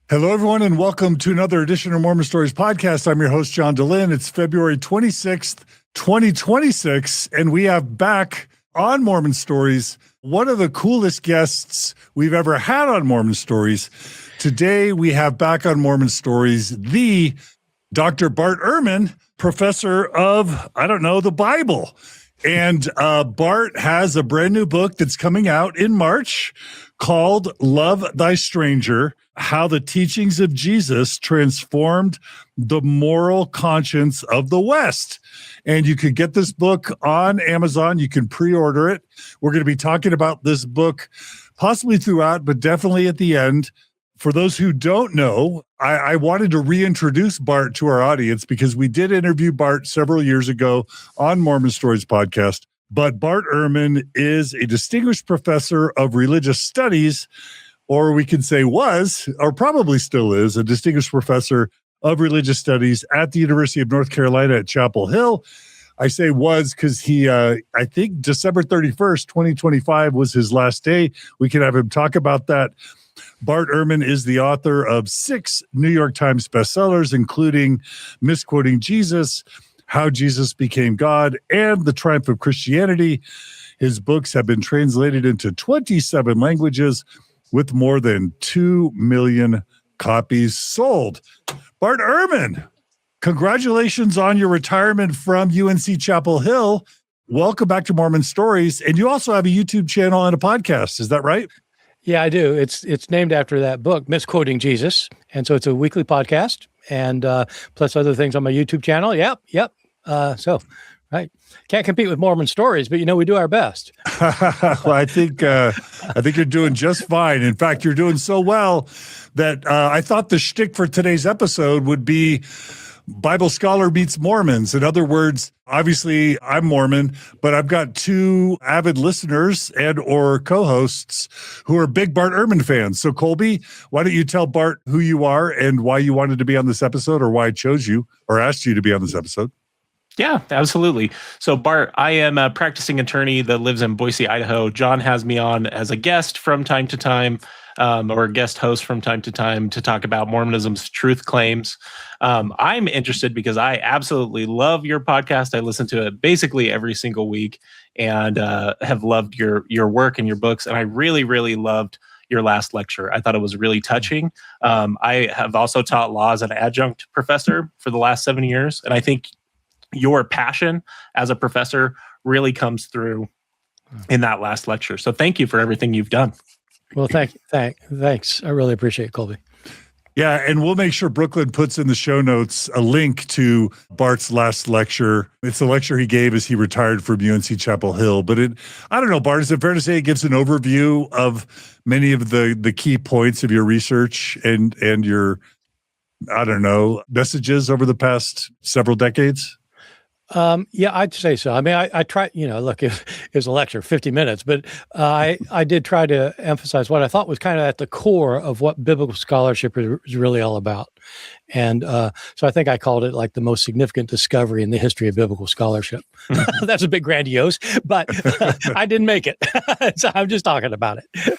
Hello, everyone, and welcome to another edition of Mormon Stories Podcast. I'm your host, John DeLynn. It's February 26th, 2026, and we have back on Mormon Stories one of the coolest guests we've ever had on Mormon Stories. Today, we have back on Mormon Stories the Dr. Bart Ehrman, professor of, the Bible. And Bart has a brand new book that's coming out in March called Love Thy Stranger: How the Teachings of Jesus Transformed the Moral Conscience of the West. And you can get this book on Amazon. You can pre-order it. We're going to be talking about this book possibly throughout, but definitely at the end. For those who don't know, I wanted to reintroduce Bart to our audience because we did interview Bart several years ago on Mormon Stories Podcast. But Bart Ehrman is a distinguished professor of religious studies, or we can say was, or probably still is, a distinguished professor of religious studies at the University of North Carolina at Chapel Hill. I say was because he, I think December 31st, 2025 was his last day. We can have him talk about that. Bart Ehrman is the author of 6 New York Times bestsellers, including Misquoting Jesus, How Jesus Became God, and The Triumph of Christianity. His books have been translated into 27 languages with more than 2 million copies sold. Bart Ehrman, congratulations on your retirement from UNC Chapel Hill. Welcome back to Mormon Stories. And you also have a YouTube channel and a podcast. Is that right? Yeah, I do. It's named after that book, Misquoting Jesus. And so it's a weekly podcast and plus other things on my YouTube channel. Yep. Right. Can't compete with Mormon Stories, but we do our best. Well, I think you're doing just fine. In fact, you're doing so well that I thought the shtick for today's episode would be Bible scholar meets Mormons. In other words, obviously I'm Mormon, but I've got 2 avid listeners and or co-hosts who are big Bart Ehrman fans. So Colby, why don't you tell Bart who you are and why you wanted to be on this episode, or why I chose you or asked you to be on this episode? Yeah, absolutely. So Bart, I am a practicing attorney that lives in Boise, Idaho. John has me on as a guest from time to time, or a guest host from time to time, to talk about Mormonism's truth claims. I'm interested because I absolutely love your podcast. I listen to it basically every single week and have loved your work and your books. And I really, really loved your last lecture. I thought it was really touching. I have also taught law as an adjunct professor for the last 7 years. And I think your passion as a professor really comes through in that last lecture. So thank you for everything you've done. Well, thanks. I really appreciate it, Colby. Yeah, and we'll make sure Brooklyn puts in the show notes a link to Bart's last lecture. It's a lecture he gave as he retired from UNC Chapel Hill. But I don't know, Bart, is it fair to say it gives an overview of many of the key points of your research and your, messages over the past several decades? Yeah, I'd say so. I mean, I try, look, it was a lecture, 50 minutes, but I did try to emphasize what I thought was kind of at the core of what biblical scholarship is really all about. And so I think I called it like the most significant discovery in the history of biblical scholarship. That's a bit grandiose, but I didn't make it. So I'm just talking about it.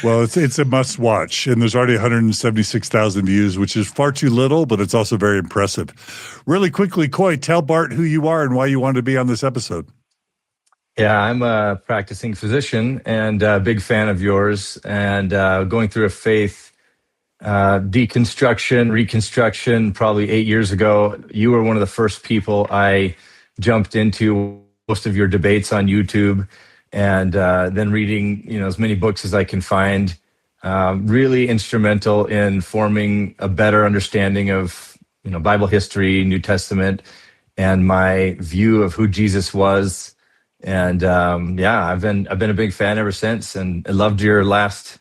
Well, it's a must watch, and there's already 176,000 views, which is far too little, but it's also very impressive. Really quickly, Coy, tell Bart who you are and why you wanted to be on this episode. Yeah, I'm a practicing physician and a big fan of yours, and going through a faith deconstruction, reconstruction, probably 8 years ago. You were one of the first people I jumped into most of your debates on YouTube, and then reading, as many books as I can find. Really instrumental in forming a better understanding of, Bible history, New Testament, and my view of who Jesus was. And I've been a big fan ever since, and I loved your last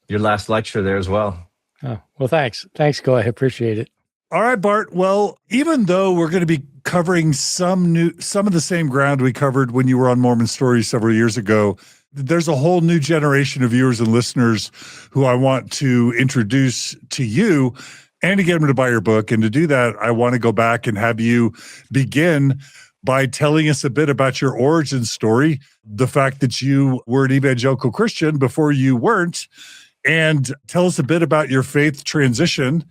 lecture there as well. Oh, well, thanks, Coy. I appreciate it. All right, Bart. Well, even though we're going to be covering some of the same ground we covered when you were on Mormon Stories several years ago, there's a whole new generation of viewers and listeners who I want to introduce to you and to get them to buy your book. And to do that, I want to go back and have you begin by telling us a bit about your origin story, the fact that you were an evangelical Christian before you weren't, and tell us a bit about your faith transition.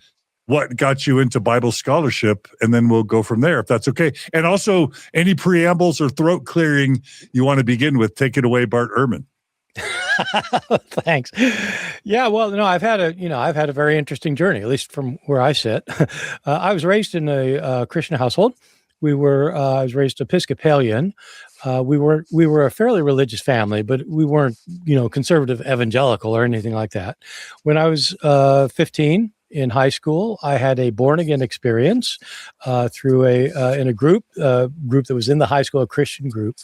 What got you into Bible scholarship? And then we'll go from there, if that's okay. And also, any preambles or throat clearing you want to begin with, take it away, Bart Ehrman. Thanks. Yeah, well, no, I've had a very interesting journey, at least from where I sit. I was raised in a Christian household. I was raised Episcopalian. We were a fairly religious family, but we weren't, conservative evangelical or anything like that. When I was 15 in high school, I had a born again experience through in a group that was in the high school, a Christian group,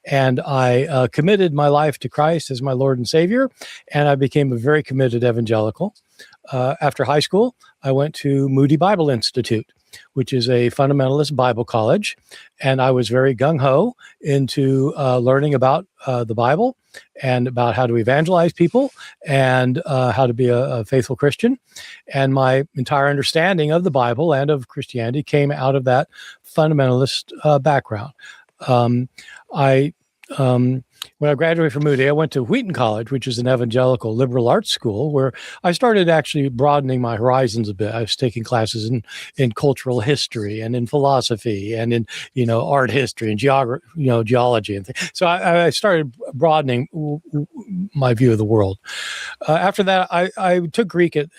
and I committed my life to Christ as my Lord and Savior, and I became a very committed evangelical. After high school, I went to Moody Bible Institute, which is a fundamentalist Bible college. And I was very gung-ho into learning about the Bible and about how to evangelize people and how to be a faithful Christian. And my entire understanding of the Bible and of Christianity came out of that fundamentalist background. When I graduated from Moody, I went to Wheaton College, which is an evangelical liberal arts school, where I started actually broadening my horizons a bit. I was taking classes in cultural history and in philosophy and in art history and geology and things. So I started broadening my view of the world. After that, I took Greek at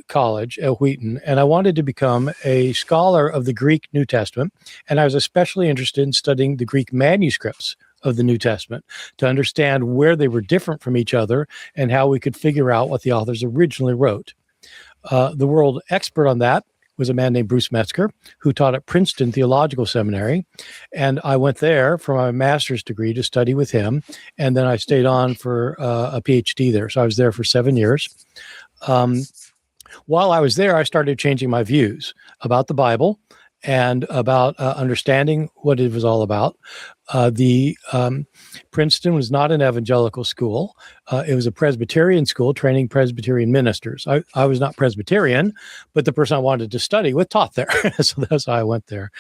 college at Wheaton, and I wanted to become a scholar of the Greek New Testament, and I was especially interested in studying the Greek manuscripts of the New Testament to understand where they were different from each other and how we could figure out what the authors originally wrote. The world expert on that was a man named Bruce Metzger, who taught at Princeton Theological Seminary. And I went there for my master's degree to study with him. And then I stayed on for a PhD there. So I was there for 7 years. While I was there, I started changing my views about the Bible and about understanding what it was all about. Princeton was not an evangelical school. It was a Presbyterian school training Presbyterian ministers. I was not Presbyterian, but the person I wanted to study with taught there. So that's how I went there.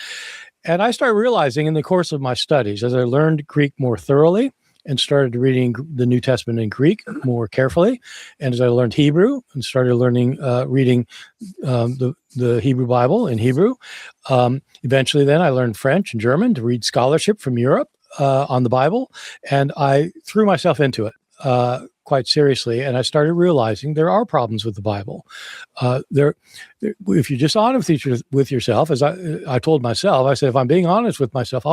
And I started realizing in the course of my studies, as I learned Greek more thoroughly and started reading the New Testament in Greek more carefully, and as I learned Hebrew and started reading the Hebrew Bible in Hebrew, eventually then I learned French and German to read scholarship from Europe on the Bible, and I threw myself into it quite seriously, and I started realizing there are problems with the Bible. If you're just honest with yourself, as I told myself, I said, if I'm being honest with myself,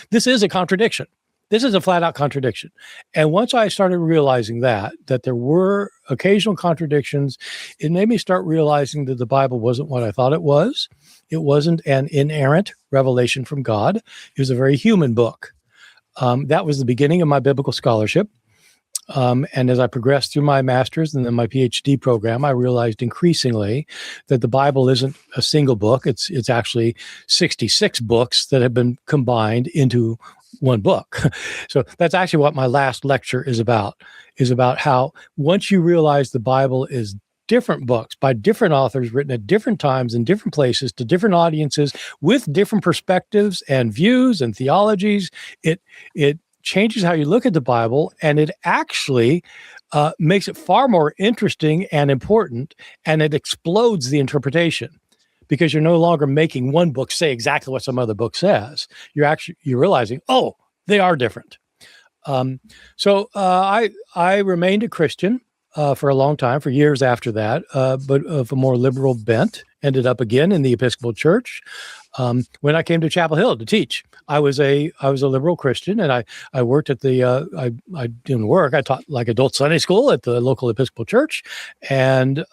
this is a contradiction. This is a flat-out contradiction. And once I started realizing that there were occasional contradictions, it made me start realizing that the Bible wasn't what I thought it was. It wasn't an inerrant revelation from God. It was a very human book. That was the beginning of my biblical scholarship. And as I progressed through my master's and then my PhD program, I realized increasingly that the Bible isn't a single book. It's actually 66 books that have been combined into one book. So that's actually what my last lecture is about how once you realize the Bible is different books by different authors written at different times in different places to different audiences with different perspectives and views and theologies, it changes how you look at the Bible, and it actually makes it far more interesting and important, and it explodes the interpretation. Because you're no longer making one book say exactly what some other book says. You're realizing, oh, they are different. So I remained a Christian for a long time, for years after that, but of a more liberal bent. Ended up again in the Episcopal Church. When I came to Chapel Hill to teach, I was a liberal Christian, and I worked at I didn't work. I taught like adult Sunday school at the local Episcopal Church, and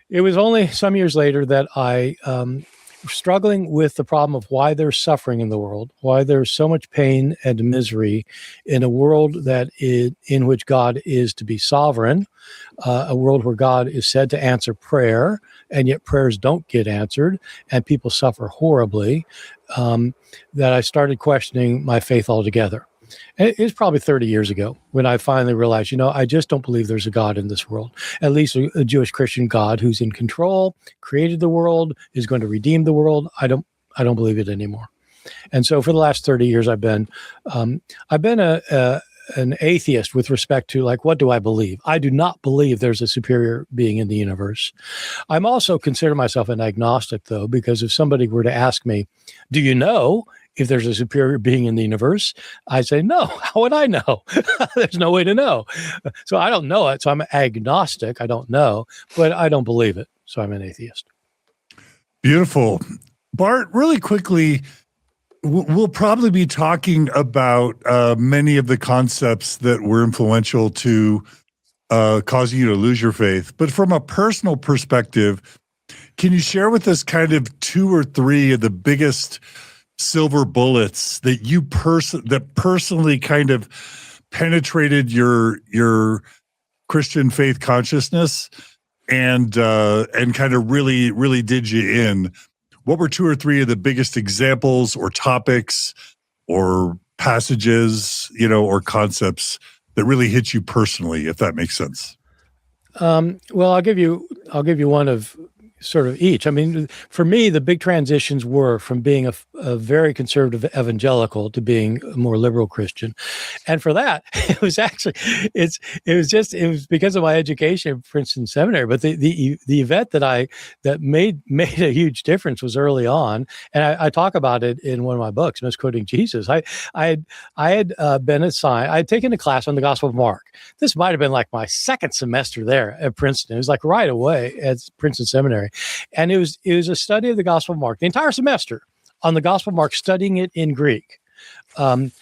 it was only some years later that I struggling with the problem of why there's suffering in the world, why there's so much pain and misery in a world in which God is to be sovereign, a world where God is said to answer prayer, and yet prayers don't get answered, and people suffer horribly, that I started questioning my faith altogether. And it was probably 30 years ago when I finally realized, I just don't believe there's a God in this world, at least a Jewish Christian God who's in control, created the world, is going to redeem the world. I don't believe it anymore. And so for the last 30 years, I've been a an atheist with respect to, like, what do I believe? I do not believe there's a superior being in the universe. I'm also consider myself an agnostic, though, because if somebody were to ask me, do you know if there's a superior being in the universe? I'd say, no. How would I know? There's no way to know. So I don't know it. So I'm agnostic. I don't know, but I don't believe it. So I'm an atheist. Beautiful. Bart, really quickly, we'll probably be talking about many of the concepts that were influential to causing you to lose your faith. But from a personal perspective, can you share with us kind of 2 or 3 of the biggest silver bullets that you personally kind of penetrated your Christian faith consciousness and kind of really did you in? What were 2 or 3 of the biggest examples or topics or passages, or concepts that really hit you personally, if that makes sense? Well, I'll give you one of sort of each. I mean, for me, the big transitions were from being a very conservative evangelical to being a more liberal Christian. And for that, it was because of my education at Princeton Seminary. But the event that made a huge difference was early on. And I talk about it in one of my books, Misquoting Jesus. I had been assigned, I had taken a class on the Gospel of Mark. This might have been like my second semester there at Princeton. It was like right away at Princeton Seminary. And it was a study of the Gospel of Mark, the entire semester on the Gospel of Mark, studying it in Greek. And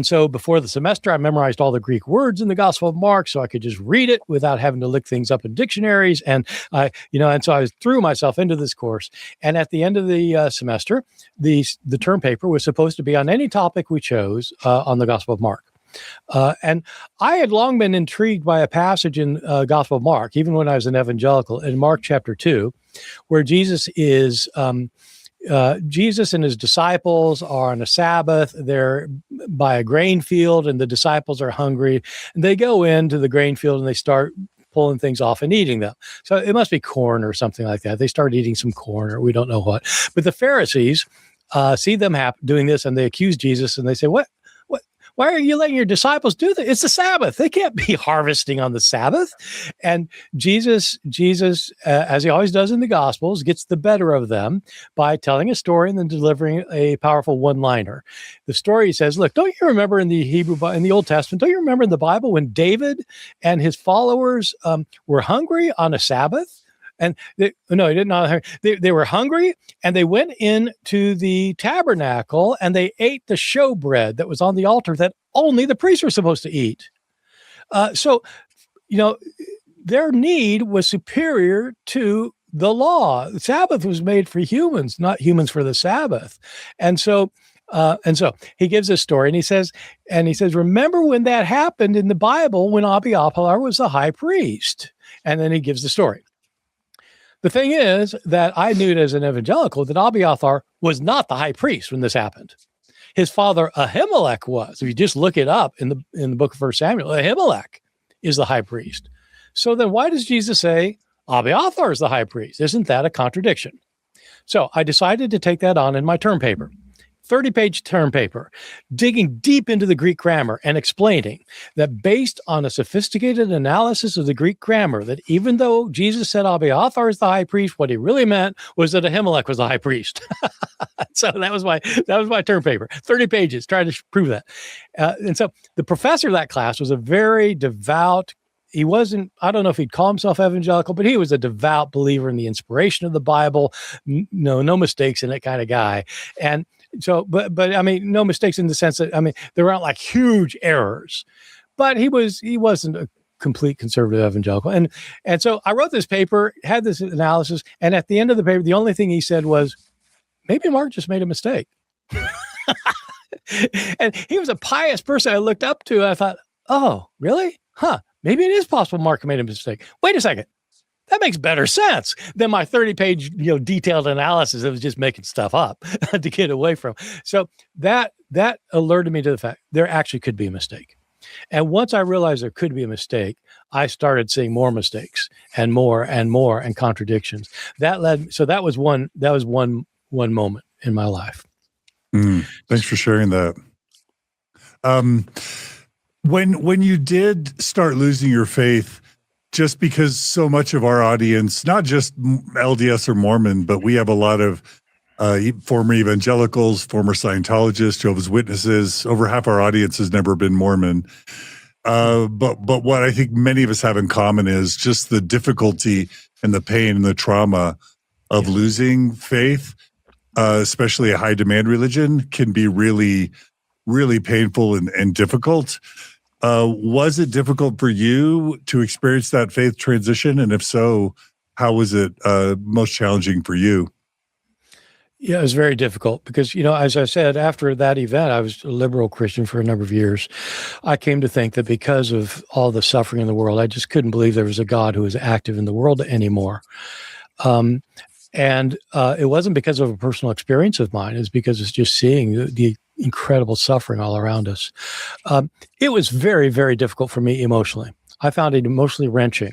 so before the semester, I memorized all the Greek words in the Gospel of Mark so I could just read it without having to look things up in dictionaries. And and so I threw myself into this course. And at the end of the semester, the term paper was supposed to be on any topic we chose on the Gospel of Mark. And I had long been intrigued by a passage in Gospel of Mark, even when I was an evangelical, in Mark chapter 2, where Jesus and his disciples are on a Sabbath. They're by a grain field, and the disciples are hungry. And they go into the grain field and they start pulling things off and eating them. So it must be corn or something like that. They start eating some corn, or we don't know what. But the Pharisees see them doing this, and they accuse Jesus, and they say, "What? Why are you letting your disciples do this? It's the Sabbath. They can't be harvesting on the Sabbath." And Jesus, as he always does in the Gospels, gets the better of them by telling a story and then delivering a powerful one-liner. The story says, look, don't you remember in the Old Testament, don't you remember in the Bible when David and his followers were hungry on a Sabbath? And he did not. They were hungry, and they went into the tabernacle and they ate the showbread that was on the altar that only the priests were supposed to eat. So their need was superior to the law. The Sabbath was made for humans, not humans for the Sabbath. And so he gives this story, and he says, remember when that happened in the Bible when Abiathar was the high priest? And then he gives the story. The thing is that I knew it as an evangelical that Abiathar was not the high priest when this happened. His father Ahimelech was. If you just look it up in the book of 1 Samuel, Ahimelech is the high priest. So then why does Jesus say Abiathar is the high priest? Isn't that a contradiction? So I decided to take that on in my term paper. 30-page term paper, digging deep into the Greek grammar and explaining that based on a sophisticated analysis of the Greek grammar, that even though Jesus said Abiathar is the high priest, what he really meant was that Ahimelech was the high priest. So that was my term paper, 30 pages, trying to prove that. And so the professor of that class was a very devout. He wasn't, I don't know if he'd call himself evangelical, but he was a devout believer in the inspiration of the Bible, no mistakes in it kind of guy. And so, but I mean, no mistakes in the sense that, I mean, there weren't like huge errors, but he wasn't a complete conservative evangelical. And so I wrote this paper, had this analysis, and at the end of the paper, the only thing he said was, maybe Mark just made a mistake. And he was a pious person I looked up to. I thought, oh, really? Huh. Maybe it is possible Mark made a mistake. Wait a second. That makes better sense than my 30-page, detailed analysis that was just making stuff up to get away from. So that alerted me to the fact there actually could be a mistake. And once I realized there could be a mistake, I started seeing more mistakes and more and contradictions. That was one moment in my life. Thanks for sharing that. When you did start losing your faith, just because so much of our audience, not just LDS or Mormon, but we have a lot of former evangelicals, former Scientologists, Jehovah's Witnesses. Over half our audience has never been Mormon. But what I think many of us have in common is just the difficulty and the pain and the trauma of losing faith, especially a high demand religion, can be really, really painful and difficult. Was it difficult for you to experience that faith transition? And if so, how was it most challenging for you? Yeah, it was very difficult because, as I said, after that event, I was a liberal Christian for a number of years. I came to think that because of all the suffering in the world, I just couldn't believe there was a God who was active in the world anymore. And it wasn't because of a personal experience of mine. It's because it's just seeing the incredible suffering all around us. It was very, very difficult for me emotionally. I found it emotionally wrenching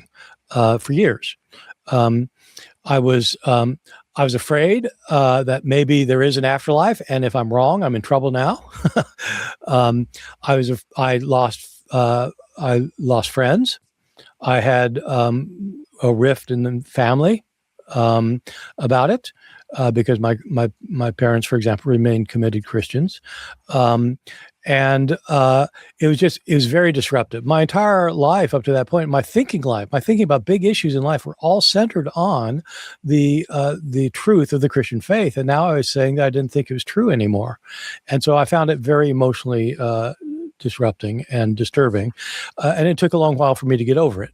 for years. I was afraid that maybe there is an afterlife, and if I'm wrong, I'm in trouble now. I lost friends. I had a rift in the family about it because my parents, for example, remained committed Christians. And it was very disruptive. My entire life up to that point, my thinking about big issues in life were all centered on the truth of the Christian faith. And now I was saying that I didn't think it was true anymore. And so I found it very emotionally disrupting and disturbing. And it took a long while for me to get over it.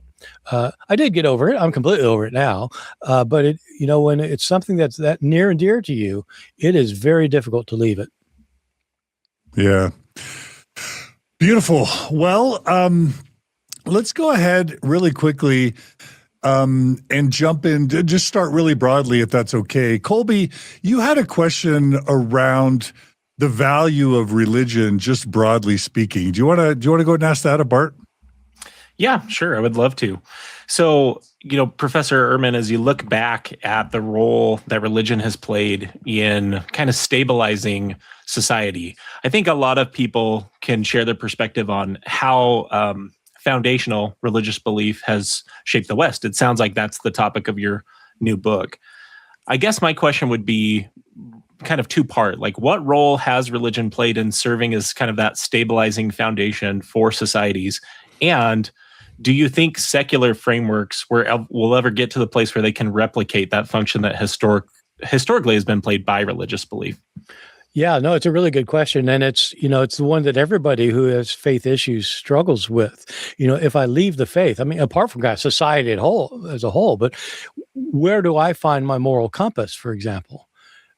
I did get over it. I'm completely over it now. But when it's something that's that near and dear to you, it is very difficult to leave it. Yeah. Beautiful. Well, let's go ahead really quickly and jump in. Just start really broadly, if that's okay. Colby, you had a question around the value of religion, just broadly speaking. Do you want to go ahead and ask that of Bart? Yeah, sure. I would love to. So, Professor Ehrman, as you look back at the role that religion has played in kind of stabilizing society, I think a lot of people can share their perspective on how foundational religious belief has shaped the West. It sounds like that's the topic of your new book. I guess my question would be kind of two-part. Like, what role has religion played in serving as kind of that stabilizing foundation for societies? And do you think secular frameworks will ever get to the place where they can replicate that function that historically has been played by religious belief? Yeah, no, it's a really good question. And it's the one that everybody who has faith issues struggles with. If I leave the faith, I mean, apart from God, society as a whole, but where do I find my moral compass, for example?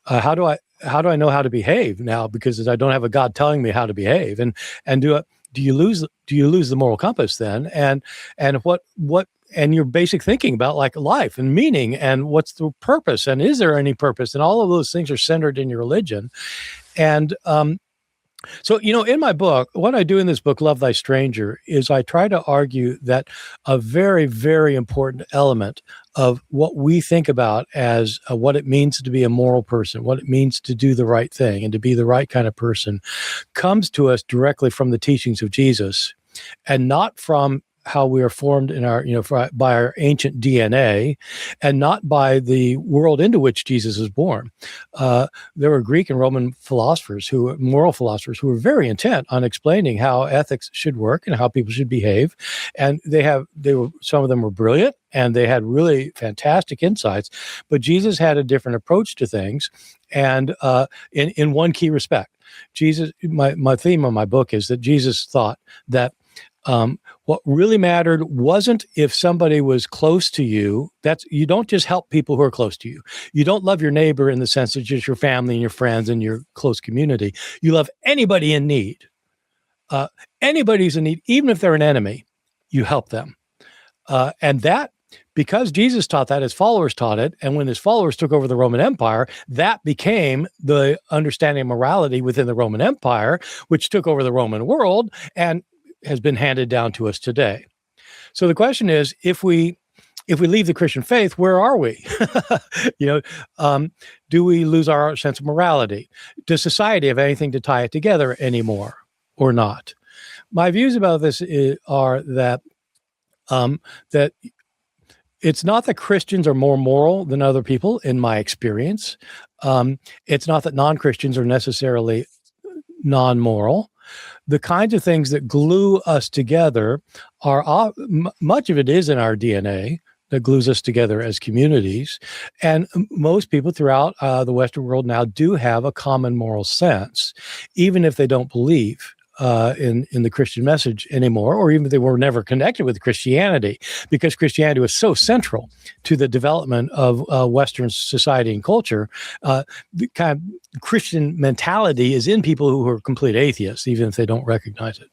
How do I know how to behave now? Because I don't have a God telling me how to behave. And do you lose the moral compass then? And what and your basic thinking about like life and meaning and what's the purpose and is there any purpose? And all of those things are centered in your religion. And so, in my book, what I do in this book, Love Thy Stranger, is I try to argue that a very, very important element of what we think about as what it means to be a moral person, what it means to do the right thing and to be the right kind of person, comes to us directly from the teachings of Jesus and not from how we are formed in our, by our ancient DNA, and not by the world into which Jesus was born. There were Greek and Roman moral philosophers, who were very intent on explaining how ethics should work and how people should behave. And some of them were brilliant and they had really fantastic insights, but Jesus had a different approach to things. And in one key respect, my theme of my book is that Jesus thought that what really mattered wasn't if somebody was close to you. You don't just help people who are close to you. You don't love your neighbor in the sense of just your family and your friends and your close community. You love anybody in need. Anybody who's in need, even if they're an enemy, you help them. And that, because Jesus taught that, his followers taught it, and when his followers took over the Roman Empire, that became the understanding of morality within the Roman Empire, which took over the Roman world and has been handed down to us today. So the question is, if we leave the Christian faith, where are we? Do we lose our sense of morality? Does society have anything to tie it together anymore or not? My views about this are that that it's not that Christians are more moral than other people, in my experience. It's not that non-Christians are necessarily non-moral. The kinds of things that glue us together are much of it is in our DNA that glues us together as communities. And most people throughout the Western world now do have a common moral sense, even if they don't believe in the Christian message anymore, or even if they were never connected with Christianity, because Christianity was so central to the development of Western society and culture. The kind of Christian mentality is in people who are complete atheists, even if they don't recognize it.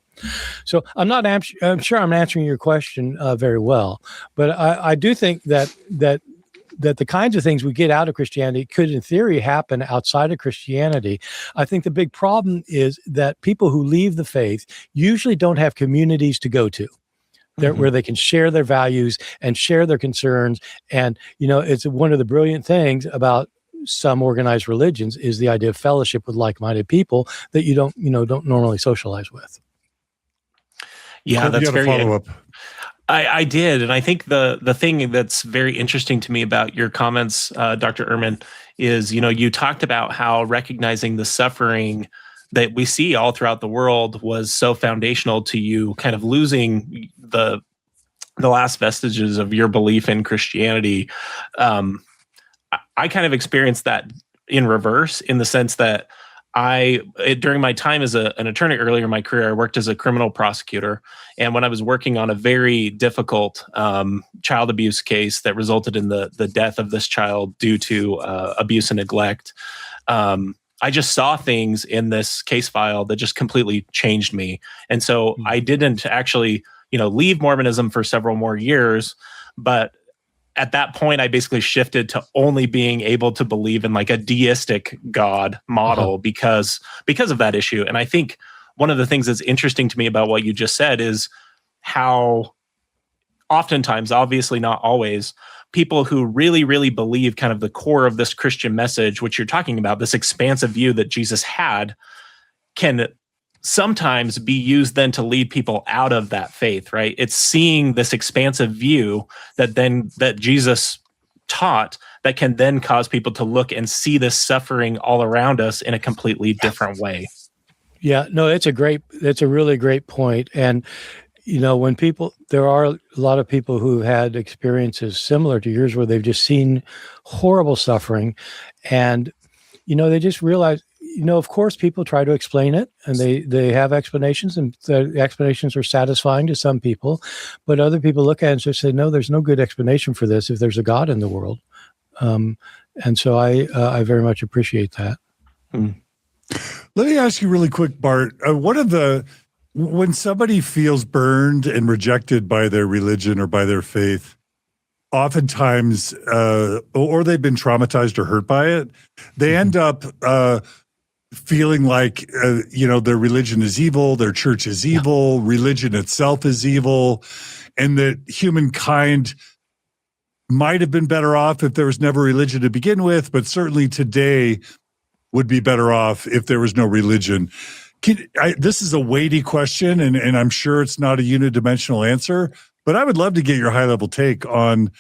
So I'm sure I'm answering your question very well, but I do think that the kinds of things we get out of Christianity could, in theory, happen outside of Christianity. I think the big problem is that people who leave the faith usually don't have communities to go to where they can share their values and share their concerns. And, it's one of the brilliant things about some organized religions is the idea of fellowship with like-minded people that you don't normally socialize with. Yeah, that's very follow-up. I did. And I think the thing that's very interesting to me about your comments, Dr. Ehrman, is, you talked about how recognizing the suffering that we see all throughout the world was so foundational to you kind of losing the last vestiges of your belief in Christianity. I kind of experienced that in reverse, in the sense that during my time as an attorney earlier in my career, I worked as a criminal prosecutor. And when I was working on a very difficult child abuse case that resulted in the death of this child due to abuse and neglect, I just saw things in this case file that just completely changed me. And so I didn't actually, leave Mormonism for several more years, but at that point, I basically shifted to only being able to believe in like a deistic God model because of that issue. And I think one of the things that's interesting to me about what you just said is how oftentimes, obviously not always, people who really, really believe kind of the core of this Christian message, which you're talking about, this expansive view that Jesus had, can sometimes be used then to lead people out of that faith, right? It's seeing this expansive view that Jesus taught that can then cause people to look and see this suffering all around us in a completely different way. Yeah, no, it's a really great point. And, there are a lot of people who had experiences similar to yours where they've just seen horrible suffering, and, they just realize, of course, people try to explain it, and they have explanations, and the explanations are satisfying to some people, but other people look at it and just say, no, there's no good explanation for this if there's a God in the world. And so I very much appreciate that. Let me ask you really quick, Bart, when somebody feels burned and rejected by their religion or by their faith, oftentimes, or they've been traumatized or hurt by it, they end up feeling like, their religion is evil, their church is evil, religion itself is evil, and that humankind might have been better off if there was never religion to begin with, but certainly today would be better off if there was no religion. This is a weighty question, and I'm sure it's not a unidimensional answer, but I would love to get your high-level take on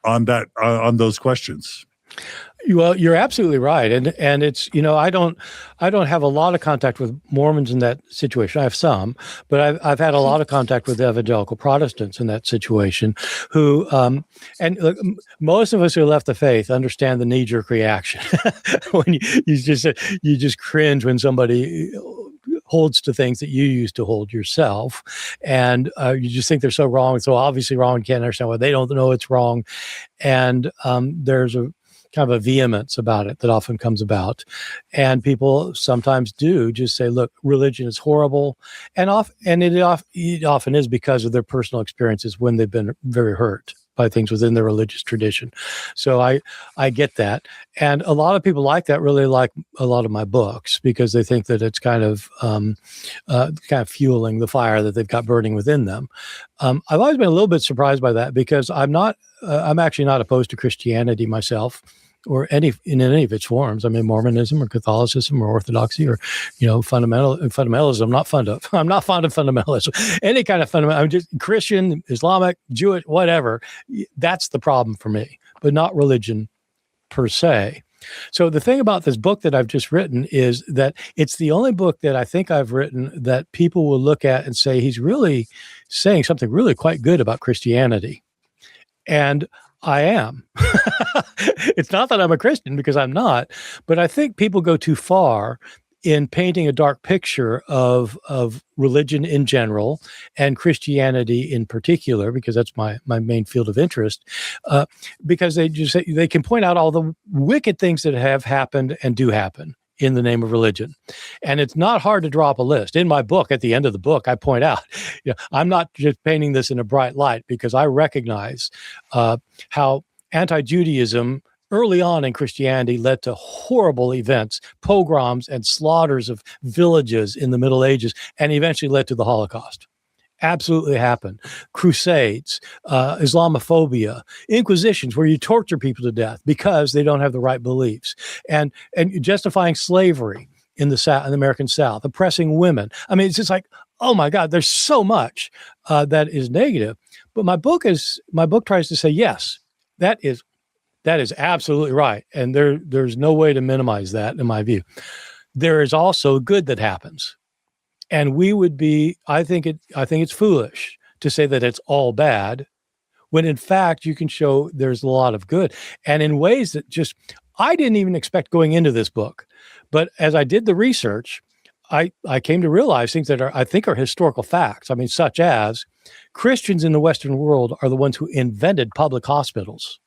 those questions. Well, you're absolutely right, and it's I don't have a lot of contact with Mormons in that situation. I have some, but I've had a lot of contact with evangelical Protestants in that situation. Who and look, most of us who left the faith understand the knee-jerk reaction when you just cringe when somebody holds to things that you used to hold yourself, and you just think they're so wrong, so obviously wrong, can't understand why they don't know it's wrong, and there's a kind of a vehemence about it that often comes about, and people sometimes do just say, "Look, religion is horrible," and it often is because of their personal experiences when they've been very hurt by things within their religious tradition. So I get that, and a lot of people like that really like a lot of my books because they think that it's kind of fueling the fire that they've got burning within them. I've always been a little bit surprised by that because I'm actually not opposed to Christianity myself. or in any of its forms. I mean, Mormonism or Catholicism or Orthodoxy or, fundamentalism. I'm not fond of fundamentalism. Any kind of fundamental. I'm just Christian, Islamic, Jewish, whatever. That's the problem for me, but not religion per se. So the thing about this book that I've just written is that it's the only book that I think I've written that people will look at and say he's really saying something really quite good about Christianity. And I am. It's not that I'm a Christian, because I'm not, but I think people go too far in painting a dark picture of religion in general and Christianity in particular, because that's my main field of interest, because they can point out all the wicked things that have happened and do happen in the name of religion. And it's not hard to draw up a list. In my book, at the end of the book, I point out, I'm not just painting this in a bright light, because I recognize how anti-Judaism early on in Christianity led to horrible events, pogroms and slaughters of villages in the Middle Ages, and eventually led to the Holocaust. Absolutely happened. Crusades, Islamophobia, inquisitions where you torture people to death because they don't have the right beliefs, and justifying slavery in the American South, oppressing women. I mean, it's just like, oh my God, there's so much that is negative. But my book tries to say, yes, that is absolutely right. And there's no way to minimize that in my view. There is also good that happens. And we would be, I think it's foolish to say that it's all bad, when in fact you can show there's a lot of good. And in ways that I didn't even expect going into this book. But as I did the research, I came to realize things that I think are historical facts. I mean, such as Christians in the Western world are the ones who invented public hospitals.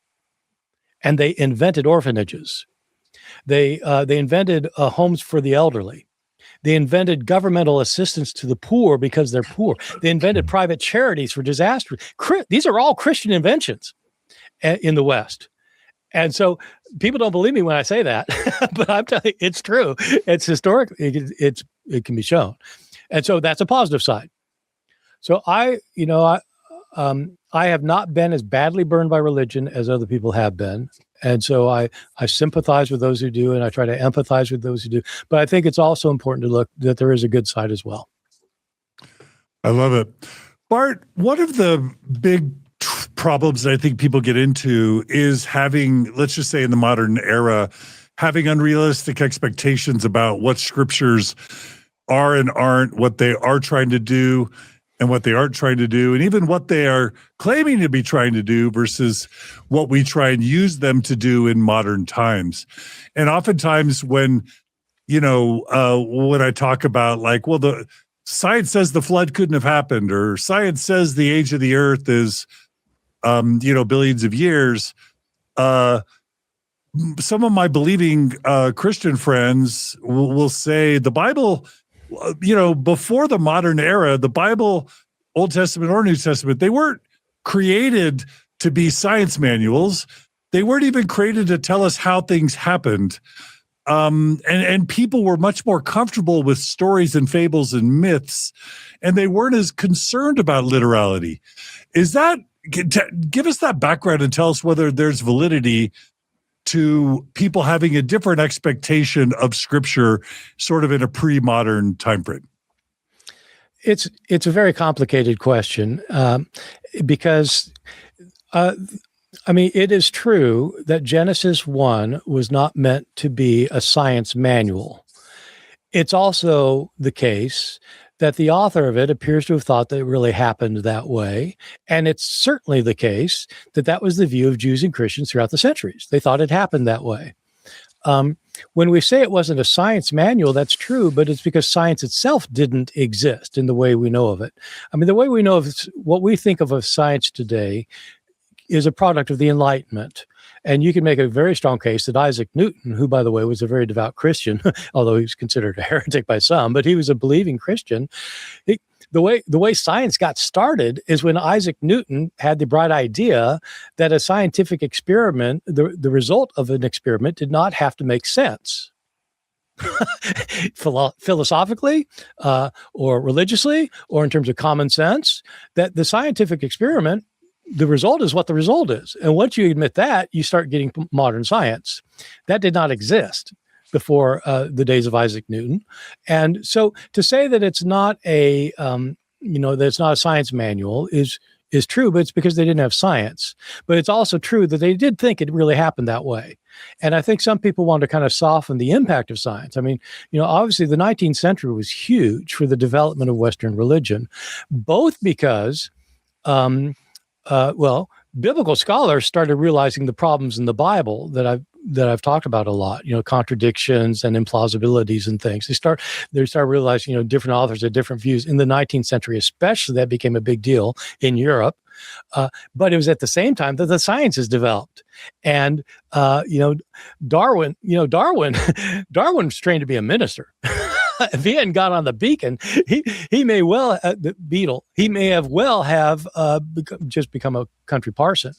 And they invented orphanages. They invented homes for the elderly. They invented governmental assistance to the poor because they're poor. They invented private charities for disaster. These are all Christian inventions in the West. And so people don't believe me when I say that, but I'm telling you, it's true. It's historic. It can be shown. And so that's a positive side. So I have not been as badly burned by religion as other people have been. And so I sympathize with those who do, and I try to empathize with those who do. But I think it's also important to look that there is a good side as well. I love it. Bart, one of the big problems that I think people get into is having, let's just say in the modern era, having unrealistic expectations about what scriptures are and aren't, what they are trying to do and what they aren't trying to do, and even what they are claiming to be trying to do versus what we try and use them to do in modern times. And oftentimes when I talk about the science says the flood couldn't have happened, or science says the age of the earth is, billions of years, some of my believing Christian friends will say the Bible, before the modern era, the Bible, Old Testament or New Testament, they weren't created to be science manuals. They weren't even created to tell us how things happened. And people were much more comfortable with stories and fables and myths, and they weren't as concerned about literality. Give us that background and tell us whether there's validity to people having a different expectation of scripture sort of in a pre-modern time frame. It's a very complicated question because it is true that Genesis 1 was not meant to be a science manual. It's also the case that the author of it appears to have thought that it really happened that way. And it's certainly the case that that was the view of Jews and Christians throughout the centuries. They thought it happened that way. When we say it wasn't a science manual, that's true, but it's because science itself didn't exist in the way we know of it. I mean, the way we know of what we think of as science today is a product of the Enlightenment. And you can make a very strong case that Isaac Newton, who, by the way, was a very devout Christian, although he was considered a heretic by some, but he was a believing Christian. The way science got started is when Isaac Newton had the bright idea that a scientific experiment, the result of an experiment, did not have to make sense. Philosophically or religiously or in terms of common sense, that the scientific experiment the result is what the result is. And once you admit that, you start getting modern science. That did not exist before the days of Isaac Newton. And so to say that it's not a, that it's not a science manual is true, but it's because they didn't have science. But it's also true that they did think it really happened that way. And I think some people want to kind of soften the impact of science. I mean, obviously the 19th century was huge for the development of Western religion, both because, biblical scholars started realizing the problems in the Bible that I've talked about a lot, contradictions and implausibilities and things. They start realizing, different authors had different views in the 19th century, especially. That became a big deal in Europe. But it was at the same time that the sciences developed. And, Darwin was trained to be a minister. If he hadn't got on the beacon, he may well the beetle. He may have just become a country parson.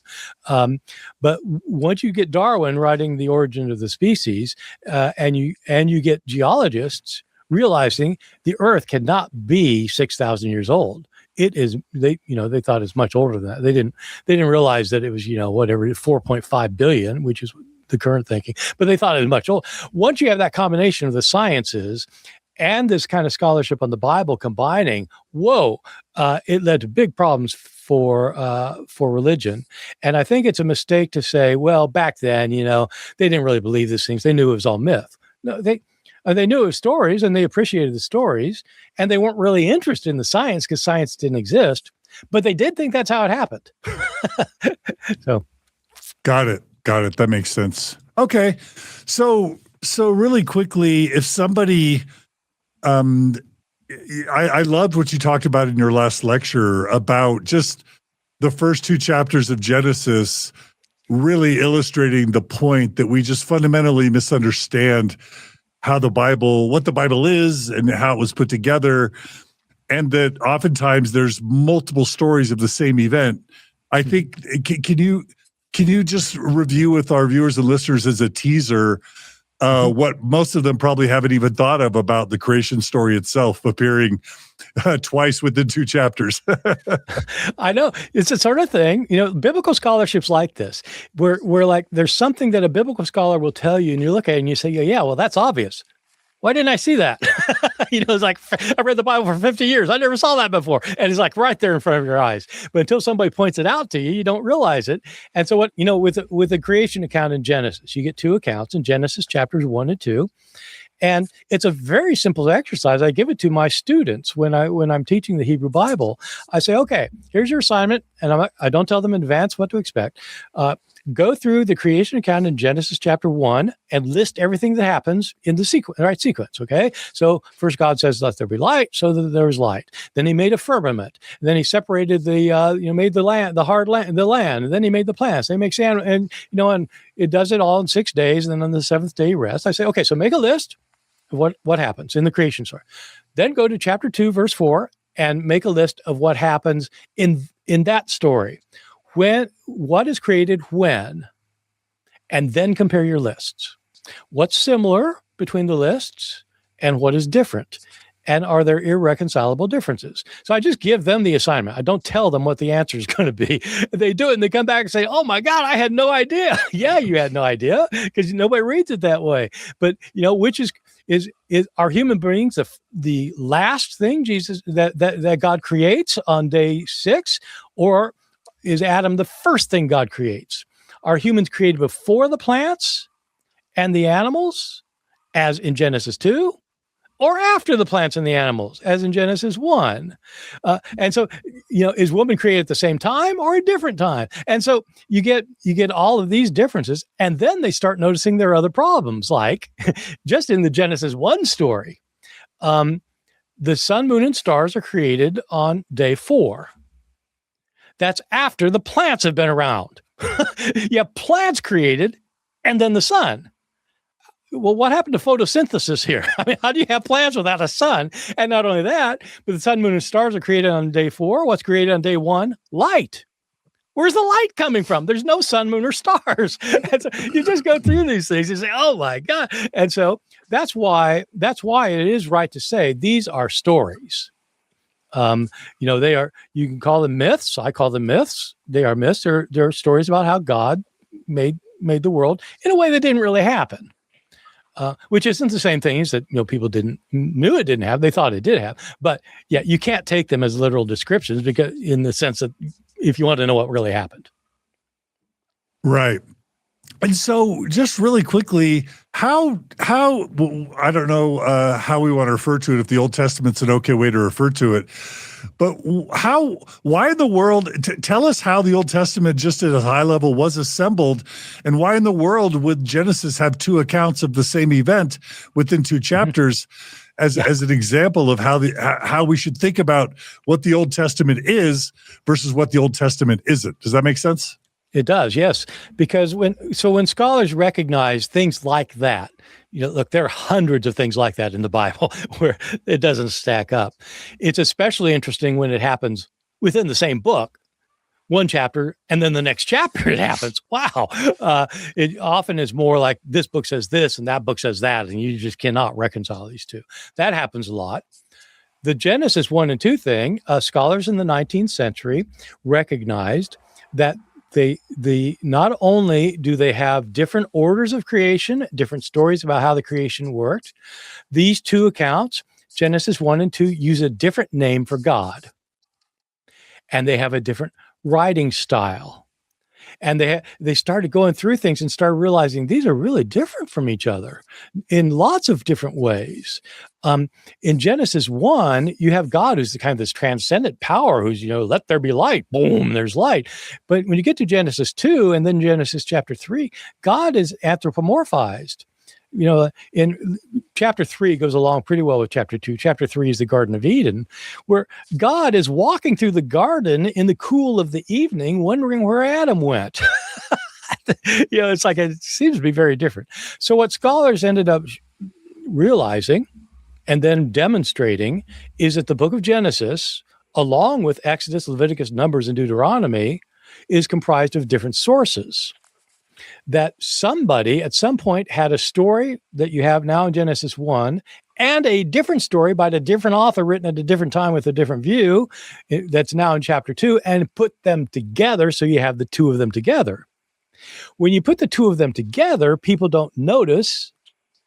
But once you get Darwin writing The Origin of the Species, and you get geologists realizing the Earth cannot be 6,000 years old. It is. They thought it's much older than that. They didn't realize that it was 4.5 billion, which is the current thinking. But they thought it was much older. Once you have that combination of the sciences and this kind of scholarship on the Bible combining, it led to big problems for religion. And I think it's a mistake to say, well, back then, they didn't really believe these things. They knew it was all myth. No, they knew it was stories, and they appreciated the stories, and they weren't really interested in the science because science didn't exist. But they did think that's how it happened. So, got it. That makes sense. Okay, so really quickly, if somebody, I loved what you talked about in your last lecture about just the first 2 chapters of Genesis, really illustrating the point that we just fundamentally misunderstand what the Bible is and how it was put together, and that oftentimes there's multiple stories of the same event. I think, can you just review with our viewers and listeners as a teaser what most of them probably haven't even thought of about the creation story itself appearing twice within 2 chapters? I know. It's the sort of thing, biblical scholarship's like this, where like there's something that a biblical scholar will tell you, and you look at it and you say, yeah, well, that's obvious. Why didn't I see that? It's like, I read the Bible for 50 years. I never saw that before. And it's like right there in front of your eyes. But until somebody points it out to you, you don't realize it. And so with the creation account in Genesis, you get 2 accounts in Genesis chapters 1 and 2. And it's a very simple exercise. I give it to my students when I'm teaching the Hebrew Bible. I say, okay, here's your assignment. And I don't tell them in advance what to expect. Go through the creation account in Genesis chapter 1 and list everything that happens in the right sequence, okay? So first God says, let there be light, so that there was light. Then he made a firmament. And then he separated made the land, the hard land, the land. And then he made the plants. They make sand, and it does it all in 6 days. And then on the 7th day he rests. I say, okay, so make a list of what happens in the creation story. Then go to chapter 2, verse 4, and make a list of what happens in that story. What is created when, and then compare your lists. What's similar between the lists and what is different? And are there irreconcilable differences? So I just give them the assignment. I don't tell them what the answer is going to be. They do it and they come back and say, oh my God, I had no idea. Yeah, you had no idea because nobody reads it that way. But, which is are human beings the last thing that God creates on day 6, or is Adam the first thing God creates? Are humans created before the plants and the animals, as in Genesis 2, or after the plants and the animals, as in Genesis 1? And so, is woman created at the same time or a different time? And so you get all of these differences, and then they start noticing there are other problems, like just in the Genesis 1 story, the sun, moon, and stars are created on day 4. That's after the plants have been around. You have plants created and then the sun. Well, what happened to photosynthesis here? I mean, how do you have plants without a sun? And not only that, but the sun, moon, and stars are created on day 4. What's created on day 1? Light. Where's the light coming from? There's no sun, moon, or stars. And so you just go through these things and say, oh my God. And so that's why it is right to say these are stories. They are, you can call them myths. I call them myths. They are myths. They're stories about how God made the world in a way that didn't really happen. Which isn't the same thing as that, people knew it didn't have, they thought it did have, but yeah, you can't take them as literal descriptions, because in the sense that if you want to know what really happened. Right. And so just really quickly, how I don't know how we want to refer to it, if the Old Testament's an okay way to refer to it, but why in the world, tell us how the Old Testament, just at a high level, was assembled, and why in the world would Genesis have two accounts of the same event within two chapters as an example of how we should think about what the Old Testament is versus what the Old Testament isn't? Does that make sense? It does, yes. Because when scholars recognize things like that, look, there are hundreds of things like that in the Bible where it doesn't stack up. It's especially interesting when it happens within the same book, one chapter, and then the next chapter it happens. Wow. It often is more like this book says this and that book says that, and you just cannot reconcile these two. That happens a lot. The Genesis 1 and 2 thing, scholars in the 19th century recognized that they not only do they have different orders of creation, different stories about how the creation worked, these two accounts, Genesis 1 and 2, use a different name for God. And they have a different writing style. And they started going through things and started realizing these are really different from each other in lots of different ways. In Genesis 1, you have God who's the kind of this transcendent power who's, let there be light. Boom, there's light. But when you get to Genesis 2 and then Genesis chapter 3, God is anthropomorphized. In chapter 3 goes along pretty well with chapter 2. Chapter 3 is the Garden of Eden, where God is walking through the garden in the cool of the evening, wondering where Adam went. It's like, it seems to be very different. So what scholars ended up realizing and then demonstrating is that the book of Genesis, along with Exodus, Leviticus, Numbers, and Deuteronomy, is comprised of different sources. That somebody at some point had a story that you have now in Genesis 1 and a different story by a different author written at a different time with a different view that's now in chapter 2, and put them together so you have the two of them together. When you put the two of them together, people don't notice,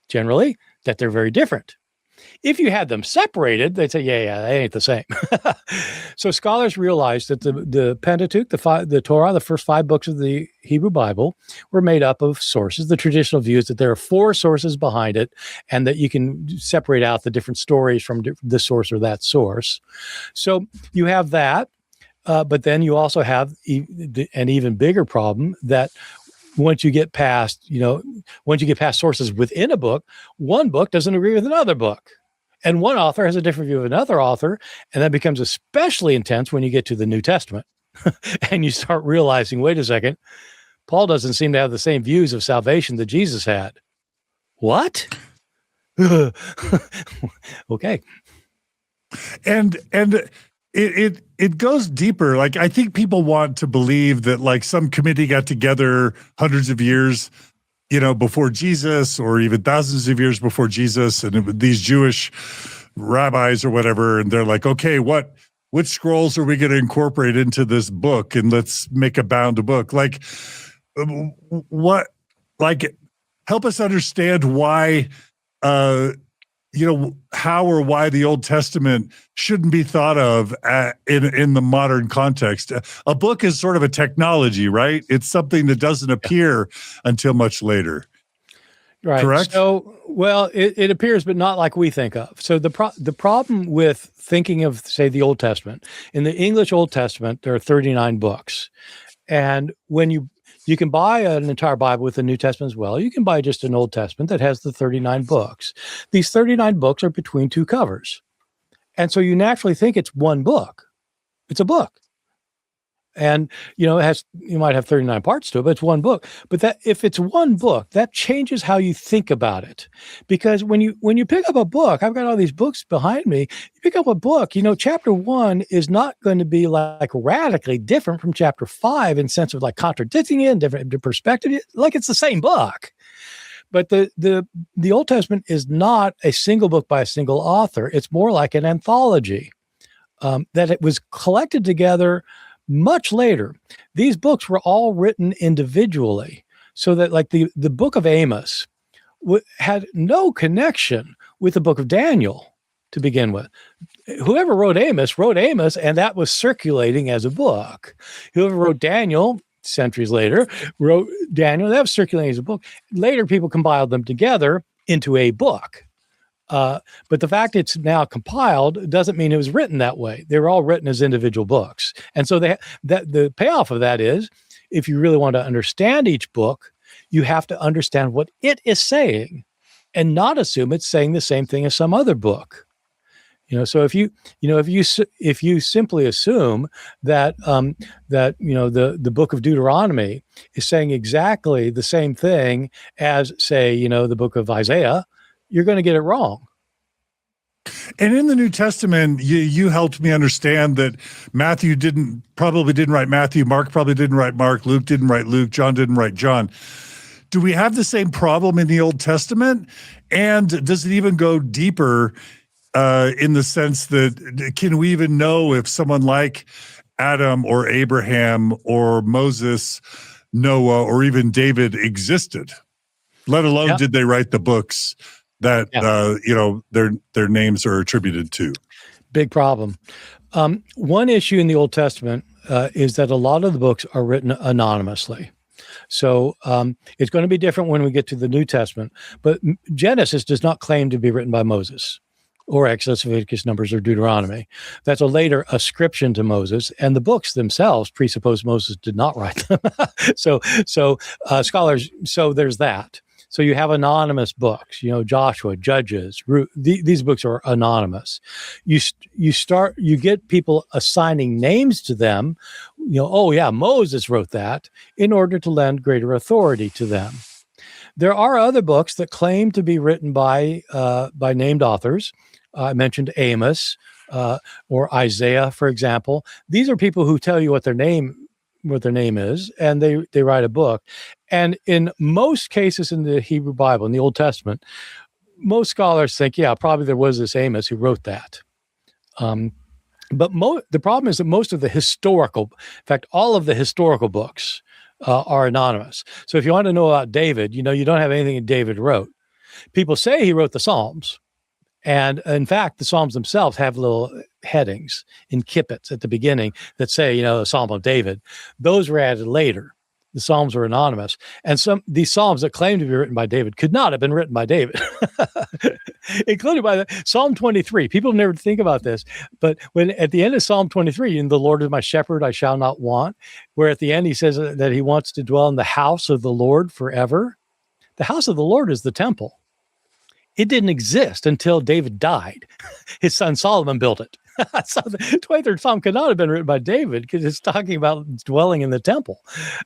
generally, that they're very different. If you had them separated, they'd say, yeah, they ain't the same. So scholars realized that the Pentateuch, the Torah, the first 5 books of the Hebrew Bible, were made up of sources. The traditional view is that there are 4 sources behind it, and that you can separate out the different stories from this source or that source. So you have that, but then you also have an even bigger problem that once you get past sources within a book, one book doesn't agree with another book. And one author has a different view of another author. And that becomes especially intense when you get to the New Testament and you start realizing, wait a second, Paul doesn't seem to have the same views of salvation that Jesus had. What? Okay. And it goes deeper. Like, I think people want to believe that like some committee got together hundreds of years, before Jesus, or even thousands of years before Jesus, and these Jewish rabbis or whatever, and they're like, okay, which scrolls are we going to incorporate into this book, and let's make a bound book. Like, help us understand why, how or why the Old Testament shouldn't be thought of in the modern context. A book is sort of a technology, right? It's something that doesn't appear until much later. Right. Correct? So, well, it appears, but not like we think of. So the problem with thinking of, say, the Old Testament, in the English Old Testament, there are 39 books. And when you can buy an entire Bible with the New Testament as well. You can buy just an Old Testament that has the 39 books. These 39 books are between 2 covers. And so you naturally think it's one book. It's a book. And, you might have 39 parts to it, but it's one book. But that if it's one book, that changes how you think about it. Because when you pick up a book, I've got all these books behind me. You pick up a book, chapter 1 is not going to be like radically different from chapter 5 in sense of like contradicting it and different perspective. Like it's the same book. But the Old Testament is not a single book by a single author. It's more like an anthology that it was collected together much later. These books were all written individually, so that like the Book of Amos had no connection with the Book of Daniel to begin with. Whoever wrote Amos, and that was circulating as a book. Whoever wrote Daniel, centuries later, wrote Daniel, that was circulating as a book. Later, people compiled them together into a book. But the fact it's now compiled doesn't mean it was written that way. They were all written as individual books. And so the payoff of that is, if you really want to understand each book, you have to understand what it is saying and not assume it's saying the same thing as some other book. So if you simply assume that the book of Deuteronomy is saying exactly the same thing as, say, the book of Isaiah, you're going to get it wrong. And in the New Testament, you helped me understand that Matthew probably didn't write Matthew, Mark probably didn't write Mark, Luke didn't write Luke, John didn't write John. Do we have the same problem in the Old Testament? And does it even go deeper in the sense that can we even know if someone like Adam or Abraham or Moses, Noah, or even David existed, let alone did they write the books that their names are attributed to? Big problem. One issue in the Old Testament is that a lot of the books are written anonymously. So it's going to be different when we get to the New Testament. But Genesis does not claim to be written by Moses, or Exodus, Leviticus, Numbers, or Deuteronomy. That's a later ascription to Moses, and the books themselves presuppose Moses did not write them. So scholars, so there's that. So you have anonymous books, Joshua, Judges, Ruth. These books are anonymous. You get people assigning names to them. Moses wrote that, in order to lend greater authority to them. There are other books that claim to be written by named authors. I mentioned Amos or Isaiah, for example. These are people who tell you what their name is, and they write a book. And in most cases in the Hebrew Bible, in the Old Testament, most scholars think, probably there was this Amos who wrote that. But the problem is that most of the in fact, all of the historical books are anonymous. So if you want to know about David, you don't have anything that David wrote. People say he wrote the Psalms. And in fact, the Psalms themselves have little headings in kippets at the beginning that say, the Psalm of David. Those were added later. The Psalms were anonymous. And these Psalms that claim to be written by David could not have been written by David, including by Psalm 23. People never think about this, but when at the end of Psalm 23, the Lord is my shepherd, I shall not want, where at the end he says that he wants to dwell in the house of the Lord forever. The house of the Lord is the temple. It didn't exist until David died. His son Solomon built it. So the 23rd Psalm could not have been written by David because it's talking about dwelling in the temple.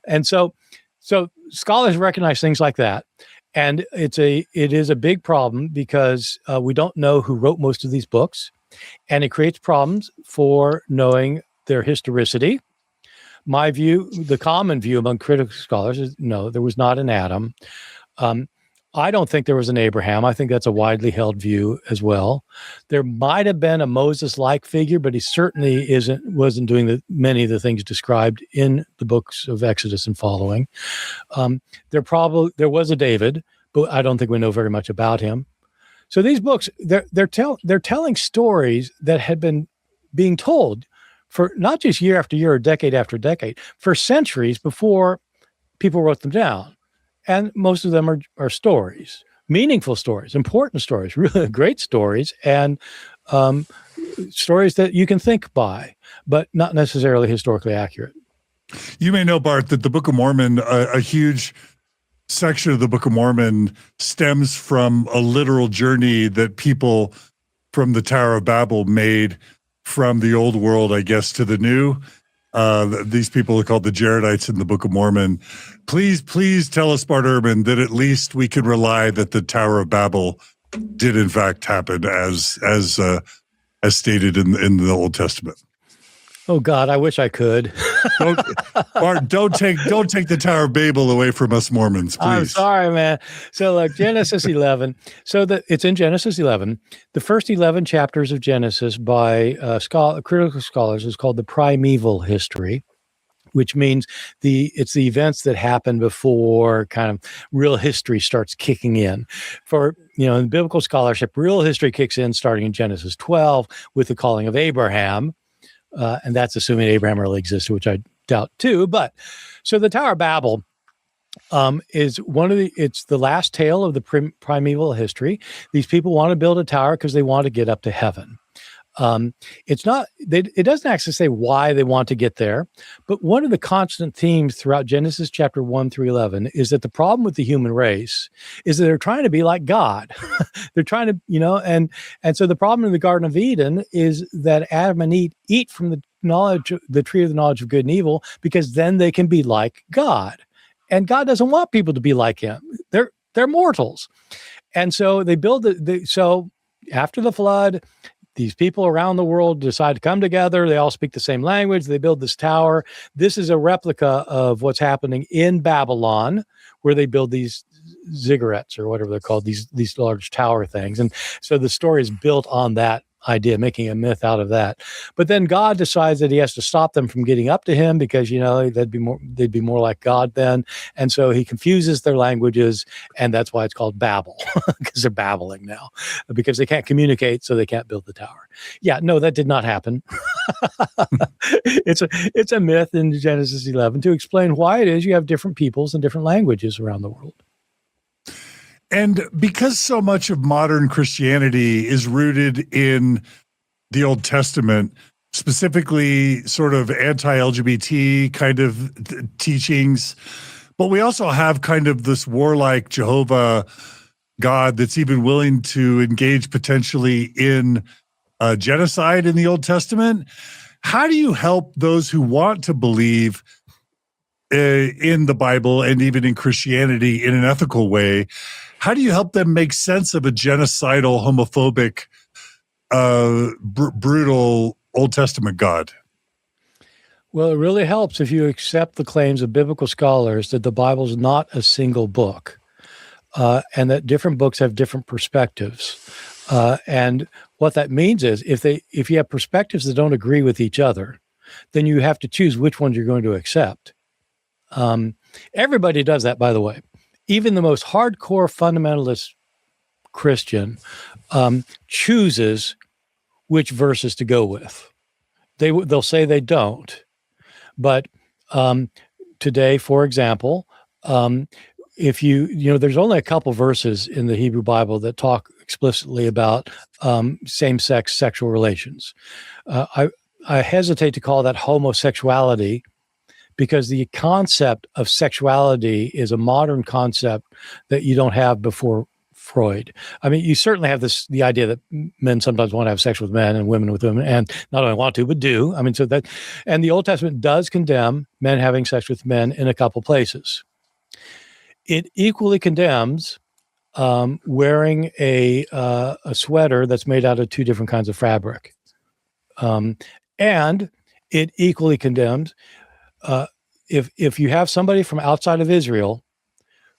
And so scholars recognize things like that. And it is a big problem because we don't know who wrote most of these books, and it creates problems for knowing their historicity. My view, the common view among critical scholars is no, there was not an Adam. I don't think there was an Abraham. I think that's a widely held view as well. There might have been a Moses-like figure, but he certainly wasn't doing many of the things described in the books of Exodus and following. There was a David, but I don't think we know very much about him. So these books, they're telling stories that had been being told for not just year after year or decade after decade, for centuries before people wrote them down. And most of them are stories, meaningful stories, important stories, really great stories, and stories that you can think by, but not necessarily historically accurate. You may know, Bart, that the Book of Mormon, a huge section of the Book of Mormon stems from a literal journey that people from the Tower of Babel made from the old world, I guess, to the new. These people are called the Jaredites in the Book of Mormon. Please tell us, Bart Ehrman, that at least we can rely that the Tower of Babel did in fact happen as stated in the Old Testament. Oh God, I wish I could. Bart, don't take the Tower of Babel away from us Mormons, please. I'm sorry, man. So look, Genesis 11. So it's in Genesis 11. The first 11 chapters of Genesis by critical scholars is called the primeval history, which means it's the events that happen before kind of real history starts kicking in. In biblical scholarship, real history kicks in starting in Genesis 12 with the calling of Abraham. And that's assuming Abraham really existed, which I doubt too. But so the Tower of Babel is it's the last tale of the primeval history. These people want to build a tower because they want to get up to heaven. It doesn't actually say why they want to get there, but one of the constant themes throughout Genesis chapter 1 through 11 is that the problem with the human race is that they're trying to be like God. They're trying to, and so the problem in the Garden of Eden is that Adam and Eve eat from the tree of the knowledge of good and evil, because then they can be like God. And God doesn't want people to be like him. They're mortals. And so they build so after the flood, these people around the world decide to come together. They all speak the same language. They build this tower. This is a replica of what's happening in Babylon, where they build these ziggurats or whatever they're called, these large tower things. And so the story is built on that idea, making a myth out of that. But then God decides that he has to stop them from getting up to him, because they'd be more like God then. And so he confuses their languages, and that's why it's called Babel, because they're babbling now, because they can't communicate, so they can't build the tower. Yeah, no, that did not happen. It's a myth in Genesis 11 to explain why it is you have different peoples and different languages around the world. And because so much of modern Christianity is rooted in the Old Testament, specifically sort of anti-LGBT kind of teachings, but we also have kind of this warlike Jehovah God that's even willing to engage potentially in genocide in the Old Testament. How do you help those who want to believe in the Bible and even in Christianity in an ethical way? How do you help them make sense of a genocidal, homophobic, brutal Old Testament God? Well, it really helps if you accept the claims of biblical scholars that the Bible is not a single book, and that different books have different perspectives. And what that means is if you have perspectives that don't agree with each other, then you have to choose which ones you're going to accept. Everybody does that, by the way. Even the most hardcore fundamentalist Christian chooses which verses to go with. They'll say they don't. But today, for example, if there's only a couple verses in the Hebrew Bible that talk explicitly about same-sex sexual relations. I hesitate to call that homosexuality, because the concept of sexuality is a modern concept that you don't have before Freud. I mean, you certainly have the idea that men sometimes want to have sex with men and women with women, and not only want to, but do. I mean, and the Old Testament does condemn men having sex with men in a couple places. It equally condemns wearing a sweater that's made out of two different kinds of fabric. And it equally condemns if you have somebody from outside of Israel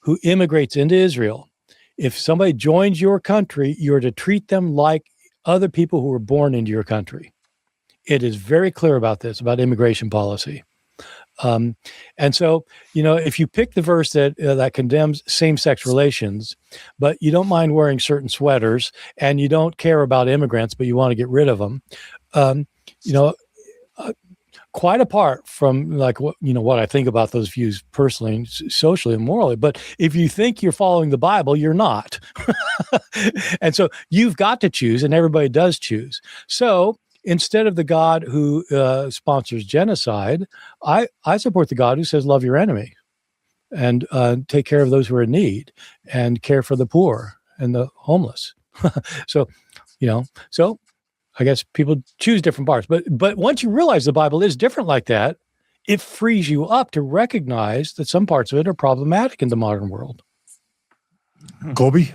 who immigrates into Israel, if somebody joins your country, you're to treat them like other people who were born into your country. It is very clear about this, about immigration policy. And so, if you pick the verse that condemns same-sex relations, but you don't mind wearing certain sweaters, and you don't care about immigrants, but you want to get rid of them, quite apart from what I think about those views personally, and socially, and morally. But if you think you're following the Bible, you're not. And so you've got to choose, and everybody does choose. So instead of the God who sponsors genocide, I support the God who says, love your enemy and take care of those who are in need and care for the poor and the homeless. So I guess people choose different parts, but once you realize the Bible is different like that, it frees you up to recognize that some parts of it are problematic in the modern world. Colby?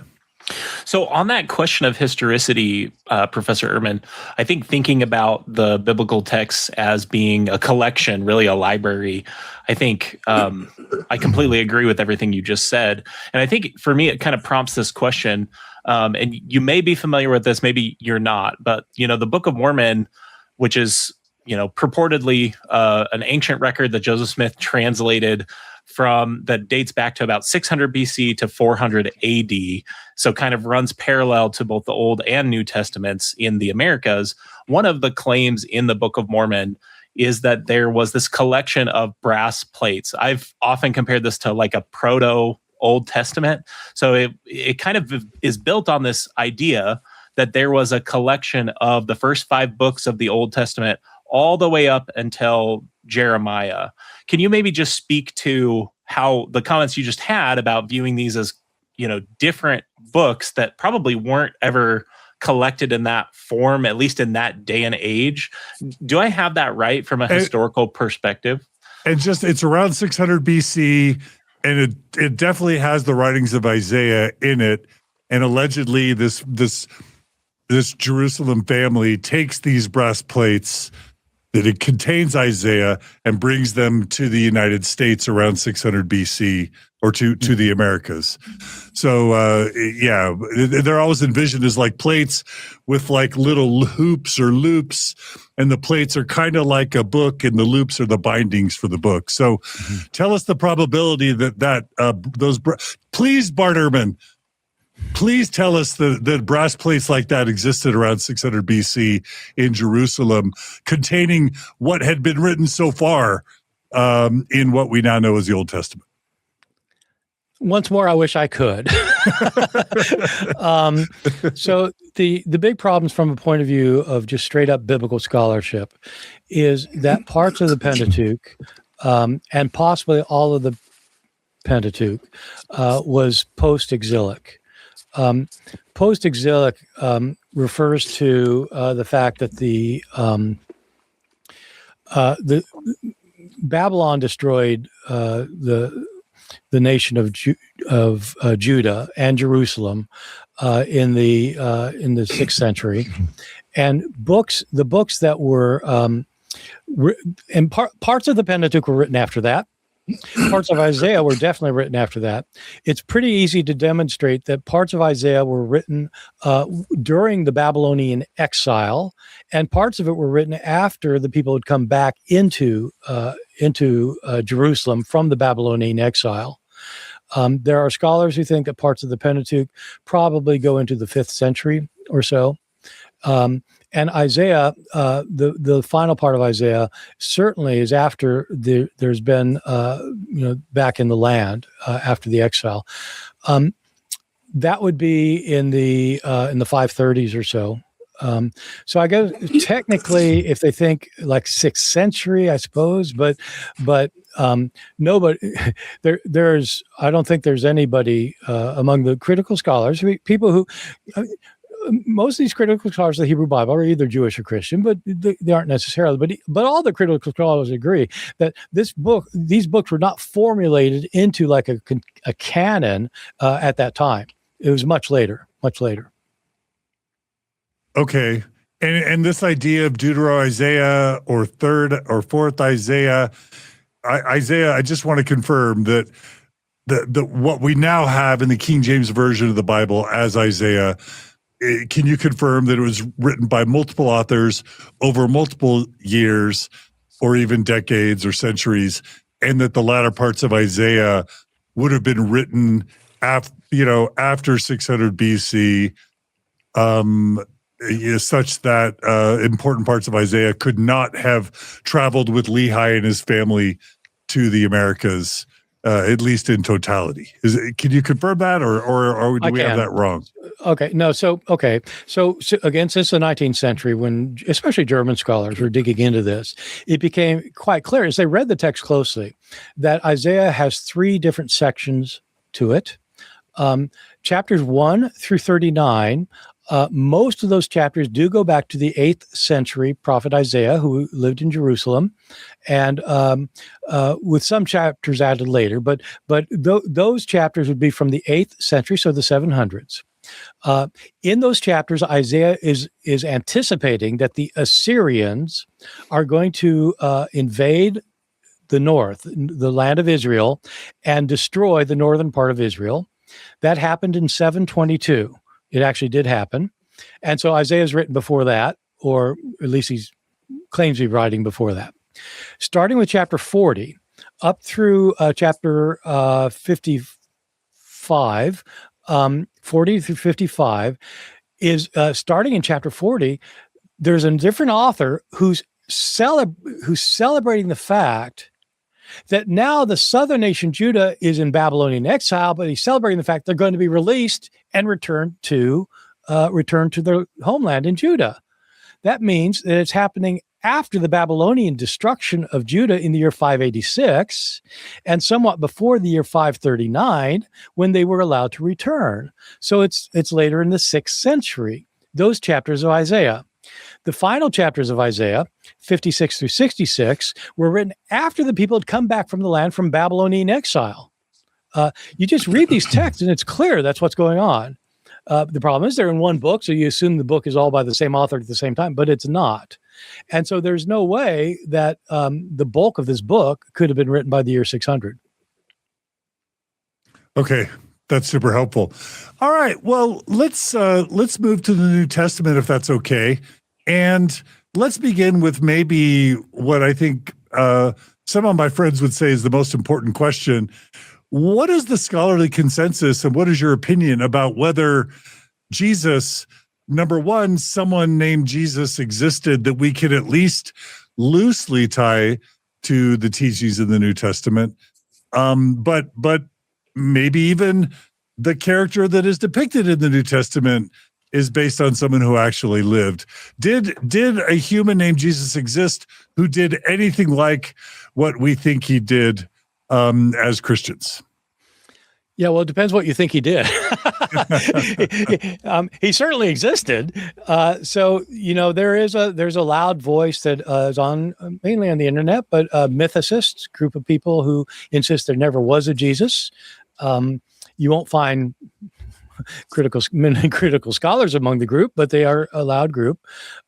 So on that question of historicity, Professor Ehrman, I think thinking about the biblical texts as being a collection, really a library, I think I completely agree with everything you just said. And I think for me, it kind of prompts this question, and you may be familiar with this, maybe you're not, but, the Book of Mormon, which is, purportedly an ancient record that Joseph Smith translated from that dates back to about 600 BC to 400 AD. So kind of runs parallel to both the Old and New Testaments in the Americas. One of the claims in the Book of Mormon is that there was this collection of brass plates. I've often compared this to like a proto Old Testament. So it kind of is built on this idea that there was a collection of the first 5 books of the Old Testament all the way up until Jeremiah. Can you maybe just speak to how the comments you just had about viewing these as, different books that probably weren't ever collected in that form, at least in that day and age? Do I have that right from a historical perspective? And it's around 600 BC, and it definitely has the writings of Isaiah in it. And allegedly, this Jerusalem family takes these brass plates that it contains Isaiah and brings them to the United States around 600 BC or to the Americas. So, they're always envisioned as like plates with like little hoops or loops, and the plates are kind of like a book and the loops are the bindings for the book. So tell us the probability please, Bart Ehrman, please tell us that brass plates like that existed around 600 BC in Jerusalem, containing what had been written so far in what we now know as the Old Testament. Once more, I wish I could. So the big problems from a point of view of just straight up biblical scholarship is that parts of the Pentateuch and possibly all of the Pentateuch was post-exilic. Post-exilic refers to the fact that the Babylon destroyed the nation of Judah and Jerusalem in the 6th century, and the books that were and parts of the Pentateuch were written after that. Parts of Isaiah were definitely written after that. It's pretty easy to demonstrate that parts of Isaiah were written during the Babylonian exile, and parts of it were written after the people had come back into Jerusalem from the Babylonian exile. There are scholars who think that parts of the Pentateuch probably go into the 5th century or so. And Isaiah, the final part of Isaiah, certainly is after there's been, back in the land after the exile. That would be in the 530s or so. So I guess technically, if they think like 6th century, I suppose, but nobody there's I don't think there's anybody among the critical scholars, people who. Most of these critical scholars of the Hebrew Bible are either Jewish or Christian, but they aren't necessarily. But all the critical scholars agree that these books were not formulated into like a canon at that time. It was much later. Okay, and this idea of Deutero-Isaiah or 3rd or 4th Isaiah, Isaiah, I just want to confirm that the what we now have in the King James Version of the Bible as Isaiah. Can you confirm that it was written by multiple authors over multiple years or even decades or centuries, and that the latter parts of Isaiah would have been written after 600 BC, such that important parts of Isaiah could not have traveled with Lehi and his family to the Americas, at least in totality? Can you confirm that, or do we have that wrong? Okay, no. So again, since the 19th century, when especially German scholars were digging into this, it became quite clear as they read the text closely that Isaiah has 3 different sections to it. Chapters 1 through 39. Most of those chapters do go back to the 8th century prophet Isaiah, who lived in Jerusalem, and with some chapters added later. But those chapters would be from the 8th century, so the 700s. In those chapters, Isaiah is anticipating that the Assyrians are going to invade the north, the land of Israel, and destroy the northern part of Israel. That happened in 722. It actually did happen. And so Isaiah's written before that, or at least he claims to be writing before that. Starting with chapter 40, up through chapter 55, 40 through 55, is starting in chapter 40, there's a different author who's celebrating the fact that now the southern nation Judah is in Babylonian exile, but he's celebrating the fact they're going to be released and return to their homeland in Judah. That means that it's happening after the Babylonian destruction of Judah in the year 586 and somewhat before the year 539 when they were allowed to return. So it's later in the 6th century, those chapters of Isaiah. The final chapters of Isaiah, 56 through 66, were written after the people had come back from the land from Babylonian exile. You just read these texts and it's clear that's what's going on. The problem is they're in one book, so you assume the book is all by the same author at the same time, but it's not. And so there's no way that the bulk of this book could have been written by the year 600. Okay, that's super helpful. All right, well, let's move to the New Testament if that's okay. And let's begin with maybe what I think some of my friends would say is the most important question. What is the scholarly consensus and what is your opinion about whether Jesus, number one, someone named Jesus existed that we could at least loosely tie to the teachings of the New Testament, but maybe even the character that is depicted in the New Testament is based on someone who actually lived. Did a human named Jesus exist who did anything like what we think he did as Christians? Yeah, well, it depends what you think he did. He certainly existed. So, there's a loud voice that is on mainly on the internet, but mythicists, group of people who insist there never was a Jesus. You won't find many critical scholars among the group, but they are a loud group.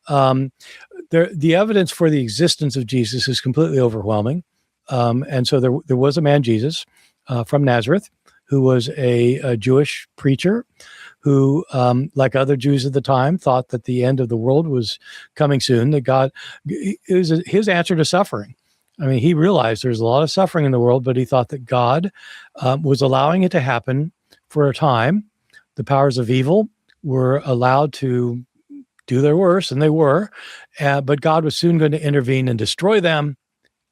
The evidence for the existence of Jesus is completely overwhelming. And so there was a man, Jesus, from Nazareth, who was a Jewish preacher who, like other Jews at the time, thought that the end of the world was coming soon, that God, it was his answer to suffering. I mean, he realized there's a lot of suffering in the world, but he thought that God was allowing it to happen for a time. The powers of evil were allowed to do their worst, and they were, but God was soon going to intervene and destroy them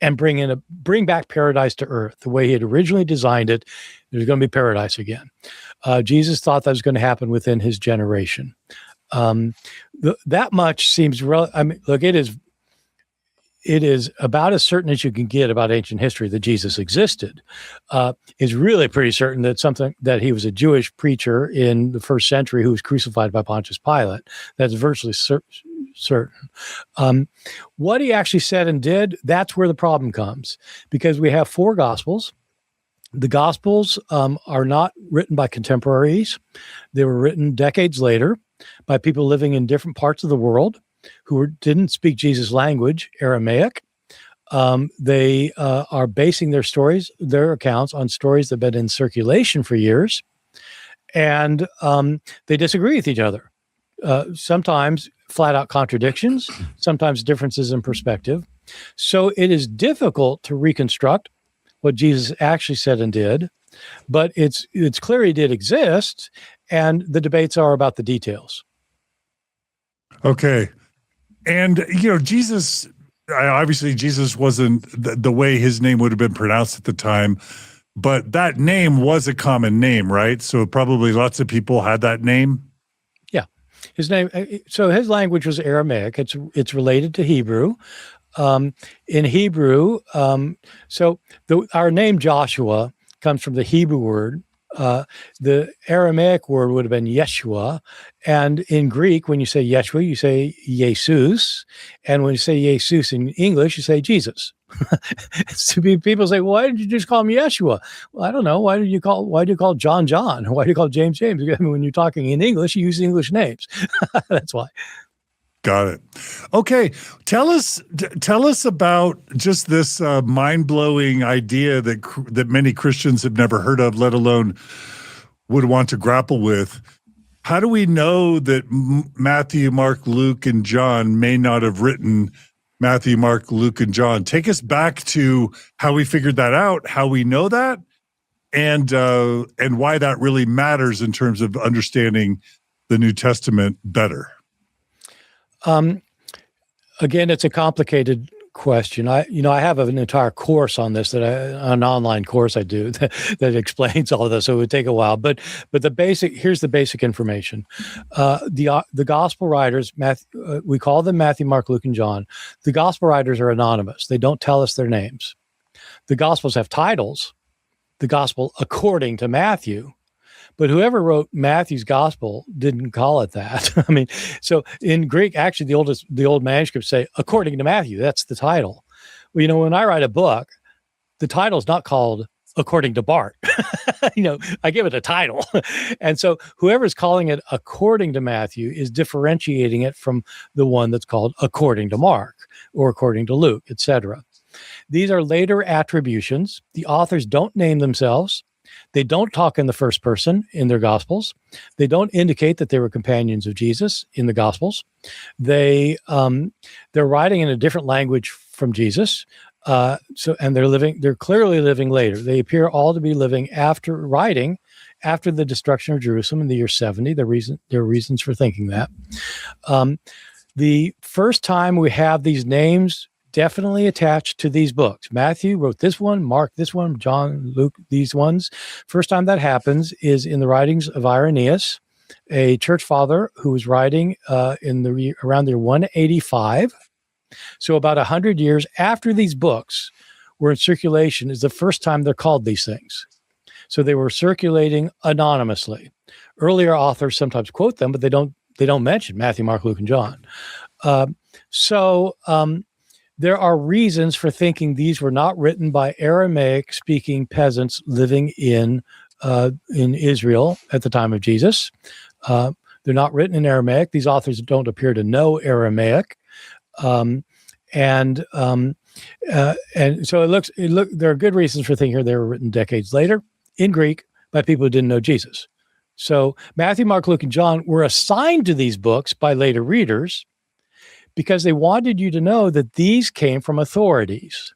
and bring back paradise to earth the way he had originally designed it. There's going to be paradise again. Jesus thought that was going to happen within his generation. That much seems look, it is about as certain as you can get about ancient history that Jesus existed. It's really pretty certain that he was a Jewish preacher in the 1st century who was crucified by Pontius Pilate. That's virtually certain. What he actually said and did, that's where the problem comes, because we have 4 Gospels. The Gospels are not written by contemporaries. They were written decades later by people living in different parts of the world who didn't speak Jesus' language, Aramaic. They are basing their accounts on stories that have been in circulation for years, and they disagree with each other. Sometimes flat-out contradictions, sometimes differences in perspective. So it is difficult to reconstruct what Jesus actually said and did, but it's clear he did exist, and the debates are about the details. Okay. And, Jesus, obviously Jesus wasn't the way his name would have been pronounced at the time, but that name was a common name, right? So probably lots of people had that name. Yeah. His name, so his language was Aramaic. It's related to Hebrew. In Hebrew, our name Joshua comes from the Hebrew word The Aramaic word would have been Yeshua. And in Greek, when you say Yeshua, you say Jesus. And when you say Jesus in English, you say Jesus. So people say, well, why did you just call him Yeshua? Well, I don't know. Why do you call John John? Why do you call James James? I mean, when you're talking in English, you use English names. That's why. Got it. Okay, tell us about just this mind-blowing idea that many Christians have never heard of, let alone would want to grapple with. How do we know that Matthew, Mark, Luke, and John may not have written Matthew, Mark, Luke, and John? Take us back to how we figured that out, how we know that, and why that really matters in terms of understanding the New Testament better. Again, it's a complicated question. I have an entire course on this, an online course I do that explains all of this. So it would take a while, but here's the basic information. The gospel writers, we call them Matthew, Mark, Luke, and John. The gospel writers are anonymous. They don't tell us their names. The gospels have titles. The gospel according to Matthew. But whoever wrote Matthew's gospel didn't call it that. I mean, so in Greek, actually, the old manuscripts say, according to Matthew, that's the title. Well, when I write a book, the title is not called according to Bart. I give it a title. And so whoever's calling it according to Matthew is differentiating it from the one that's called according to Mark or according to Luke, etc. These are later attributions. The authors don't name themselves. They don't talk in the first person in their Gospels. They don't indicate that they were companions of Jesus in the Gospels. They're writing in a different language from Jesus. And they're clearly living later. They appear all to be living after the destruction of Jerusalem in the year 70. There are reasons for thinking that. The first time we have these names definitely attached to these books. Matthew wrote this one, Mark this one, John, Luke, these ones. First time that happens is in the writings of Irenaeus, a church father who was writing around the year 185. So about 100 years after these books were in circulation is the first time they're called these things. So they were circulating anonymously. Earlier authors sometimes quote them, but they don't mention Matthew, Mark, Luke, and John. There are reasons for thinking these were not written by Aramaic-speaking peasants living in Israel at the time of Jesus. They're not written in Aramaic. These authors don't appear to know Aramaic, and so there are good reasons for thinking they were written decades later in Greek by people who didn't know Jesus. So Matthew, Mark, Luke, and John were assigned to these books by later readers because they wanted you to know that these came from authorities.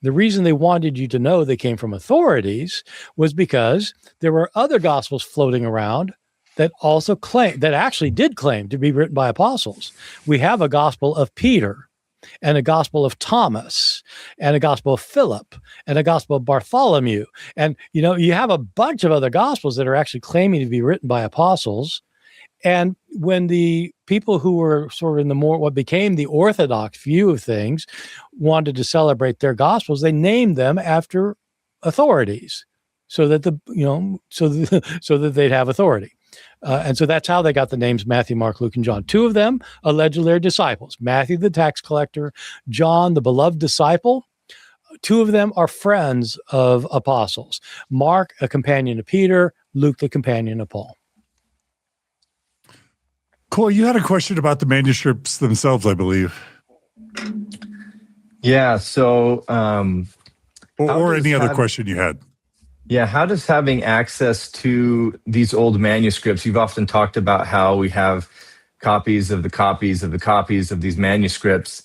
The reason they wanted you to know they came from authorities was because there were other gospels floating around that actually did claim to be written by apostles. We have a gospel of Peter and a gospel of Thomas and a gospel of Philip and a gospel of Bartholomew. And, you have a bunch of other gospels that are actually claiming to be written by apostles. And when the people who were sort of in what became the orthodox view of things wanted to celebrate their gospels, they named them after authorities so that so that they'd have authority. And so that's how they got the names Matthew, Mark, Luke, and John. Two of them allegedly are disciples. Matthew, the tax collector, John, the beloved disciple. Two of them are friends of apostles. Mark, a companion of Peter, Luke, the companion of Paul. Cool. You had a question about the manuscripts themselves, I believe. Yeah. So, or any other question you had. Yeah. How does having access to these old manuscripts, you've often talked about how we have copies of the copies of the copies of these manuscripts.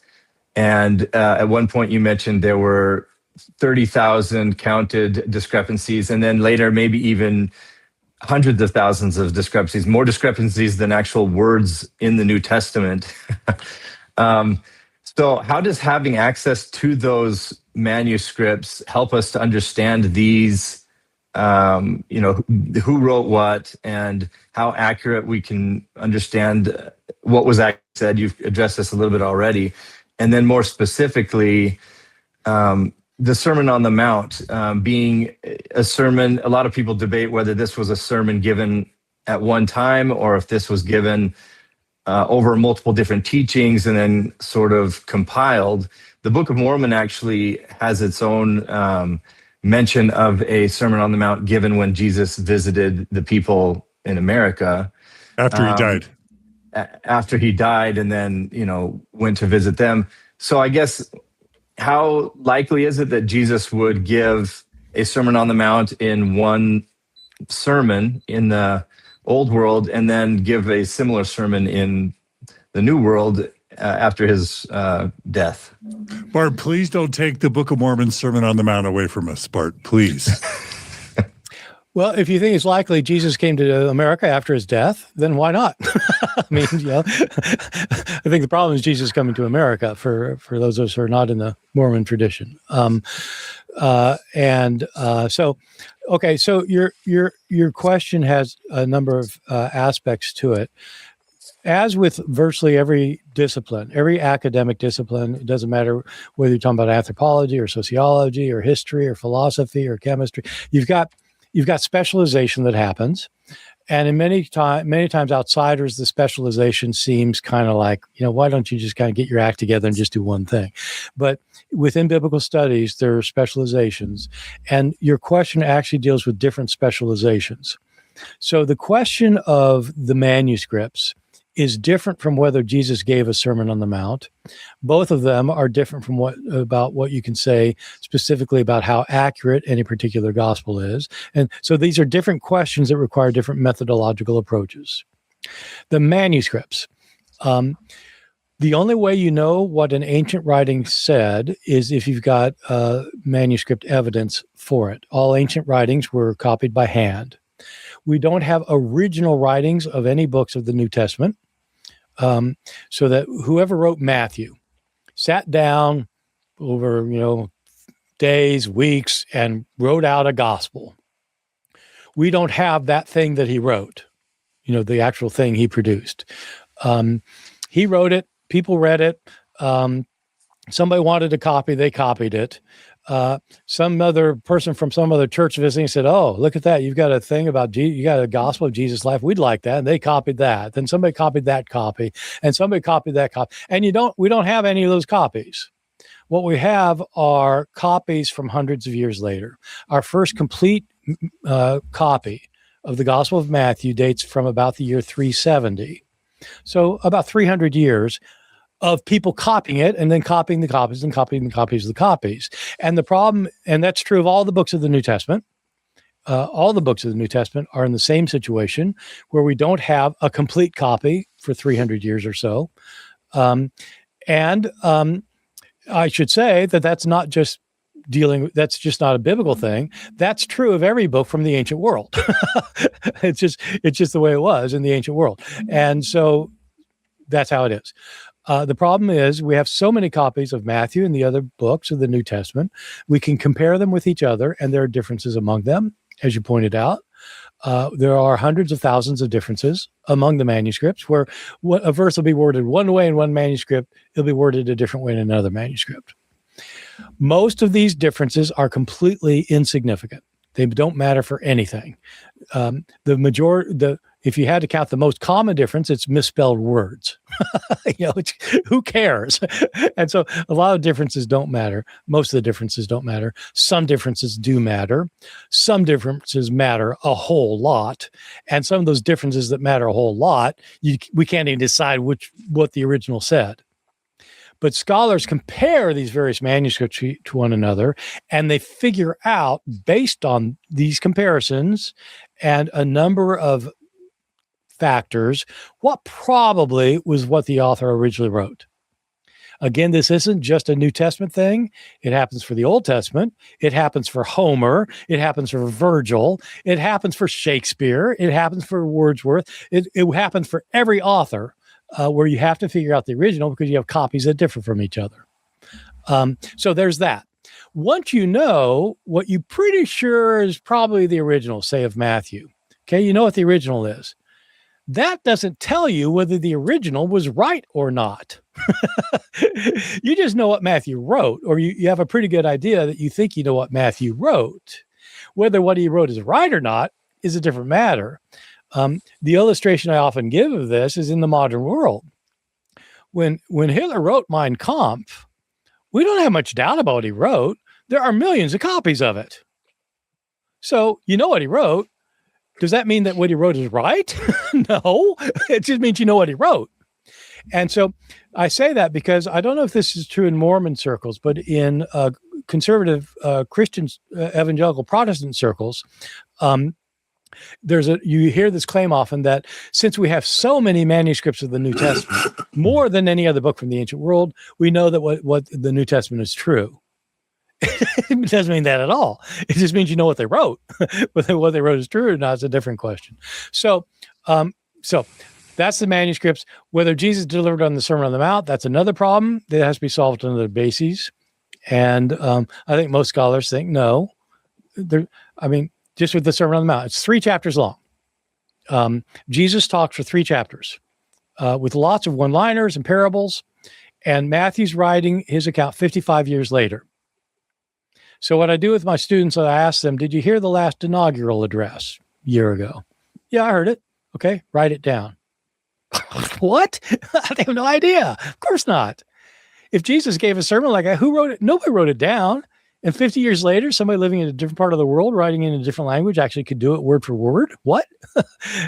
And at one point you mentioned there were 30,000 counted discrepancies, and then later maybe even hundreds of thousands of discrepancies, more discrepancies than actual words in the New Testament. So how does having access to those manuscripts help us to understand these, who wrote what and how accurate we can understand what was actually said? You've addressed this a little bit already. And then more specifically, the Sermon on the Mount being a sermon. A lot of people debate whether this was a sermon given at one time or if this was given over multiple different teachings and then sort of compiled. The Book of Mormon actually has its own mention of a Sermon on the Mount given when Jesus visited the people in America. After he died. After he died and then, went to visit them. So I guess, how likely is it that Jesus would give a Sermon on the Mount in one sermon in the old world and then give a similar sermon in the new world after his death? Bart, please don't take the Book of Mormon Sermon on the Mount away from us, Bart, please. Well, if you think it's likely Jesus came to America after his death, then why not? I mean, I think the problem is Jesus coming to America for those of us who are not in the Mormon tradition. So your question has a number of aspects to it. As with virtually every discipline, every academic discipline, it doesn't matter whether you're talking about anthropology or sociology or history or philosophy or chemistry, you've got specialization that happens. And in many times outsiders, the specialization seems kind of like, why don't you just kind of get your act together and just do one thing? But within biblical studies, there are specializations. And your question actually deals with different specializations. So the question of the manuscripts is different from whether Jesus gave a Sermon on the Mount. Both of them are different from what you can say specifically about how accurate any particular gospel is. And so these are different questions that require different methodological approaches. The manuscripts. The only way you know what an ancient writing said is if you've got manuscript evidence for it. All ancient writings were copied by hand. We don't have original writings of any books of the New Testament. So that whoever wrote Matthew sat down over, days, weeks, and wrote out a gospel. We don't have that thing that he wrote, the actual thing he produced. He wrote it. People read it. Somebody wanted a copy. They copied it. Some other person from some other church visiting said, "Oh, look at that! You've got a thing about you got a gospel of Jesus' life. We'd like that." And they copied that. Then somebody copied that copy, and somebody copied that copy. And we don't have any of those copies. What we have are copies from hundreds of years later. Our first complete copy of the Gospel of Matthew dates from about the year 370. So about 300 years of people copying it and then copying the copies and copying the copies of the copies. And the problem, and that's true of all the books of the New Testament, all the books of the New Testament are in the same situation where we don't have a complete copy for 300 years or so. I should say that's not just that's just not a biblical thing. That's true of every book from the ancient world. It's just the way it was in the ancient world. And so that's how it is. The problem is we have so many copies of Matthew and the other books of the New Testament. We can compare them with each other, and there are differences among them, as you pointed out. There are hundreds of thousands of differences among the manuscripts where a verse will be worded one way in one manuscript, it'll be worded a different way in another manuscript. Most of these differences are completely insignificant. They don't matter for anything. If you had to count the most common difference, it's misspelled words. Who cares? And so a lot of differences don't matter. Most of the differences don't matter. Some differences do matter. Some differences matter a whole lot. And some of those differences that matter a whole lot, we can't even decide what the original said. But scholars compare these various manuscripts to one another, and they figure out, based on these comparisons and a number of factors, what probably was what the author originally wrote. Again, this isn't just a New Testament thing. It happens for the Old Testament. It happens for Homer. It happens for Virgil. It happens for Shakespeare. It happens for Wordsworth. It happens for every author. Where you have to figure out the original because you have copies that differ from each other. So there's that. Once you know what you're pretty sure is probably the original, say of Matthew, okay, you know what the original is. That doesn't tell you whether the original was right or not. You just know what Matthew wrote, or you have a pretty good idea that you think you know what Matthew wrote. Whether what he wrote is right or not is a different matter. The illustration I often give of this is in the modern world. When Hitler wrote Mein Kampf, we don't have much doubt about what he wrote. There are millions of copies of it. So you know what he wrote. Does that mean that what he wrote is right? No, it just means you know what he wrote. And so I say that because I don't know if this is true in Mormon circles, but in conservative Christian evangelical Protestant circles, you hear this claim often that since we have so many manuscripts of the New Testament, more than any other book from the ancient world, we know that what the New Testament is true. It doesn't mean that at all. It just means you know what they wrote. Whether what they wrote is true or not is a different question. So that's the manuscripts. Whether Jesus delivered on the Sermon on the Mount, that's another problem that has to be solved on other bases. And I think most scholars think no. Just with the Sermon on the Mount, it's 3 chapters long. Jesus talks for 3 chapters with lots of one-liners and parables, and Matthew's writing his account 55 years later. So what I do with my students, I ask them, did you hear the last inaugural address a year ago? Yeah, I heard it. Okay, write it down. What? I have no idea. Of course not. If Jesus gave a sermon like that, who wrote it? Nobody wrote it down. And 50 years later, somebody living in a different part of the world, writing in a different language, actually could do it word for word. What?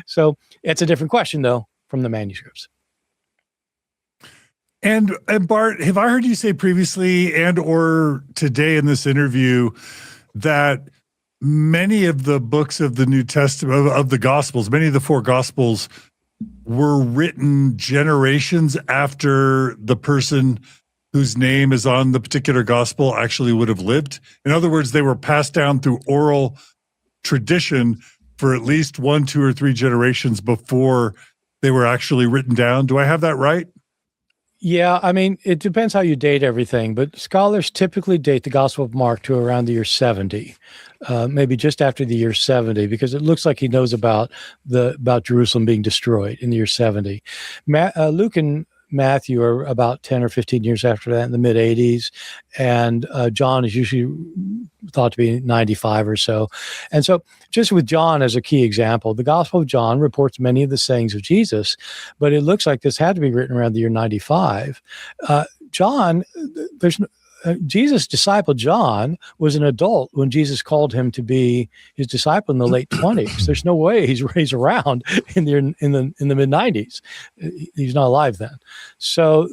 So it's a different question, though, from the manuscripts. And Bart, have I heard you say previously and or today in this interview that many of the books of the New Testament, of the Gospels, many of the 4 Gospels were written generations after the person whose name is on the particular gospel actually would have lived? In other words, they were passed down through oral tradition for at least 1, 2, or 3 generations before they were actually written down. Do I have that right? Yeah, it depends how you date everything, but scholars typically date the Gospel of Mark to around the year 70, maybe just after the year 70, because it looks like he knows about Jerusalem being destroyed in the year 70. Luke and Matthew are about 10 or 15 years after that, in the mid-80s, and John is usually thought to be 95 or so. And so just with John as a key example, the Gospel of John reports many of the sayings of Jesus, but it looks like this had to be written around the year 95. Jesus' disciple John was an adult when Jesus called him to be his disciple in the late 20s. There's no way he's around in the mid 90s. He's not alive then. So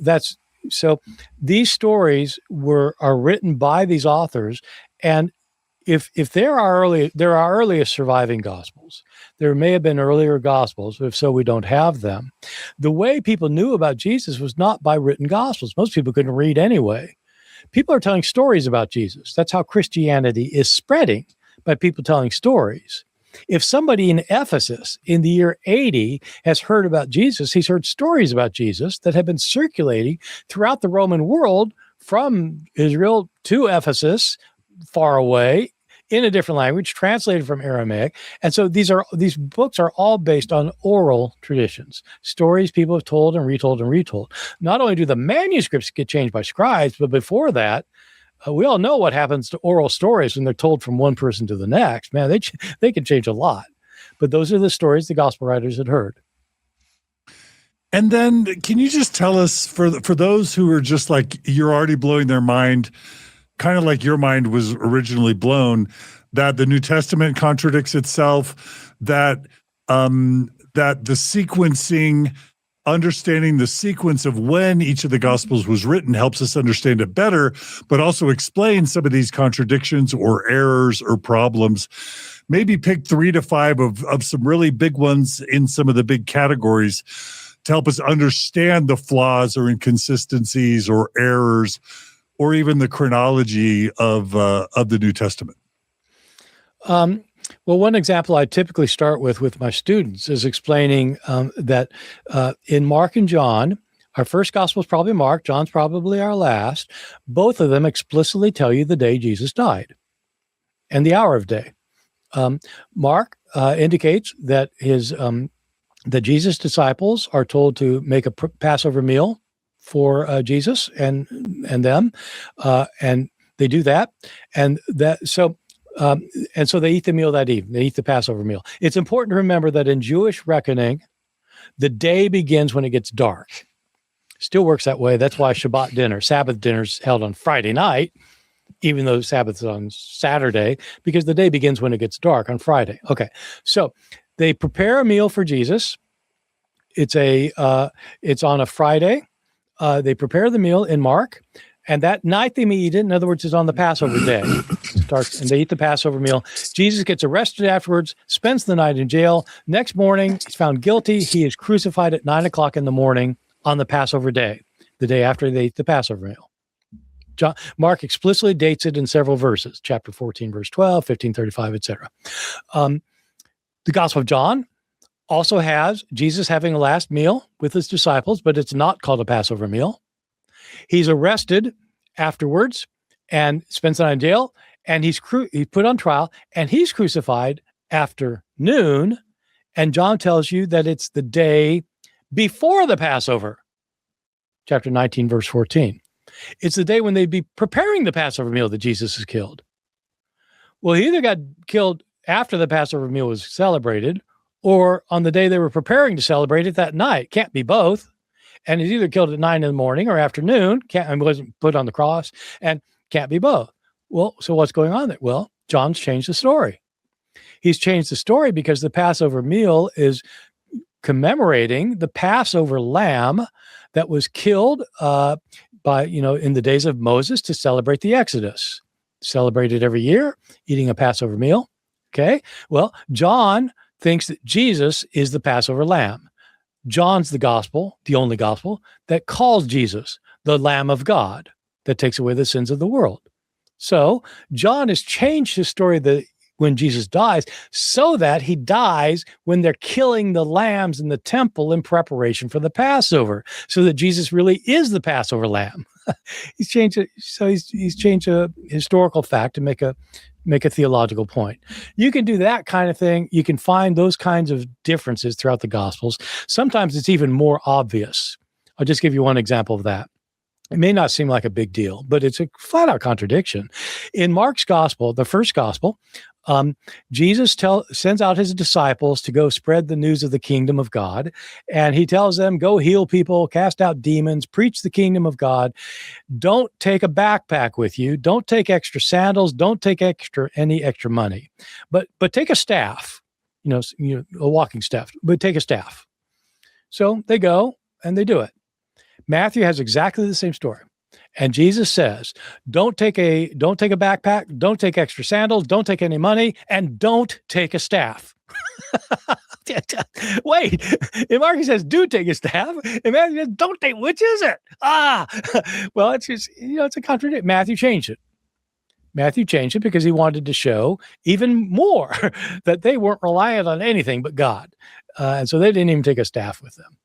these stories are written by these authors, and if there are earliest surviving gospels, there may have been earlier gospels. If so, we don't have them. The way people knew about Jesus was not by written gospels. Most people couldn't read anyway. People are telling stories about Jesus. That's how Christianity is spreading, by people telling stories. If somebody in Ephesus in the year 80 has heard about Jesus, he's heard stories about Jesus that have been circulating throughout the Roman world from Israel to Ephesus, far away, in a different language, translated from Aramaic. And so these books are all based on oral traditions, stories people have told and retold and retold. Not only do the manuscripts get changed by scribes, but before that, we all know what happens to oral stories when they're told from one person to the next. Man, they can change a lot. But those are the stories the gospel writers had heard. And then can you just tell us, for those who are just like, you're already blowing their mind, kind of like your mind was originally blown, that the New Testament contradicts itself, that the sequencing, understanding the sequence of when each of the Gospels was written helps us understand it better, but also explain some of these contradictions or errors or problems. Maybe pick 3 to 5 of some really big ones in some of the big categories to help us understand the flaws or inconsistencies or errors, or even the chronology of the New Testament. Well, one example I typically start with my students is explaining that in Mark and John, our first gospel is probably Mark, John's probably our last. Both of them explicitly tell you the day Jesus died and the hour of day. Mark indicates that that Jesus' disciples are told to make a Passover meal for Jesus and them, and they do that, and so they eat the meal that evening. They eat the Passover meal. It's important to remember that in Jewish reckoning, the day begins when it gets dark. Still works that way. That's why Shabbat dinner, Sabbath dinner's held on Friday night, even though Sabbath's on Saturday, because the day begins when it gets dark on Friday. Okay, so they prepare a meal for Jesus. It's on a Friday. They prepare the meal in Mark, and that night they may eat it. In other words, it's on the Passover day. Starts, and they eat the Passover meal. Jesus gets arrested afterwards, spends the night in jail. Next morning, he's found guilty. He is crucified at 9 o'clock in the morning on the Passover day, the day after they eat the Passover meal. Mark explicitly dates it in several verses, chapter 14, verse 12, 15:35, etc. The Gospel of John also has Jesus having a last meal with his disciples, but it's not called a Passover meal. He's arrested afterwards and spends the night in jail, and he's put on trial, and he's crucified after noon. And John tells you that it's the day before the Passover, chapter 19, verse 14. It's the day when they'd be preparing the Passover meal that Jesus is killed. Well, he either got killed after the Passover meal was celebrated, or on the day they were preparing to celebrate it that night. Can't be both. And he's either killed at 9 in the morning or afternoon, and wasn't put on the cross, and can't be both. Well, so what's going on there? Well, John's changed the story. He's changed the story because the Passover meal is commemorating the Passover lamb that was killed in the days of Moses to celebrate the Exodus. Celebrated every year, eating a Passover meal. Okay. Well, John thinks that Jesus is the Passover lamb. John's the gospel, the only gospel, that calls Jesus the Lamb of God that takes away the sins of the world. So John has changed his story when Jesus dies, so that he dies when they're killing the lambs in the temple in preparation for the Passover, so that Jesus really is the Passover lamb. He's changed it. So he's changed a historical fact to make a theological point. You can do that kind of thing. You can find those kinds of differences throughout the Gospels. Sometimes it's even more obvious. I'll just give you one example of that. It may not seem like a big deal, but it's a flat out contradiction. In Mark's gospel, the first gospel, Jesus sends out his disciples to go spread the news of the kingdom of God. And he tells them, go heal people, cast out demons, preach the kingdom of God. Don't take a backpack with you. Don't take extra sandals. Don't take any extra money, but take a staff, a walking staff, but take a staff. So they go and they do it. Matthew has exactly the same story. And Jesus says, don't take a backpack, don't take extra sandals, don't take any money, and don't take a staff. Wait, in Mark he says, do take a staff. In Matthew says, don't take, which is it? Well, it's just, it's a contradiction. Matthew changed it because he wanted to show even more that they weren't reliant on anything but God. And so they didn't even take a staff with them.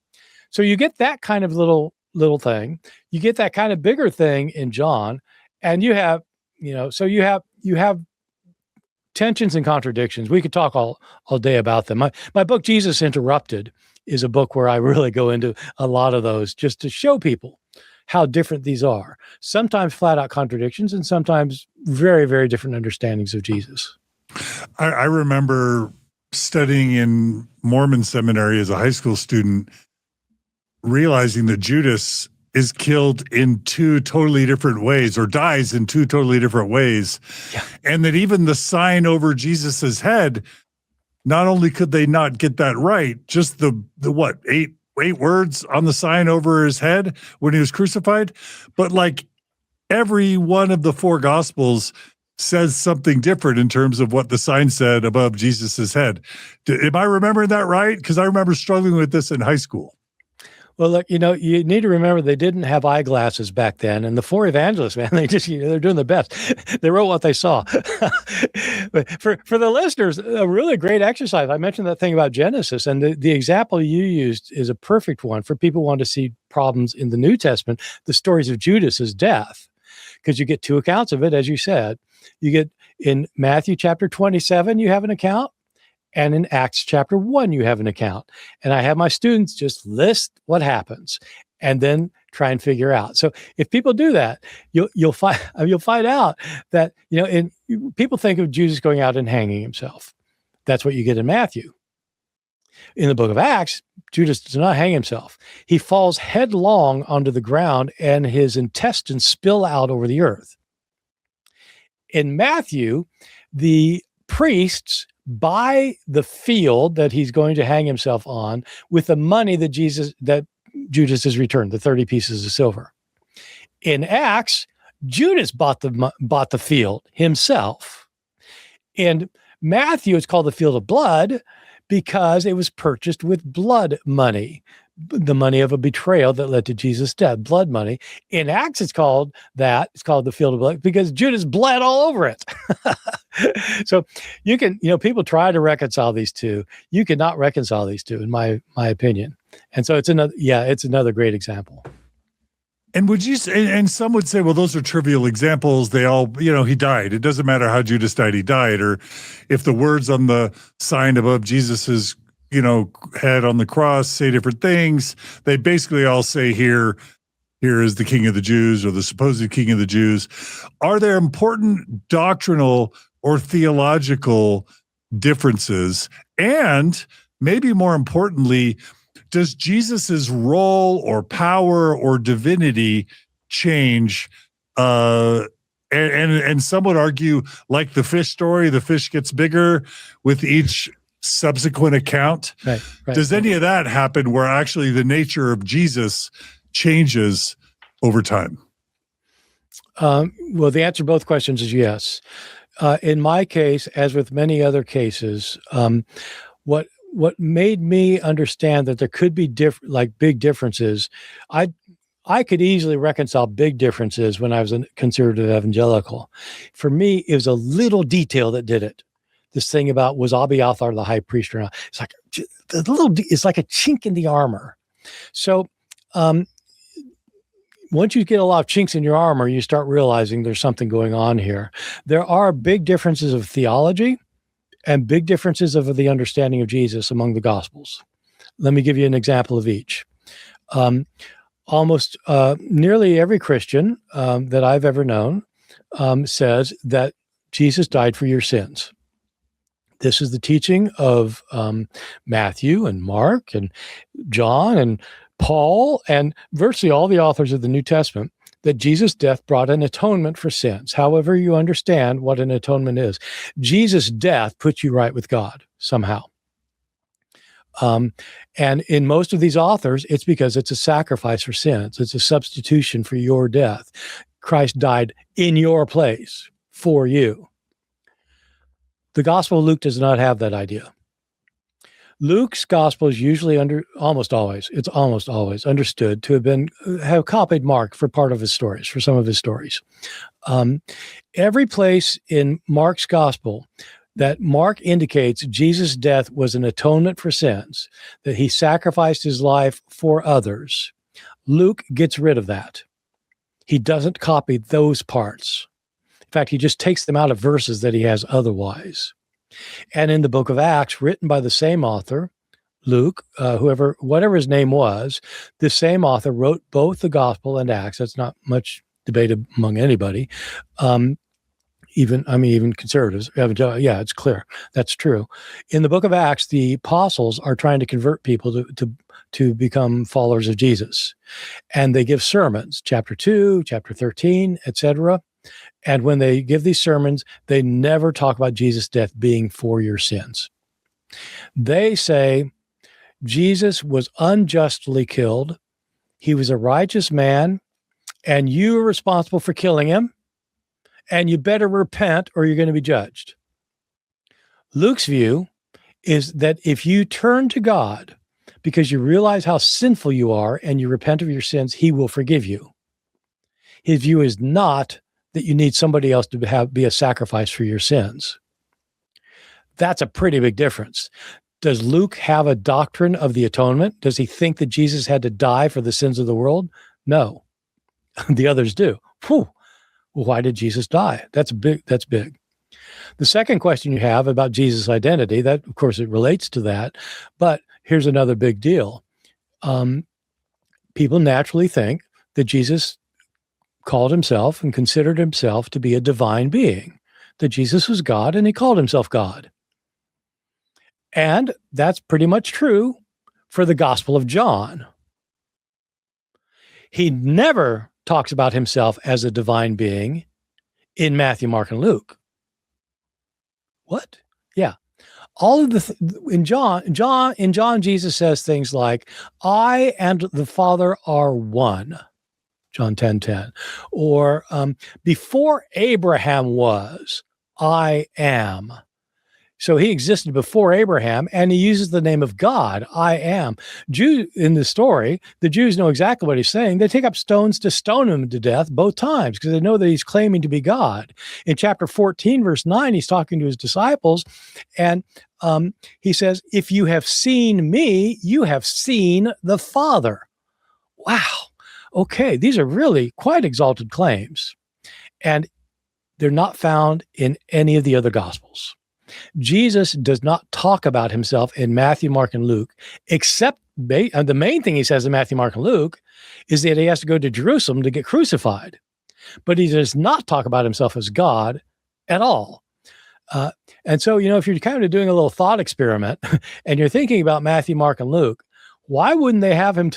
So you get that kind of little thing. You get that kind of bigger thing in John, and you have, so you have tensions and contradictions. We could talk all day about them. My book, Jesus Interrupted, is a book where I really go into a lot of those just to show people how different these are. Sometimes flat out contradictions, and sometimes very, very different understandings of Jesus. I remember studying in Mormon seminary as a high school student, realizing that Judas is killed in two totally different ways, or dies in two totally different ways. Yeah. And that even the sign over Jesus's head, not only could they not get that right, just the what, eight words on the sign over his head when he was crucified, but like every one of the four gospels says something different in terms of what the sign said above Jesus's head. Am I remembering that right? Because I remember struggling with this in high school. Well, look, you need to remember they didn't have eyeglasses back then. And the four evangelists, man, they're doing the best. They wrote what they saw. But for the listeners, a really great exercise. I mentioned that thing about Genesis, and the example you used is a perfect one for people who want to see problems in the New Testament, the stories of Judas's death, because you get two accounts of it, as you said. You get in Matthew chapter 27, you have an account. And in Acts chapter 1, you have an account. And I have my students just list what happens. and then try and figure out. So if people do that, you'll find out that, people think of Jesus going out and hanging himself. That's what you get in Matthew. In the book of Acts, Judas does not hang himself. He falls headlong onto the ground and his intestines spill out over the earth. In Matthew, the priests buy the field that he's going to hang himself on with the money that Judas has returned, the 30 pieces of silver. In Acts, Judas bought the field himself. In Matthew, it's called the field of blood because it was purchased with blood money, the money of a betrayal that led to Jesus' death, blood money. In Acts, it's called the field of blood because Judas bled all over it. So you can, people try to reconcile these two. You cannot reconcile these two, in my opinion. And so it's another great example. And would you say, and some would say, well, those are trivial examples. They all, he died. It doesn't matter how Judas died, he died. Or if the words on the sign above Jesus's, head on the cross say different things, they basically all say here is the King of the Jews or the supposed King of the Jews. Are there important doctrinal or theological differences? And maybe more importantly, does Jesus's role or power or divinity change? And some would argue, like the fish story, the fish gets bigger with each subsequent account. Right. Does any of that happen where actually the nature of Jesus changes over time? Well, the answer to both questions is yes. In my case, as with many other cases, what made me understand that there could be big differences, I could easily reconcile big differences when I was a conservative evangelical. For me, it was a little detail that did it. This thing about, was Abiathar the high priest or not? It's like it's like a chink in the armor. So once you get a lot of chinks in your armor, you start realizing there's something going on here. There are big differences of theology and big differences of the understanding of Jesus among the Gospels. Let me give you an example of each. Almost nearly every Christian that I've ever known says that Jesus died for your sins. This is the teaching of Matthew and Mark and John and Paul and virtually all the authors of the New Testament, that Jesus' death brought an atonement for sins. However you understand what an atonement is, Jesus' death puts you right with God somehow. And in most of these authors, it's because it's a sacrifice for sins. It's a substitution for your death. Christ died in your place for you. The Gospel of Luke does not have that idea. Luke's Gospel is usually almost always understood to have copied Mark for part of his stories, for some of his stories. Every place in Mark's Gospel that Mark indicates Jesus' death was an atonement for sins, that he sacrificed his life for others, Luke gets rid of that. He doesn't copy those parts. In fact, he just takes them out of verses that he has otherwise. And in the book of Acts, written by the same author, Luke, whatever his name was, the same author wrote both the Gospel and Acts. That's not much debate among anybody. Even conservatives. Yeah, it's clear. That's true. In the book of Acts, the apostles are trying to convert people to become followers of Jesus. And they give sermons, chapter 2, chapter 13, etc. And when they give these sermons, they never talk about Jesus' death being for your sins. They say Jesus was unjustly killed. He was a righteous man, and you are responsible for killing him, and you better repent or you're going to be judged. Luke's view is that if you turn to God because you realize how sinful you are and you repent of your sins, he will forgive you. His view is not that you need somebody else to be a sacrifice for your sins. That's a pretty big difference. Does Luke have a doctrine of the atonement? Does he think that Jesus had to die for the sins of the world? No. The others do. Whew. Well, why did Jesus die? That's big. The second question you have about Jesus' identity, that of course it relates to that, but here's another big deal. people naturally think that Jesus called himself and considered himself to be a divine being, that Jesus was God and he called himself God. And that's pretty much true for the Gospel of John. He never talks about himself as a divine being in Matthew, Mark, and Luke. What? Yeah. All of in John, Jesus says things like, I and the Father are one. John 10:10. Or before Abraham was, I am. So he existed before Abraham, and he uses the name of God, I am. In the story, the Jews know exactly what he's saying. They take up stones to stone him to death both times because they know that he's claiming to be God. In chapter 14, verse 9, he's talking to his disciples, and he says, if you have seen me, you have seen the Father. Wow. Okay, these are really quite exalted claims, and they're not found in any of the other Gospels. Jesus does not talk about himself in Matthew, Mark, and Luke, except the main thing he says in Matthew, Mark, and Luke is that he has to go to Jerusalem to get crucified. But he does not talk about himself as God at all. And so, if you're kind of doing a little thought experiment and you're thinking about Matthew, Mark, and Luke, why wouldn't they have him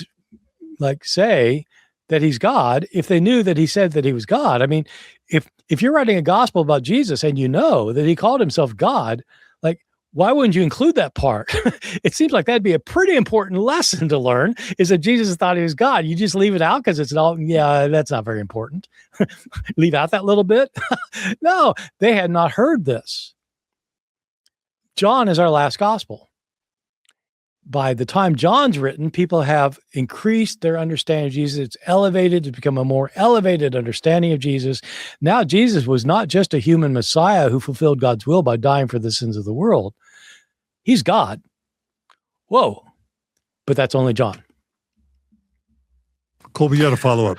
say that he's God if they knew that he said that he was God? I mean, if you're writing a gospel about Jesus and you know that he called himself God, why wouldn't you include that part? It seems like that'd be a pretty important lesson to learn, is that Jesus thought he was God. You just leave it out because it's all, that's not very important. Leave out that little bit. No, they had not heard this. John is our last gospel. By the time John's written, people have increased their understanding of Jesus. It's elevated to become a more elevated understanding of Jesus. Now, Jesus was not just a human Messiah who fulfilled God's will by dying for the sins of the world. He's God. Whoa. But that's only John. Colby, you got a follow-up.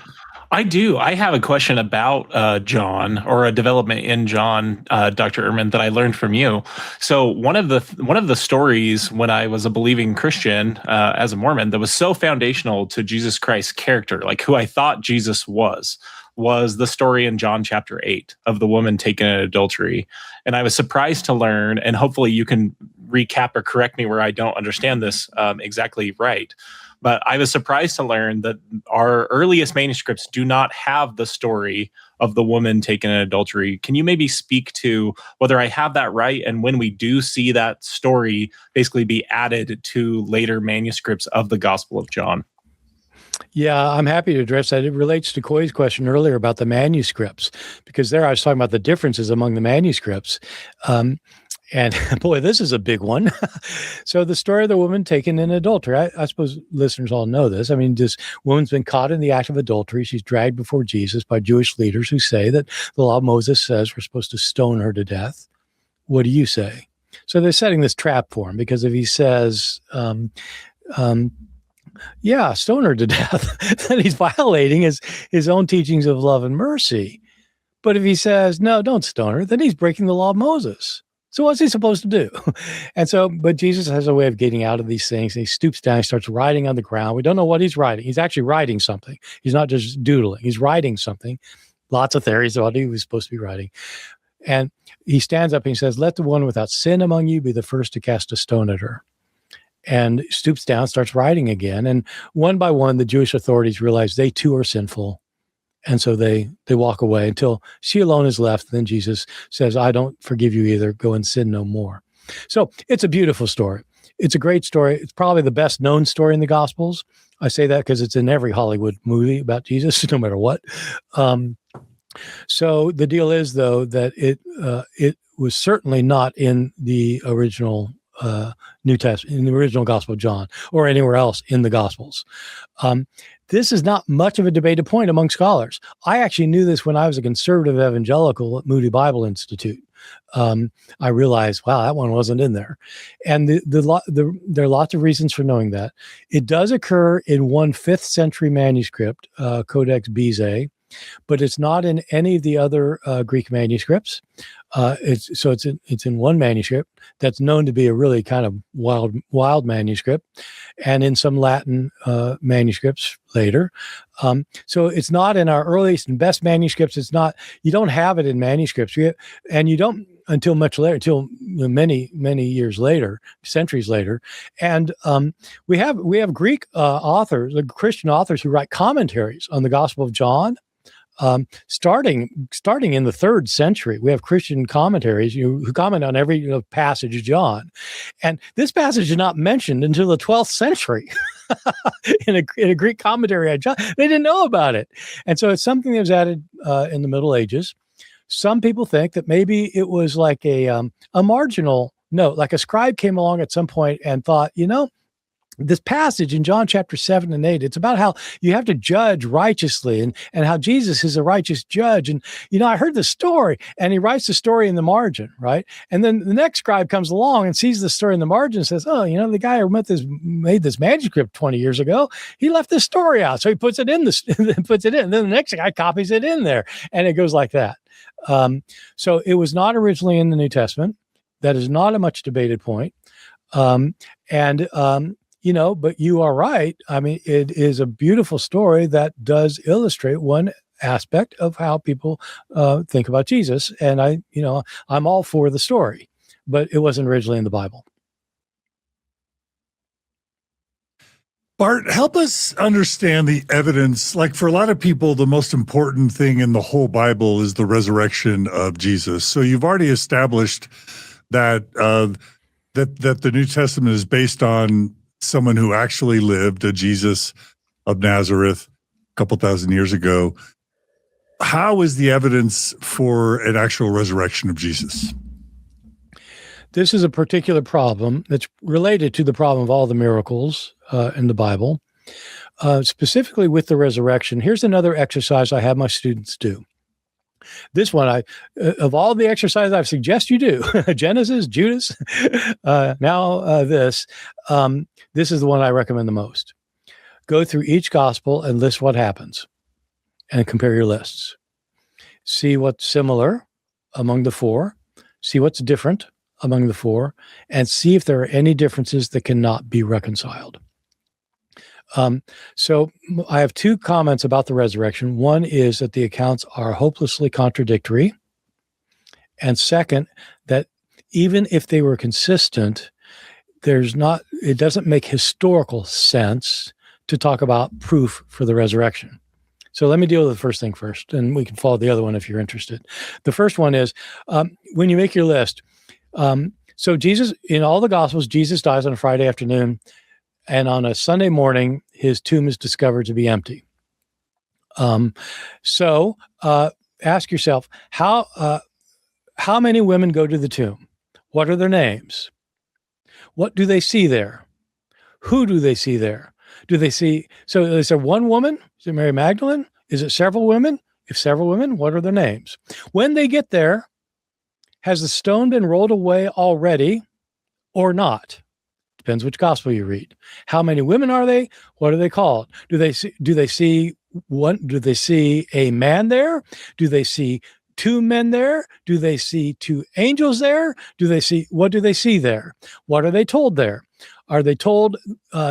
I do. I have a question about John, or a development in John, Dr. Ehrman, that I learned from you. So one of the stories when I was a believing Christian as a Mormon that was so foundational to Jesus Christ's character, like who I thought Jesus was the story in John chapter 8 of the woman taken in adultery. And I was surprised to learn, and hopefully you can recap or correct me where I don't understand this exactly right. But I was surprised to learn that our earliest manuscripts do not have the story of the woman taken in adultery. Can you maybe speak to whether I have that right, and when we do see that story basically be added to later manuscripts of the Gospel of John? Yeah, I'm happy to address that. It relates to Coy's question earlier about the manuscripts, because there I was talking about the differences among the manuscripts. And boy, this is a big one. So the story of the woman taken in adultery, I suppose listeners all know this. I mean, this woman's been caught in the act of adultery. She's dragged before Jesus by Jewish leaders who say that the law of Moses says we're supposed to stone her to death. What do you say? So they're setting this trap for him, because if he says, yeah, stone her to death, then he's violating his own teachings of love and mercy. But if he says, no, don't stone her, then he's breaking the law of Moses. So what's he supposed to do? And so, but Jesus has a way of getting out of these things. And he stoops down, he starts writing on the ground. We don't know what he's writing. He's actually writing something. He's not just doodling. He's writing something. Lots of theories about what he was supposed to be writing. And he stands up and he says, let the one without sin among you be the first to cast a stone at her. And stoops down, starts writing again. And one by one, the Jewish authorities realize they too are sinful. And so they walk away until she alone is left. Then Jesus says, I don't forgive you either. Go and sin no more. So it's a beautiful story. It's a great story. It's probably the best known story in the Gospels. I say that because it's in every Hollywood movie about Jesus, no matter what. So the deal is, though, that it was certainly not in the original New Testament, in the original Gospel of John, or anywhere else in the Gospels. This is not much of a debated point among scholars. I actually knew this when I was a conservative evangelical at Moody Bible Institute. I realized, wow, that one wasn't in there. And there are lots of reasons for knowing that. It does occur in one 5th century manuscript, Codex Bezae, but it's not in any of the other Greek manuscripts. It's in one manuscript that's known to be a really kind of wild manuscript, and in some Latin manuscripts later. So it's not in our earliest and best manuscripts. It's not. You don't have it in manuscripts, and you don't until much later, until many years later, centuries later. And we have Greek authors, Christian authors who write commentaries on the Gospel of John. Starting in the 3rd century, we have Christian commentaries who comment on every passage of John, and this passage is not mentioned until the 12th century in a Greek commentary on John. They didn't know about it, and so it's something that was added in the Middle Ages. Some people think that maybe it was like a marginal note, like a scribe came along at some point and thought, this passage in John chapter 7 and 8, it's about how you have to judge righteously and how Jesus is a righteous judge. And, I heard the story, and he writes the story in the margin, right? And then the next scribe comes along and sees the story in the margin and says, oh, the guy who made this manuscript 20 years ago, he left this story out. So he puts it in, puts it in. And then the next guy copies it in there, and it goes like that. So it was not originally in the New Testament. That is not a much debated point. But you are right. I mean, it is a beautiful story that does illustrate one aspect of how people think about Jesus. And I'm all for the story, but it wasn't originally in the Bible. Bart, help us understand the evidence. Like, for a lot of people, the most important thing in the whole Bible is the resurrection of Jesus. So you've already established that that the New Testament is based on someone who actually lived, a Jesus of Nazareth, a couple thousand years ago. How is the evidence for an actual resurrection of Jesus? This is a particular problem that's related to the problem of all the miracles in the Bible, specifically with the resurrection. Here's another exercise I have my students do. This one, of all the exercises I suggest you do, Genesis, Judas, this is the one I recommend the most. Go through each gospel and list what happens and compare your lists. See what's similar among the 4, see what's different among the 4, and see if there are any differences that cannot be reconciled. So I have 2 comments about the resurrection. One is that the accounts are hopelessly contradictory. And second, that even if they were consistent, it doesn't make historical sense to talk about proof for the resurrection. So let me deal with the first thing first, and we can follow the other one if you're interested. The first one is, when you make your list, so Jesus, in all the Gospels, Jesus dies on a Friday afternoon, and on a Sunday morning, his tomb is discovered to be empty. So ask yourself, how many women go to the tomb? What are their names? What do they see there? Who do they see there? So is there one woman? Is it Mary Magdalene? Is it several women? If several women, what are their names? When they get there, has the stone been rolled away already or not? Depends which gospel you read. How many women are they? What are they called? Do they see a man there? Do they see 2 men there? Do they see 2 angels there? What do they see there? What are they told there? Are they told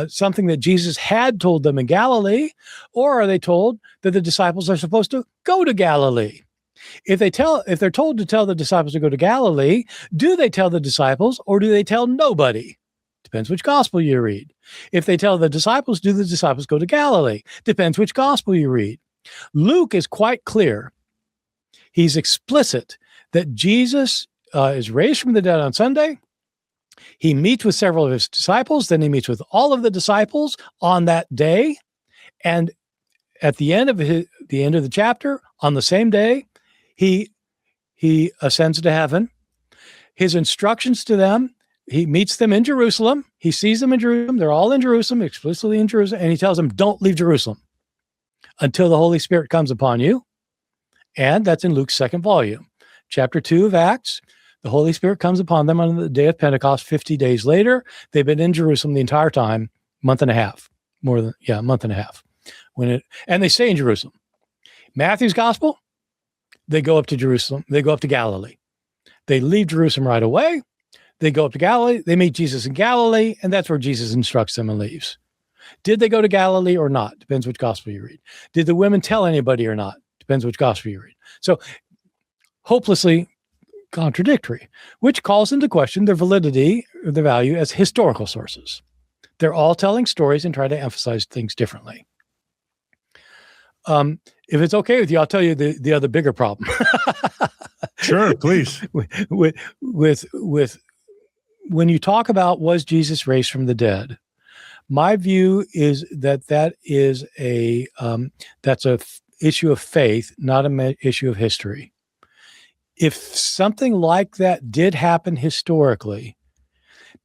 something that Jesus had told them in Galilee, or are they told that the disciples are supposed to go to Galilee? If they're told to tell the disciples to go to Galilee, do they tell the disciples, or do they tell nobody? Depends which gospel you read. If they tell the disciples, do the disciples go to Galilee? Depends which gospel you read. Luke is quite clear. He's explicit that Jesus is raised from the dead on Sunday. He meets with several of his disciples. Then he meets with all of the disciples on that day. And at the end of the chapter, on the same day, he ascends to heaven. His instructions to them, he meets them in Jerusalem. He sees them in Jerusalem. They're all in Jerusalem, explicitly in Jerusalem. And he tells them, don't leave Jerusalem until the Holy Spirit comes upon you. And that's in Luke's 2nd volume. Chapter 2 of Acts, the Holy Spirit comes upon them on the day of Pentecost, 50 days later. They've been in Jerusalem the entire time, month and a half. A month and a half. And they stay in Jerusalem. Matthew's gospel, they go up to Jerusalem. They go up to Galilee. They leave Jerusalem right away. They go up to Galilee. They meet Jesus in Galilee, and that's where Jesus instructs them and leaves. Did they go to Galilee or not? Depends which gospel you read. Did the women tell anybody or not? Depends which gospel you read. So hopelessly contradictory, which calls into question their validity or their value as historical sources. They're all telling stories and try to emphasize things differently. If it's okay with you, I'll tell you the other bigger problem. Sure, please. with when you talk about was Jesus raised from the dead, my view is that is a issue of faith, not an issue of history. If something like that did happen historically,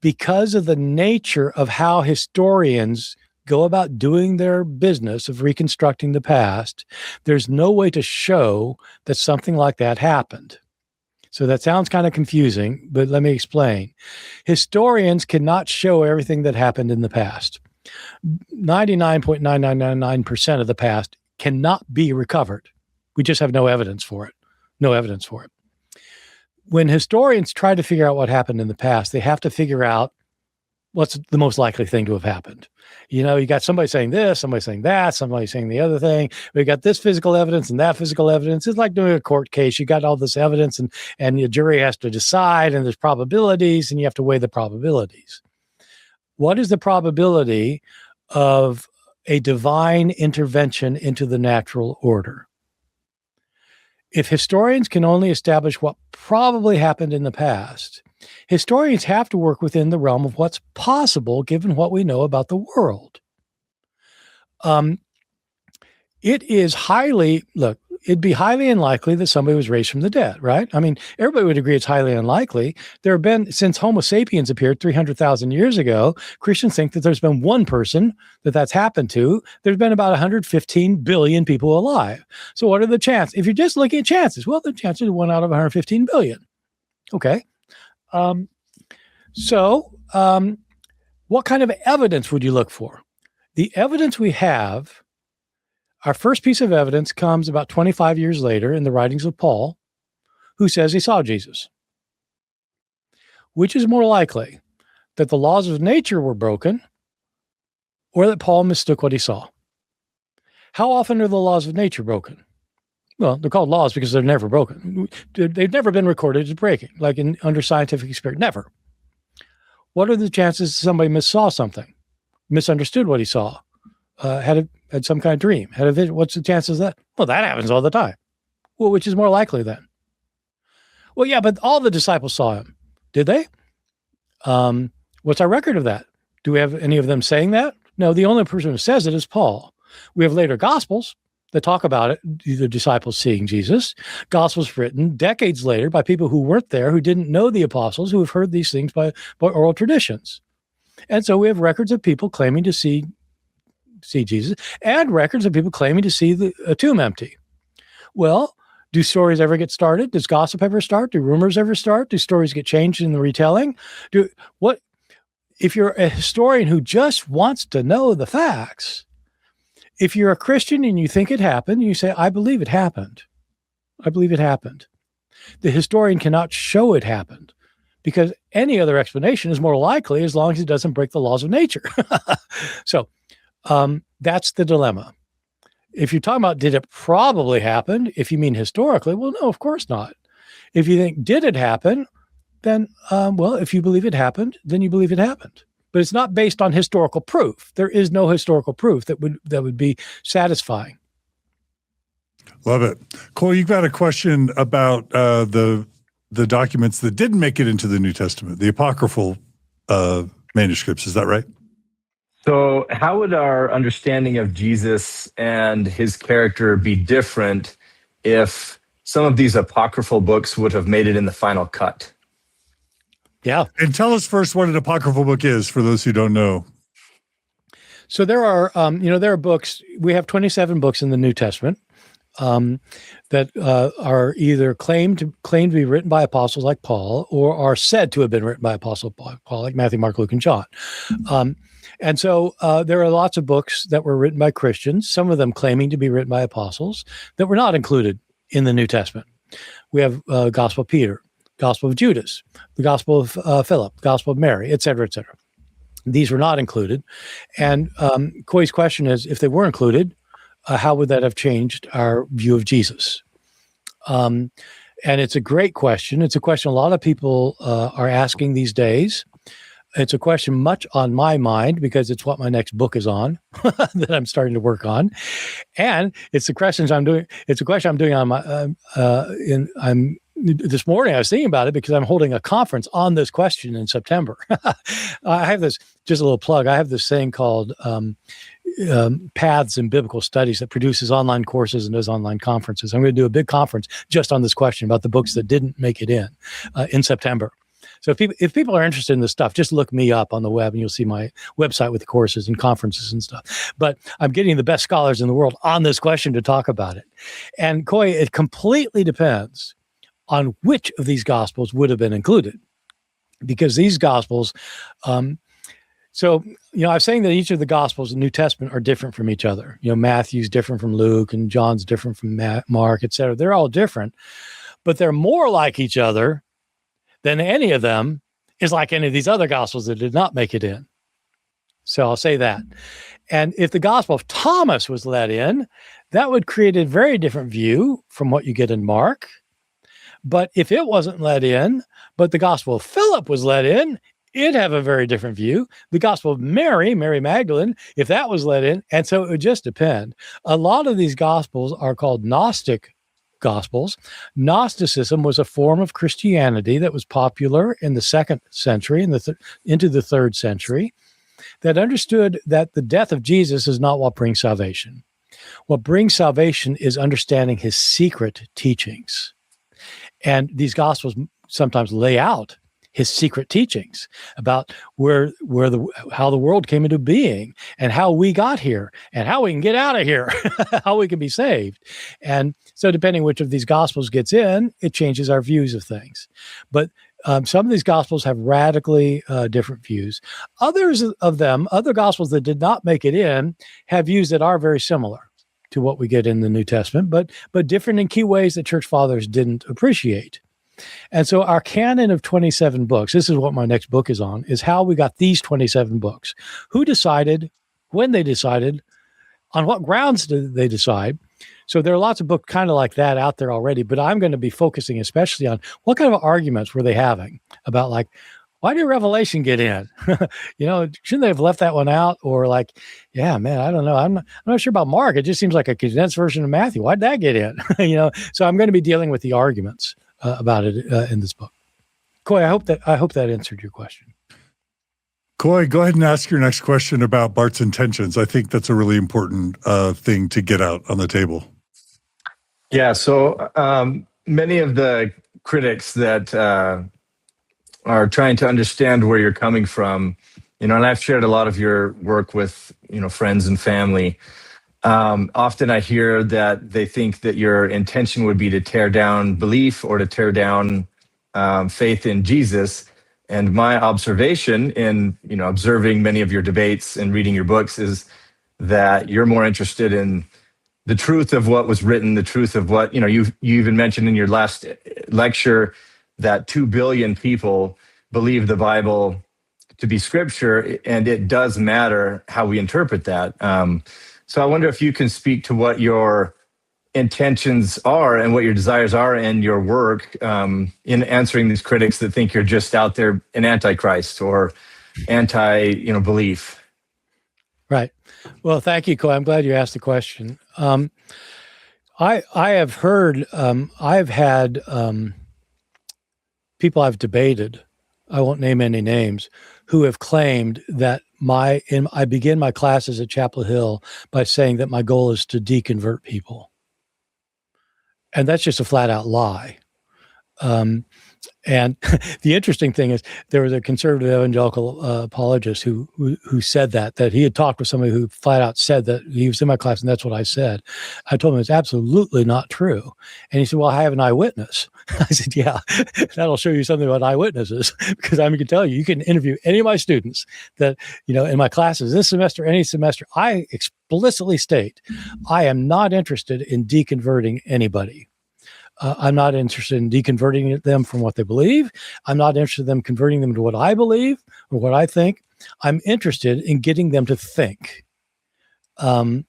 because of the nature of how historians go about doing their business of reconstructing the past, there's no way to show that something like that happened. So that sounds kind of confusing, but let me explain. Historians cannot show everything that happened in the past. 99.9999% of the past cannot be recovered. We just have no evidence for it. No evidence for it. When historians try to figure out what happened in the past, they have to figure out what's the most likely thing to have happened. You know, you got somebody saying this, somebody saying that, somebody saying the other thing. We got this physical evidence and that physical evidence. It's like doing a court case. You got all this evidence and the jury has to decide, and there's probabilities, and you have to weigh the probabilities. What is the probability of a divine intervention into the natural order? If historians can only establish what probably happened in the past, historians have to work within the realm of what's possible given what we know about the world. It'd be highly unlikely that somebody was raised from the dead, right? I mean, everybody would agree it's highly unlikely. There have been, since Homo sapiens appeared 300,000 years ago, Christians think that there's been one person that's happened to. There's been about 115 billion people alive. So what are the chances? If you're just looking at chances, well, the chances are 1 out of 115 billion. Okay. What kind of evidence would you look for? The evidence we have, our first piece of evidence comes about 25 years later in the writings of Paul, who says he saw Jesus. Which is more likely, that the laws of nature were broken or that Paul mistook what he saw? How often are the laws of nature broken? Well, they're called laws because they're never broken. They've never been recorded as breaking, like under scientific experiment. Never. What are the chances somebody missaw something, misunderstood what he saw, had some kind of dream, had a vision? What's the chances of that? Well, that happens all the time. Well, which is more likely then? Well, yeah, but all the disciples saw him. Did they? What's our record of that? Do we have any of them saying that? No, the only person who says it is Paul. We have later gospels that talk about it, the disciples seeing Jesus. Gospels written decades later by people who weren't there, who didn't know the apostles, who have heard these things by oral traditions. And so we have records of people claiming to see Jesus, and records of people claiming to see a tomb empty. Well, do stories ever get started? Does gossip ever start? Do rumors ever start? Do stories get changed in the retelling? If you're a historian who just wants to know the facts, if you're a Christian and you think it happened, you say, I believe it happened. I believe it happened. The historian cannot show it happened because any other explanation is more likely as long as it doesn't break the laws of nature. So that's the dilemma. If you're talking about did it probably happen, if you mean historically, well, no, of course not. If you think did it happen, then, if you believe it happened, then you believe it happened. But it's not based on historical proof. There is no historical proof that would be satisfying. Love it. Cole, you've got a question about the documents that didn't make it into the New Testament, the apocryphal manuscripts. Is that right? So how would our understanding of Jesus and his character be different if some of these apocryphal books would have made it in the final cut? Yeah. And tell us first what an apocryphal book is for those who don't know. So there are, there are books. We have 27 books in the New Testament that are either claimed to be written by apostles like Paul, or are said to have been written by Apostle Paul, like Matthew, Mark, Luke, and John. And so there are lots of books that were written by Christians, some of them claiming to be written by apostles, that were not included in the New Testament. We have Gospel of Peter. Gospel of Judas, the Gospel of Philip, Gospel of Mary, et cetera, et cetera. These were not included. And Coy's question is, if they were included, how would that have changed our view of Jesus? And it's a great question. It's a question a lot of people are asking these days. It's a question much on my mind because it's what my next book is on that I'm starting to work on. And it's the questions I'm doing. It's a question I'm doing on my, this morning I was thinking about it because I'm holding a conference on this question in September. I have this, just a little plug. I have this thing called Paths in Biblical Studies that produces online courses and does online conferences. I'm going to do a big conference just on this question about the books that didn't make it in September. So if people are interested in this stuff, just look me up on the web and you'll see my website with the courses and conferences and stuff. But I'm getting the best scholars in the world on this question to talk about it. And Coy, it completely depends on which of these gospels would have been included. Because these gospels, so, I was saying that each of the gospels in the New Testament are different from each other. Matthew's different from Luke and John's different from Mark, et cetera. They're all different, but they're more like each other than any of them is like any of these other gospels that did not make it in. So I'll say that. And if the Gospel of Thomas was let in, that would create a very different view from what you get in Mark. But if it wasn't let in, but the Gospel of Philip was let in, it'd have a very different view. The Gospel of Mary Magdalene, if that was let in, and so it would just depend. A lot of these gospels are called Gnostic Gospels. Gnosticism was a form of Christianity that was popular in the 2nd century and into the 3rd century that understood that the death of Jesus is not what brings salvation. What brings salvation is understanding his secret teachings. And these gospels sometimes lay out his secret teachings about how the world came into being and how we got here and how we can get out of here, how we can be saved. And so depending which of these gospels gets in, it changes our views of things. But some of these gospels have radically different views. Others of them, other gospels that did not make it in, have views that are very similar to what we get in the New Testament, but different in key ways that church fathers didn't appreciate. And so our canon of 27 books, this is what my next book is on, is how we got these 27 books. Who decided, when they decided, on what grounds did they decide? So there are lots of books kind of like that out there already, but I'm going to be focusing especially on what kind of arguments were they having about, like, why did Revelation get in? Shouldn't they have left that one out? Or like, yeah, man, I don't know. I'm not sure about Mark. It just seems like a condensed version of Matthew. Why'd that get in? So I'm going to be dealing with the arguments about it in this book. Coy, I hope that answered your question. Coy, go ahead and ask your next question about Bart's intentions. I think that's a really important thing to get out on the table. Yeah, so many of the critics that are trying to understand where you're coming from, and I've shared a lot of your work with, friends and family. Often I hear that they think that your intention would be to tear down belief or to tear down faith in Jesus. And my observation in, observing many of your debates and reading your books is that you're more interested in the truth of what was written, the truth of what, you even mentioned in your last lecture that 2 billion people believe the Bible to be scripture, and it does matter how we interpret that. So I wonder if you can speak to what your intentions are and what your desires are in your work in answering these critics that think you're just out there an antichrist or anti-belief. Right. Well, thank you, Coy. I'm glad you asked the question. I have heard, I've had people I've debated, I won't name any names, who have claimed that I begin my classes at Chapel Hill by saying that my goal is to deconvert people. And that's just a flat out lie. And the interesting thing is there was a conservative evangelical apologist who said that he had talked with somebody who flat out said that he was in my class and that's what I said. I told him it's absolutely not true. And he said, well, I have an eyewitness. I said, yeah, that'll show you something about eyewitnesses, because I can tell you can interview any of my students that, in my classes this semester, any semester, I explicitly state I am not interested in deconverting anybody. I'm not interested in deconverting them from what they believe. I'm not interested in them converting them to what I believe or what I think. I'm interested in getting them to think. And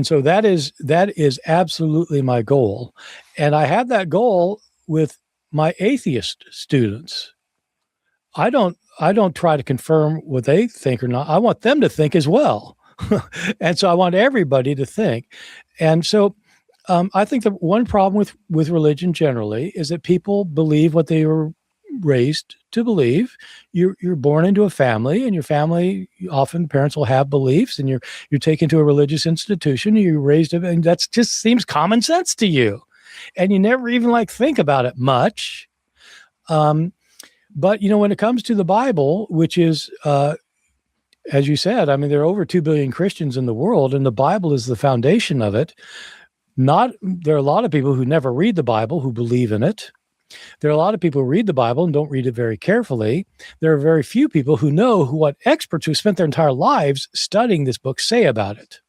so that is absolutely my goal. And I have that goal with my atheist students. I don't try to confirm what they think or not. I want them to think as well. And so I want everybody to think. And so I think the one problem with religion generally is that people believe what they were raised to believe. You're born into a family, and your family, often parents will have beliefs, and you're taken to a religious institution, and you're raised, and that just seems common sense to you. And you never even think about it much. But when it comes to the Bible, which is, as you said, I mean, there are over 2 billion Christians in the world, and the Bible is the foundation of it. There are a lot of people who never read the Bible who believe in it. There are a lot of people who read the Bible and don't read it very carefully. There are very few people who know what experts who spent their entire lives studying this book say about it.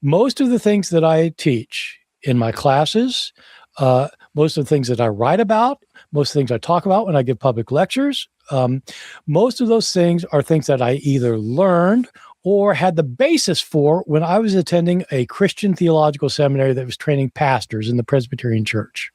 Most of the things that I teach in my classes, most of the things that I write about, most of the things I talk about when I give public lectures, most of those things are things that I either learned or had the basis for when I was attending a Christian theological seminary that was training pastors in the Presbyterian Church.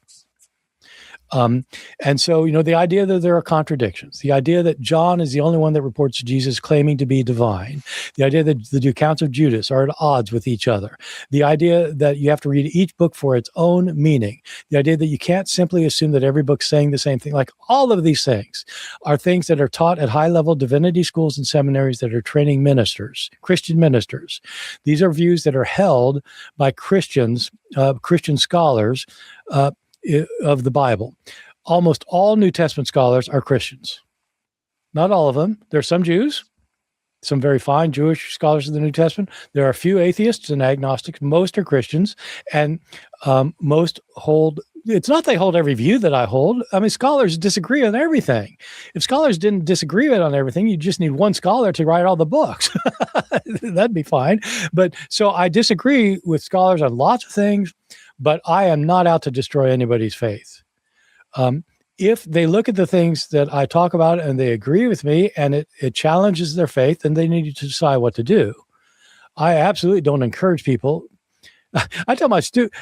And so, the idea that there are contradictions, the idea that John is the only one that reports Jesus claiming to be divine, the idea that the accounts of Judas are at odds with each other, the idea that you have to read each book for its own meaning, the idea that you can't simply assume that every book's saying the same thing, all of these things are things that are taught at high-level divinity schools and seminaries that are training ministers, Christian ministers. These are views that are held by Christians, Christian scholars, of the Bible. Almost all New Testament scholars are Christians. Not all of them. There are some Jews, some very fine Jewish scholars of the New Testament. There are a few atheists and agnostics. Most are Christians, and most hold. It's not they hold every view that I hold. I mean, scholars disagree on everything. If scholars didn't disagree on everything, you just need one scholar to write all the books. That'd be fine. But so I disagree with scholars on lots of things, but I am not out to destroy anybody's faith. If they look at the things that I talk about and they agree with me and it challenges their faith, then they need to decide what to do. I absolutely don't encourage people. I tell my student,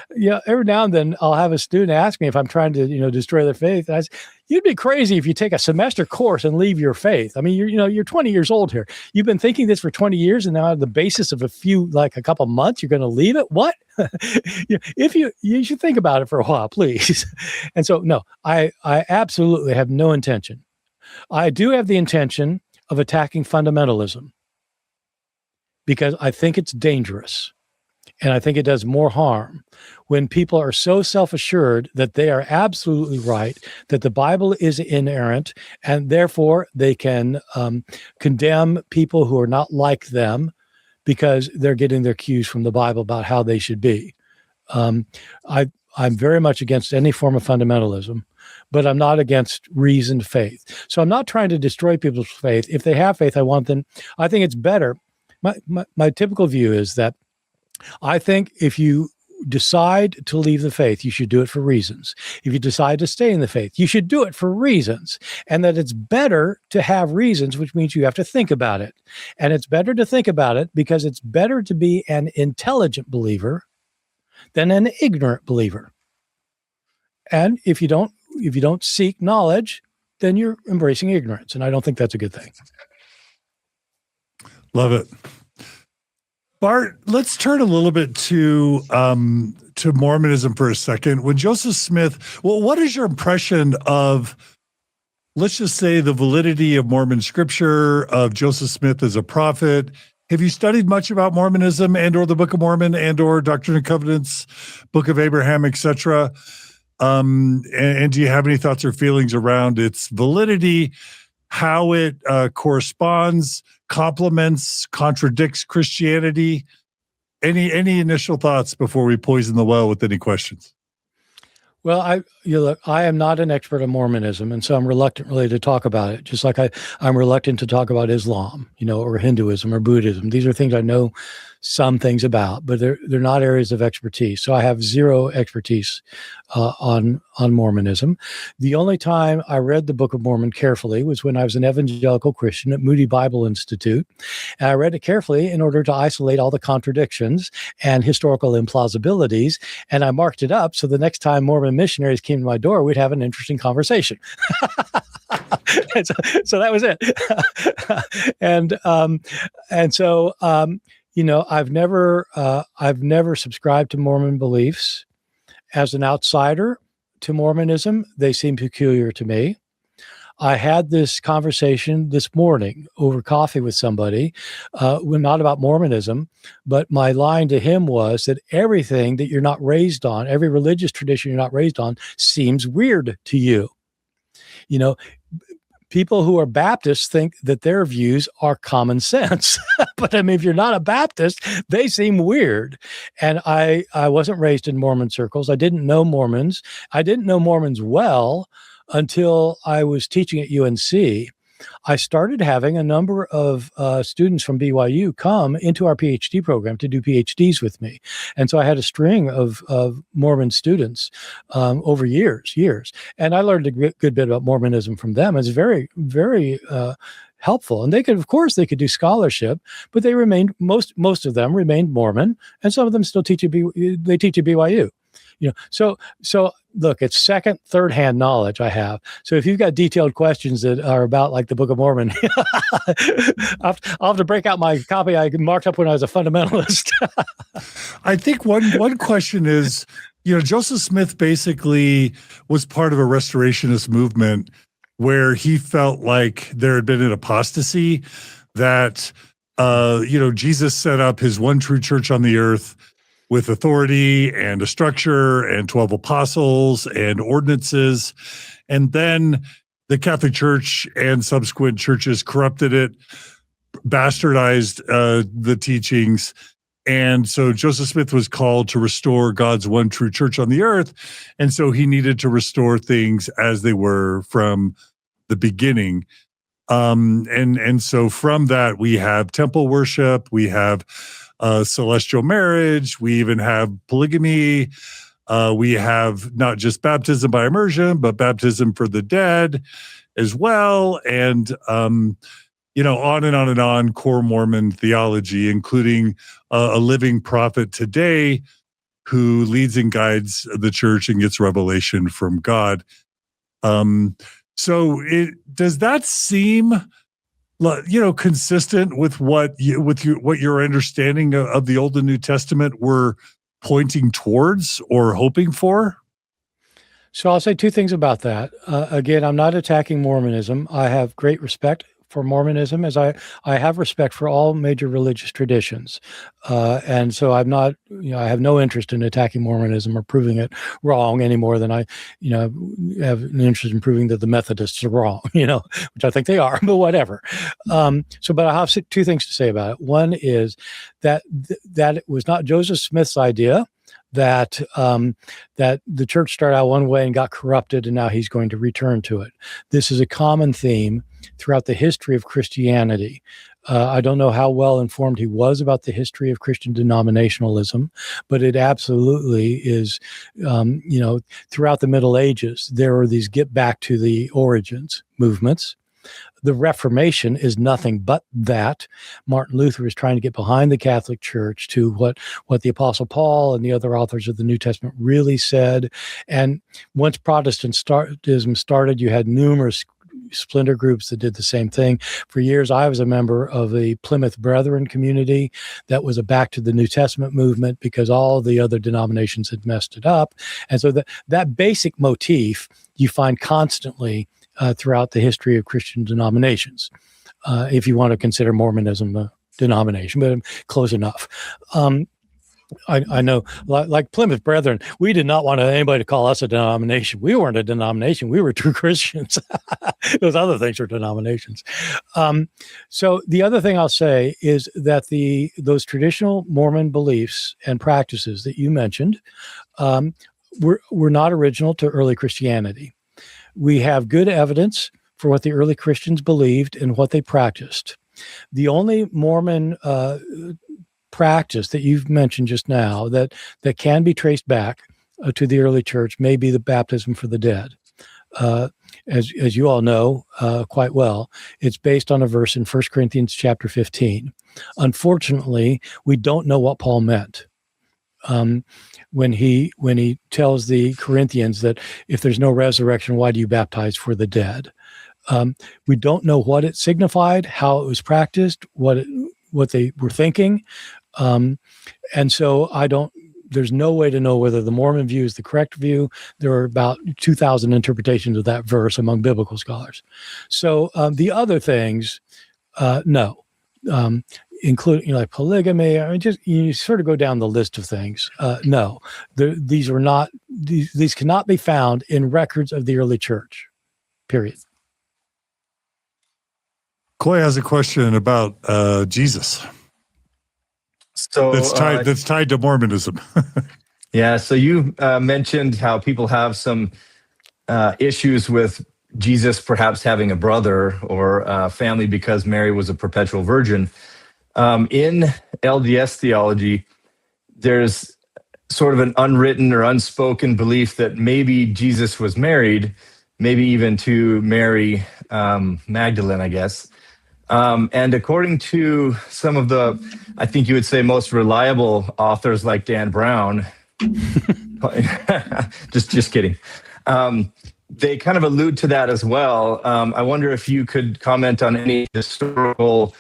every now and then I'll have a student ask me if I'm trying to, destroy their faith. And I say, you'd be crazy if you take a semester course and leave your faith. I mean, you're 20 years old here. You've been thinking this for 20 years, and now on the basis of a couple months, you're going to leave it. What? You should think about it for a while, please. And so, no, I absolutely have no intention. I do have the intention of attacking fundamentalism because I think it's dangerous. And I think it does more harm when people are so self-assured that they are absolutely right, that the Bible is inerrant, and therefore they can condemn people who are not like them because they're getting their cues from the Bible about how they should be. I'm very much against any form of fundamentalism, but I'm not against reasoned faith. So I'm not trying to destroy people's faith. If they have faith, I think it's better. My typical view is that I think if you decide to leave the faith, you should do it for reasons. If you decide to stay in the faith, you should do it for reasons. And that it's better to have reasons, which means you have to think about it. And it's better to think about it because it's better to be an intelligent believer than an ignorant believer. And if you don't seek knowledge, then you're embracing ignorance. And I don't think that's a good thing. Love it. Bart, let's turn a little bit to Mormonism for a second. When Joseph Smith, what is your impression of, let's just say, the validity of Mormon scripture, of Joseph Smith as a prophet? Have you studied much about Mormonism and or the Book of Mormon and or Doctrine and Covenants, Book of Abraham, etc.? And do you have any thoughts or feelings around its validity, how it corresponds, complements, contradicts Christianity? Any initial thoughts before we poison the well with any questions? Well, I am not an expert on Mormonism, and so I'm reluctant really to talk about it, just like I'm reluctant to talk about Islam, or Hinduism or Buddhism. These are things I know some things about, but they're not areas of expertise. So I have zero expertise on Mormonism. The only time I read the Book of Mormon carefully was when I was an evangelical Christian at Moody Bible Institute. And I read it carefully in order to isolate all the contradictions and historical implausibilities. And I marked it up so the next time Mormon missionaries came to my door, we'd have an interesting conversation. So that was it. And so I've never subscribed to Mormon beliefs. As an outsider to Mormonism, they seem peculiar to me. I had this conversation this morning over coffee with somebody, not about Mormonism, but my line to him was that everything that you're not raised on, every religious tradition you're not raised on, seems weird to you. People who are Baptists think that their views are common sense. But I mean, if you're not a Baptist, they seem weird. And I wasn't raised in Mormon circles. I didn't know Mormons. I didn't know Mormons well until I was teaching at UNC. I started having a number of students from BYU come into our PhD program to do PhDs with me. And so I had a string of Mormon students over years. And I learned a good bit about Mormonism from them. It's very, very helpful. And they could do scholarship, but they remained, most of them remained Mormon, and some of them still teach at BYU. So look, it's second, third-hand knowledge I have. So if you've got detailed questions that are about like the Book of Mormon, I'll have to break out my copy I marked up when I was a fundamentalist. I think one question is, Joseph Smith basically was part of a restorationist movement where he felt like there had been an apostasy, that Jesus set up his one true church on the earth with authority and a structure and 12 apostles and ordinances. And then the Catholic Church and subsequent churches corrupted it, bastardized the teachings. And so Joseph Smith was called to restore God's one true church on the earth. And so he needed to restore things as they were from the beginning. And so from that, we have temple worship, we have celestial marriage, we even have polygamy, we have not just baptism by immersion, but baptism for the dead as well, and on and on and on, core Mormon theology, including a living prophet today who leads and guides the church and gets revelation from God. So does that seem consistent with what your understanding of the Old and New Testament were pointing towards or hoping for? So I'll say two things about that. Again, I'm not attacking Mormonism. I have great respect for Mormonism, as I have respect for all major religious traditions. And so I'm not, I have no interest in attacking Mormonism or proving it wrong any more than I, have an interest in proving that the Methodists are wrong, which I think they are, but whatever. But I have two things to say about it. One is that it was not Joseph Smith's idea that the church started out one way and got corrupted, and now he's going to return to it. This is a common theme throughout the history of Christianity. I don't know how well informed he was about the history of Christian denominationalism, but it absolutely is, throughout the Middle Ages, there are these get back to the origins movements. The Reformation is nothing but that. Martin Luther is trying to get behind the Catholic Church to what the Apostle Paul and the other authors of the New Testament really said. And once Protestantism started, you had numerous splinter groups that did the same thing. For years, I was a member of the Plymouth Brethren community that was a back to the New Testament movement because all the other denominations had messed it up. And so that basic motif you find constantly throughout the history of Christian denominations, if you want to consider Mormonism a denomination, but close enough. I know, like Plymouth Brethren, we did not want anybody to call us a denomination. We weren't a denomination. We were true Christians. Those other things are denominations. So the other thing I'll say is that those traditional Mormon beliefs and practices that you mentioned were not original to early Christianity. We have good evidence for what the early Christians believed and what they practiced. The only Mormon practice that you've mentioned just now that can be traced back to the early church may be the baptism for the dead. As you all know quite well, it's based on a verse in 1 Corinthians chapter 15. Unfortunately, we don't know what Paul meant when he tells the Corinthians that if there's no resurrection, why do you baptize for the dead? We don't know what it signified, how it was practiced, what they were thinking, and so there's no way to know whether the Mormon view is the correct view. There are about 2,000 interpretations of that verse among biblical scholars. So the other things, no, including like polygamy. I mean, just you sort of go down the list of things. No, these cannot be found in records of the early church. Period. Coy has a question about Jesus. So That's tied to Mormonism. yeah, so you mentioned how people have some issues with Jesus perhaps having a brother or family because Mary was a perpetual virgin. In LDS theology, there's sort of an unwritten or unspoken belief that maybe Jesus was married, maybe even to Mary Magdalene, I guess. And according to some of the, I think you would say, most reliable authors like Dan Brown, just kidding. They kind of allude to that as well. I wonder if you could comment on any historical,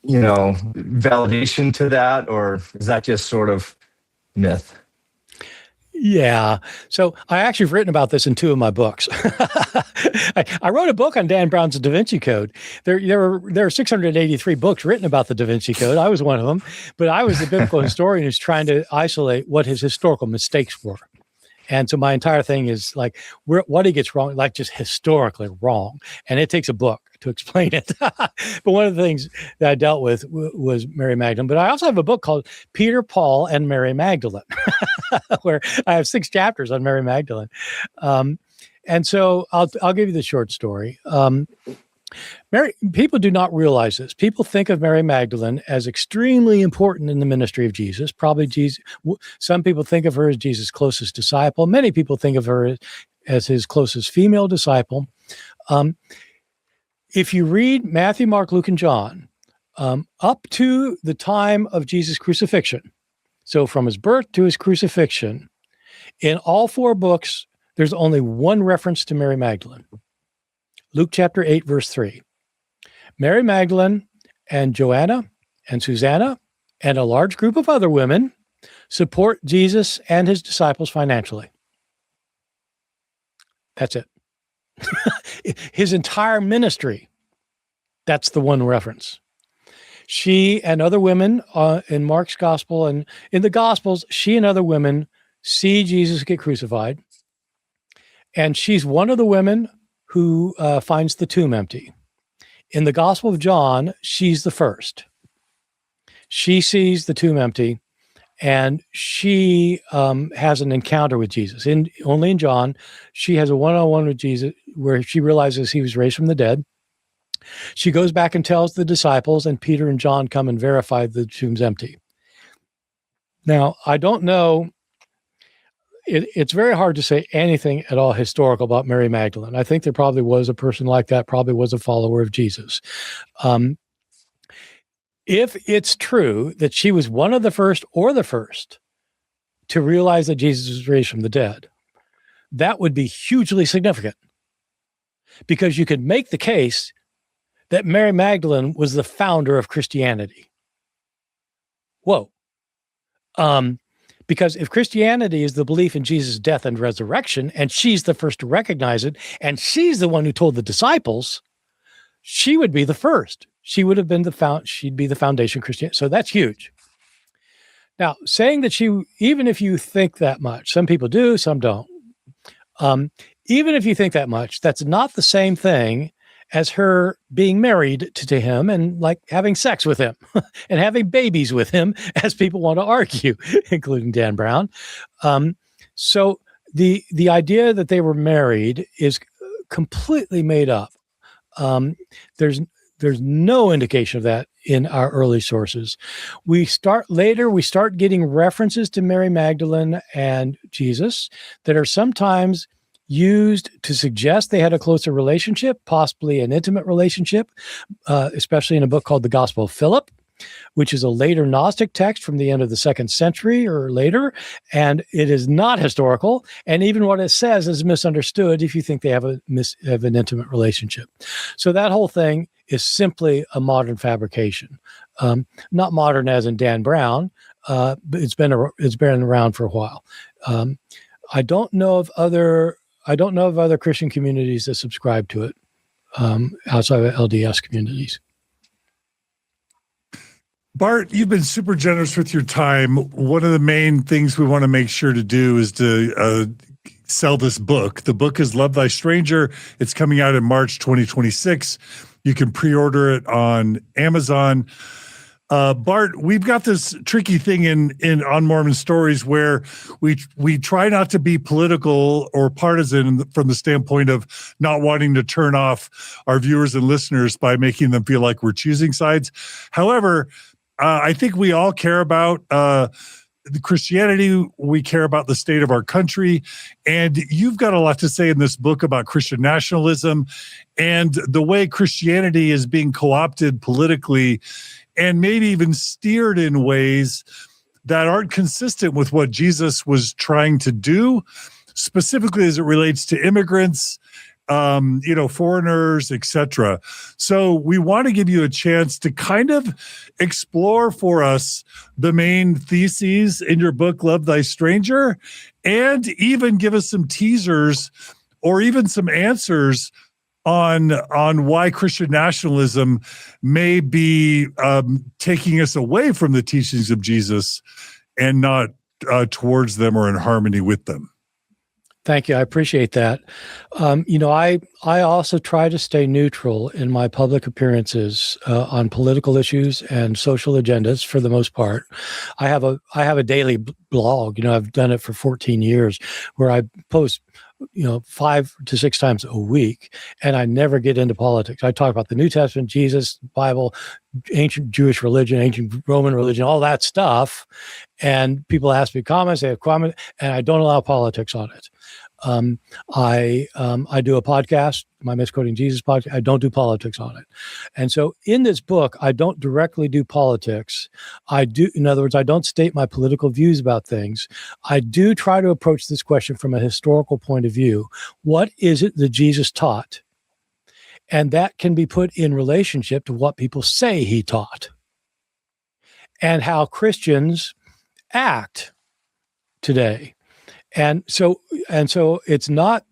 validation to that, or is that just sort of myth? Yeah. So I actually have written about this in 2 of my books. I wrote a book on Dan Brown's Da Vinci Code. There are 683 books written about the Da Vinci Code. I was one of them, but I was the biblical historian who's trying to isolate what his historical mistakes were. And so my entire thing is like what he gets wrong, like just historically wrong. And it takes a book to explain it. But one of the things that I dealt with was Mary Magdalene. But I also have a book called Peter, Paul, and Mary Magdalene, where I have 6 chapters on Mary Magdalene. And so I'll give you the short story. People do not realize this. People think of Mary Magdalene as extremely important in the ministry of Jesus. Probably Jesus. Some people think of her as Jesus' closest disciple. Many people think of her as his closest female disciple. If you read Matthew, Mark, Luke, and John, up to the time of Jesus' crucifixion, so from his birth to his crucifixion, in all 4 books, there's only one reference to Mary Magdalene. Luke chapter 8, verse 3. Mary Magdalene and Joanna and Susanna and a large group of other women support Jesus and his disciples financially. That's it. His entire ministry, that's the one reference. She and other women in Mark's gospel and in the gospels, she and other women see Jesus get crucified. And she's one of the women who finds the tomb empty. In the Gospel of John, she's the first. She sees the tomb empty, and she has an encounter with Jesus. Only in John, she has a one-on-one with Jesus where she realizes he was raised from the dead. She goes back and tells the disciples, and Peter and John come and verify the tomb's empty. Now, I don't know. It's very hard to say anything at all historical about Mary Magdalene. I think there probably was a person like that, probably was a follower of Jesus. If it's true that she was one of the first or the first to realize that Jesus was raised from the dead, that would be hugely significant because you could make the case that Mary Magdalene was the founder of Christianity. Whoa. Because if Christianity is the belief in Jesus' death and resurrection, and she's the first to recognize it, and she's the one who told the disciples, she would be the first. She would have been she'd be the foundation of Christianity. So that's huge. Now, saying that even if you think that much, some people do, some don't. Even if you think that much, that's not the same thing as her being married to him and like having sex with him and having babies with him, as people want to argue, including Dan Brown. So the idea that they were married is completely made up. There's no indication of that in our early sources. We start getting references to Mary Magdalene and Jesus that are sometimes used to suggest they had a closer relationship, possibly an intimate relationship, especially in a book called The Gospel of Philip, which is a later Gnostic text from the end of the 2nd century or later, and it is not historical. And even what it says is misunderstood if you think they have an intimate relationship. So that whole thing is simply a modern fabrication, not modern as in Dan Brown, but it's been around for a while. I don't know of other Christian communities that subscribe to it outside of LDS communities. Bart, you've been super generous with your time. One of the main things we want to make sure to do is to sell this book. The book is Love Thy Stranger. It's coming out in March 2026. You can pre-order it on Amazon. Bart, we've got this tricky thing in on Mormon Stories where we try not to be political or partisan from the standpoint of not wanting to turn off our viewers and listeners by making them feel like we're choosing sides. However, I think we all care about the Christianity. We care about the state of our country. And you've got a lot to say in this book about Christian nationalism and the way Christianity is being co-opted politically and maybe even steered in ways that aren't consistent with what Jesus was trying to do, specifically as it relates to immigrants, foreigners, etc. So we want to give you a chance to kind of explore for us the main theses in your book, Love Thy Stranger, and even give us some teasers or even some answers on why Christian nationalism may be taking us away from the teachings of Jesus and not towards them or in harmony with them. Thank you. I appreciate that. I also try to stay neutral in my public appearances on political issues and social agendas for the most part. I have a daily blog. I've done it for 14 years where I post 5 to 6 times a week, and I never get into politics. I talk about the New Testament, Jesus, Bible, ancient Jewish religion, ancient Roman religion, all that stuff. And people ask me comments, they have comments, and I don't allow politics on it. I do a podcast, my Misquoting Jesus podcast. I don't do politics on it. And so in this book, I don't directly do politics. In other words, I don't state my political views about things. I do try to approach this question from a historical point of view. What is it that Jesus taught? And that can be put in relationship to what people say he taught and how Christians act today. And so it's not,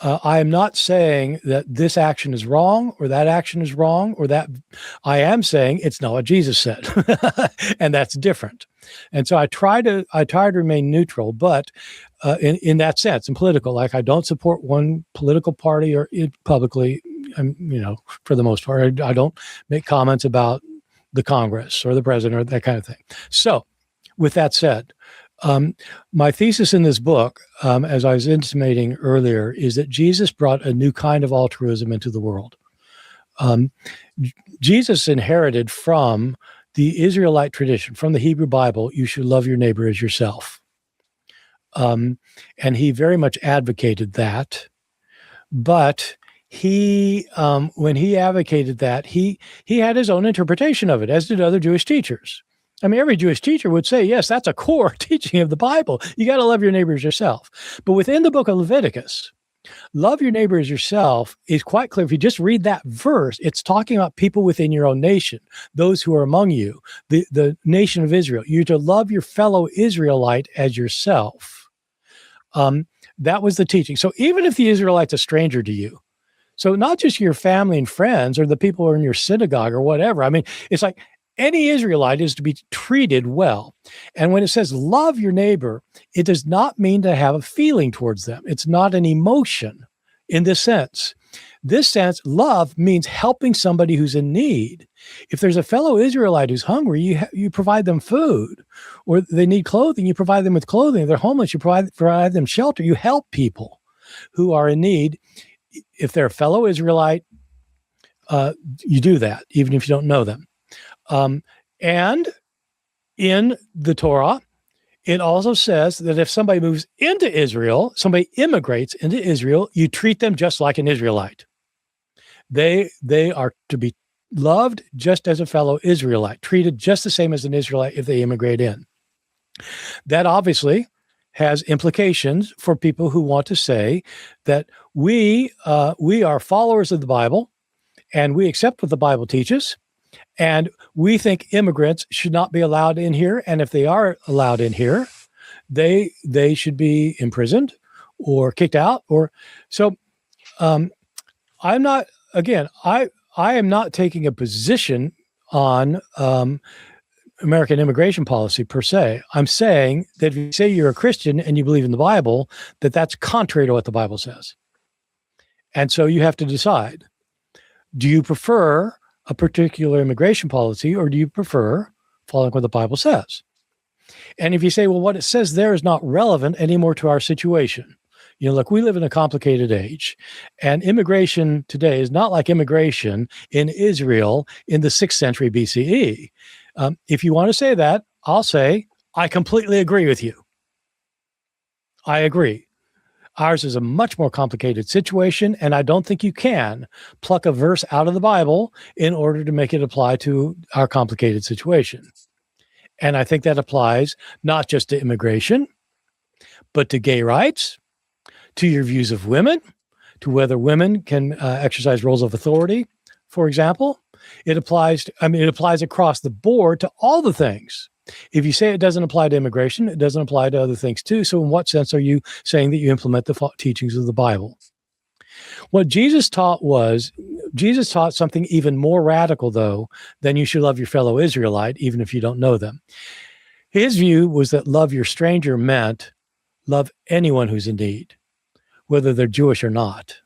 I am not saying that this action is wrong or that action is wrong or that. I am saying it's not what Jesus said. And that's different. And so I try to remain neutral, but in that sense, in political, like I don't support one political party or publicly, for the most part. I don't make comments about the Congress or the president or that kind of thing. So with that said, my thesis in this book, as I was intimating earlier, is that Jesus brought a new kind of altruism into the world. Jesus inherited from the Israelite tradition, from the Hebrew Bible, you should love your neighbor as yourself. And he very much advocated that. But when he advocated that, he had his own interpretation of it, as did other Jewish teachers. I mean, every Jewish teacher would say, yes, that's a core teaching of the Bible. You got to love your neighbor as yourself. But within the book of Leviticus, love your neighbor as yourself is quite clear. If you just read that verse, it's talking about people within your own nation, those who are among you, the nation of Israel. You're to love your fellow Israelite as yourself. That was the teaching. So even if the Israelite's a stranger to you, so not just your family and friends or the people who are in your synagogue or whatever. I mean, it's like, any Israelite is to be treated well. And when it says love your neighbor, it does not mean to have a feeling towards them. It's not an emotion in this sense. This sense, love means helping somebody who's in need. If there's a fellow Israelite who's hungry, you provide them food. Or they need clothing, you provide them with clothing. If they're homeless, you provide them shelter. You help people who are in need. If they're a fellow Israelite, you do that, even if you don't know them. And in the Torah, it also says that if somebody moves into Israel, somebody immigrates into Israel, you treat them just like an Israelite. They are to be loved just as a fellow Israelite, treated just the same as an Israelite if they immigrate in. That obviously has implications for people who want to say that we are followers of the Bible and we accept what the Bible teaches, and we think immigrants should not be allowed in here. And if they are allowed in here, they should be imprisoned or kicked out. Or so. I'm not. Again, I am not taking a position on American immigration policy per se. I'm saying that if you say you're a Christian and you believe in the Bible, that's contrary to what the Bible says. And so you have to decide, do you prefer a particular immigration policy or do you prefer following what the Bible says? And if you say, well, what it says there is not relevant anymore to our situation. Look, we live in a complicated age, and immigration today is not like immigration in Israel in the 6th century BCE. If you want to say that, I'll say, I completely agree with you. I agree. Ours is a much more complicated situation, and I don't think you can pluck a verse out of the Bible in order to make it apply to our complicated situation. And I think that applies not just to immigration, but to gay rights, to your views of women, to whether women can exercise roles of authority, for example. It applies across the board to all the things. If you say it doesn't apply to immigration, it doesn't apply to other things too. So in what sense are you saying that you implement the teachings of the Bible? What Jesus taught something even more radical, though, than you should love your fellow Israelite, even if you don't know them. His view was that love your stranger meant love anyone who's in need, whether they're Jewish or not.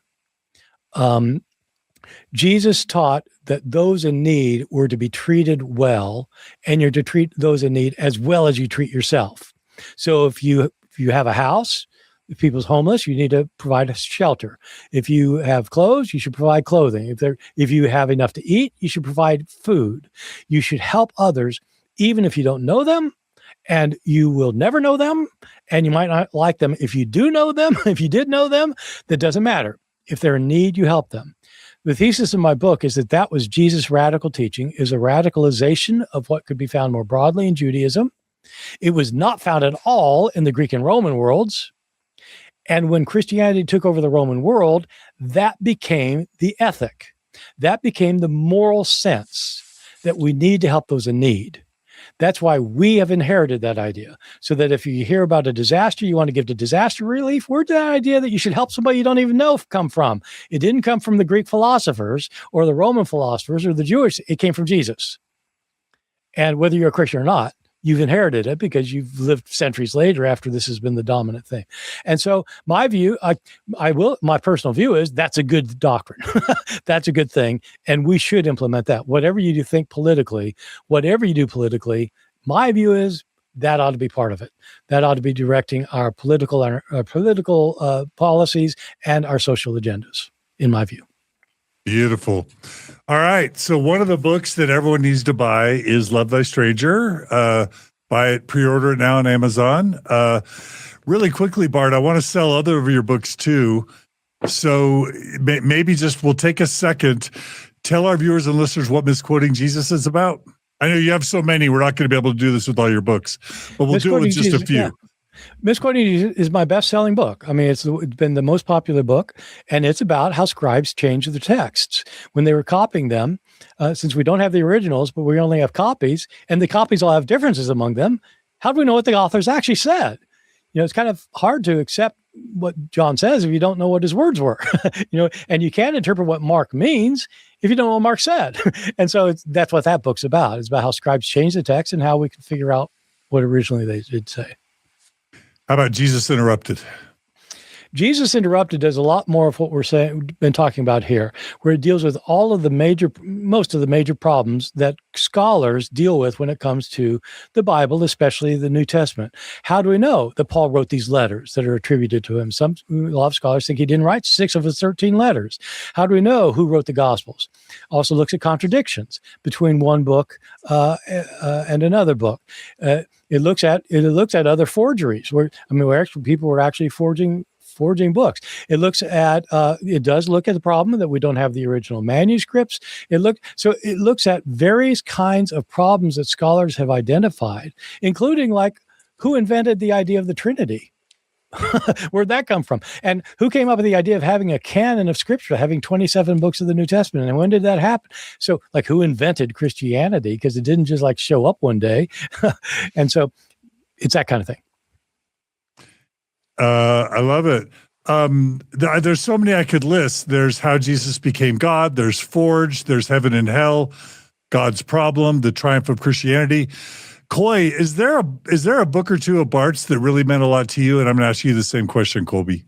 Jesus taught that those in need were to be treated well, and you're to treat those in need as well as you treat yourself. So if you have a house, if people's homeless, you need to provide a shelter. If you have clothes, you should provide clothing. If you have enough to eat, you should provide food. You should help others, even if you don't know them, and you will never know them, and you might not like them. If you do know them, if you did know them, that doesn't matter. If they're in need, you help them. The thesis of my book is that was Jesus' radical teaching, is a radicalization of what could be found more broadly in Judaism. It was not found at all in the Greek and Roman worlds. And when Christianity took over the Roman world, that became the ethic. That became the moral sense that we need to help those in need. That's why we have inherited that idea. So that if you hear about a disaster, you want to give to disaster relief, where'd that idea that you should help somebody you don't even know come from? It didn't come from the Greek philosophers or the Roman philosophers or the Jewish. It came from Jesus. And whether you're a Christian or not, you've inherited it because you've lived centuries later after this has been the dominant thing. And so my view, my personal view is that's a good doctrine. That's a good thing. And we should implement that. Whatever you do think politically, whatever you do politically, my view is that ought to be part of it. That ought to be directing our political policies and our social agendas, in my view. Beautiful. All right. So one of the books that everyone needs to buy is Love Thy Stranger. Buy it, pre-order it now on Amazon. Really quickly, Bart, I want to sell other of your books too. So maybe we'll take a second. Tell our viewers and listeners what Misquoting Jesus is about. I know you have so many. We're not going to be able to do this with all your books, but we'll do it with just a few. Yeah. Misquoting is my best-selling book. I mean, it's been the most popular book, and it's about how scribes changed the texts when they were copying them. Since we don't have the originals, but we only have copies, and the copies all have differences among them, how do we know what the authors actually said? It's kind of hard to accept what John says if you don't know what his words were. And you can't interpret what Mark means if you don't know what Mark said. And so that's what that book's about. It's about how scribes changed the text and how we can figure out what originally they did say. How about Jesus Interrupted? Jesus Interrupted does a lot more of what been talking about here, where it deals with most of the major problems that scholars deal with when it comes to the Bible, especially the New Testament. How do we know that Paul wrote these letters that are attributed to him? A lot of scholars think he didn't write 6 of his 13 letters. How do we know who wrote the Gospels? Also looks at contradictions between one book and another book. It looks at other forgeries where people were actually forging books. It does look at the problem that we don't have the original manuscripts. It looks at various kinds of problems that scholars have identified, including like who invented the idea of the Trinity. Where'd that come from? And who came up with the idea of having a canon of scripture, having 27 books of the New Testament? And when did that happen? So like who invented Christianity? Because it didn't just like show up one day. And so it's that kind of thing. I love it. There's so many I could list. There's how Jesus became God. There's Forged. There's Heaven and Hell, God's Problem, the Triumph of Christianity. Coy, is there a book or two of Bart's that really meant a lot to you? And I'm going to ask you the same question, Colby.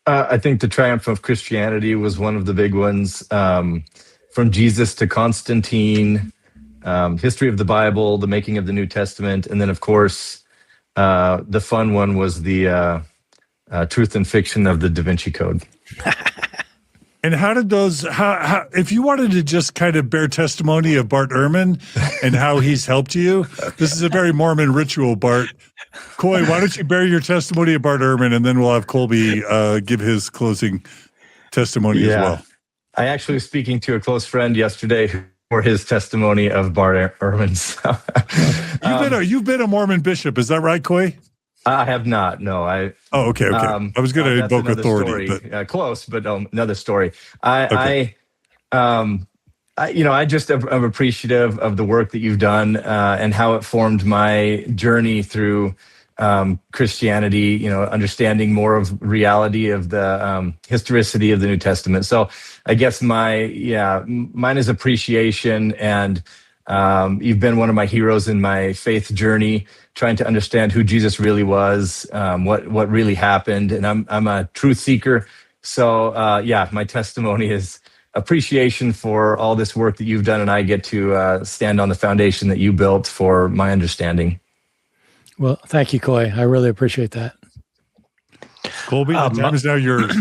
I think the Triumph of Christianity was one of the big ones. From Jesus to Constantine, history of the Bible, the making of the New Testament, and then of course the fun one was the Truth and Fiction of the Da Vinci Code. And how did those, if you wanted to just kind of bear testimony of Bart Ehrman and how he's helped you, this is a very Mormon ritual, Bart. Coy, why don't you bear your testimony of Bart Ehrman, and then we'll have Colby give his closing testimony as well. I actually was speaking to a close friend yesterday for his testimony of Bart Ehrman. You've been a Mormon bishop, is that right, Coy? I have not. No, okay. I was going to invoke authority, but close, but another story. I'm appreciative of the work that you've done and how it formed my journey through Christianity. Understanding more of reality of the historicity of the New Testament. So I guess mine is appreciation, and you've been one of my heroes in my faith journey, trying to understand who Jesus really was, what really happened. And I'm a truth seeker. So my testimony is appreciation for all this work that you've done, and I get to stand on the foundation that you built for my understanding. Well, thank you, Coy. I really appreciate that. Colby, the time is now yours.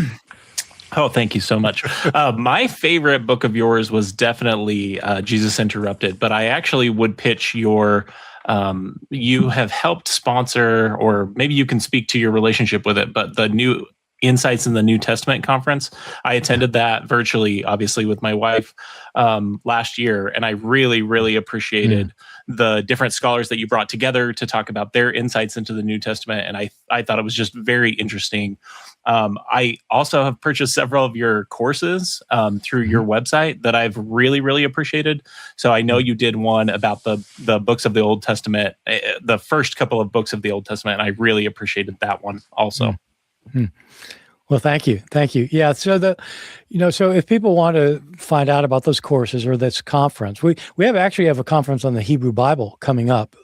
Oh, thank you so much. My favorite book of yours was definitely Jesus Interrupted, but I actually would pitch you have helped sponsor, or maybe you can speak to your relationship with it, but the new Insights in the New Testament conference. I attended that virtually, obviously, with my wife last year, and I really, really appreciated the different scholars that you brought together to talk about their insights into the New Testament, and I thought it was just very interesting. I also have purchased several of your courses through your website that I've really, really appreciated. So I know you did one about the books of the Old Testament, the first couple of books of the Old Testament, and I really appreciated that one also. Mm-hmm. Well, thank you. Yeah. So so if people want to find out about those courses or this conference, we actually have a conference on the Hebrew Bible coming up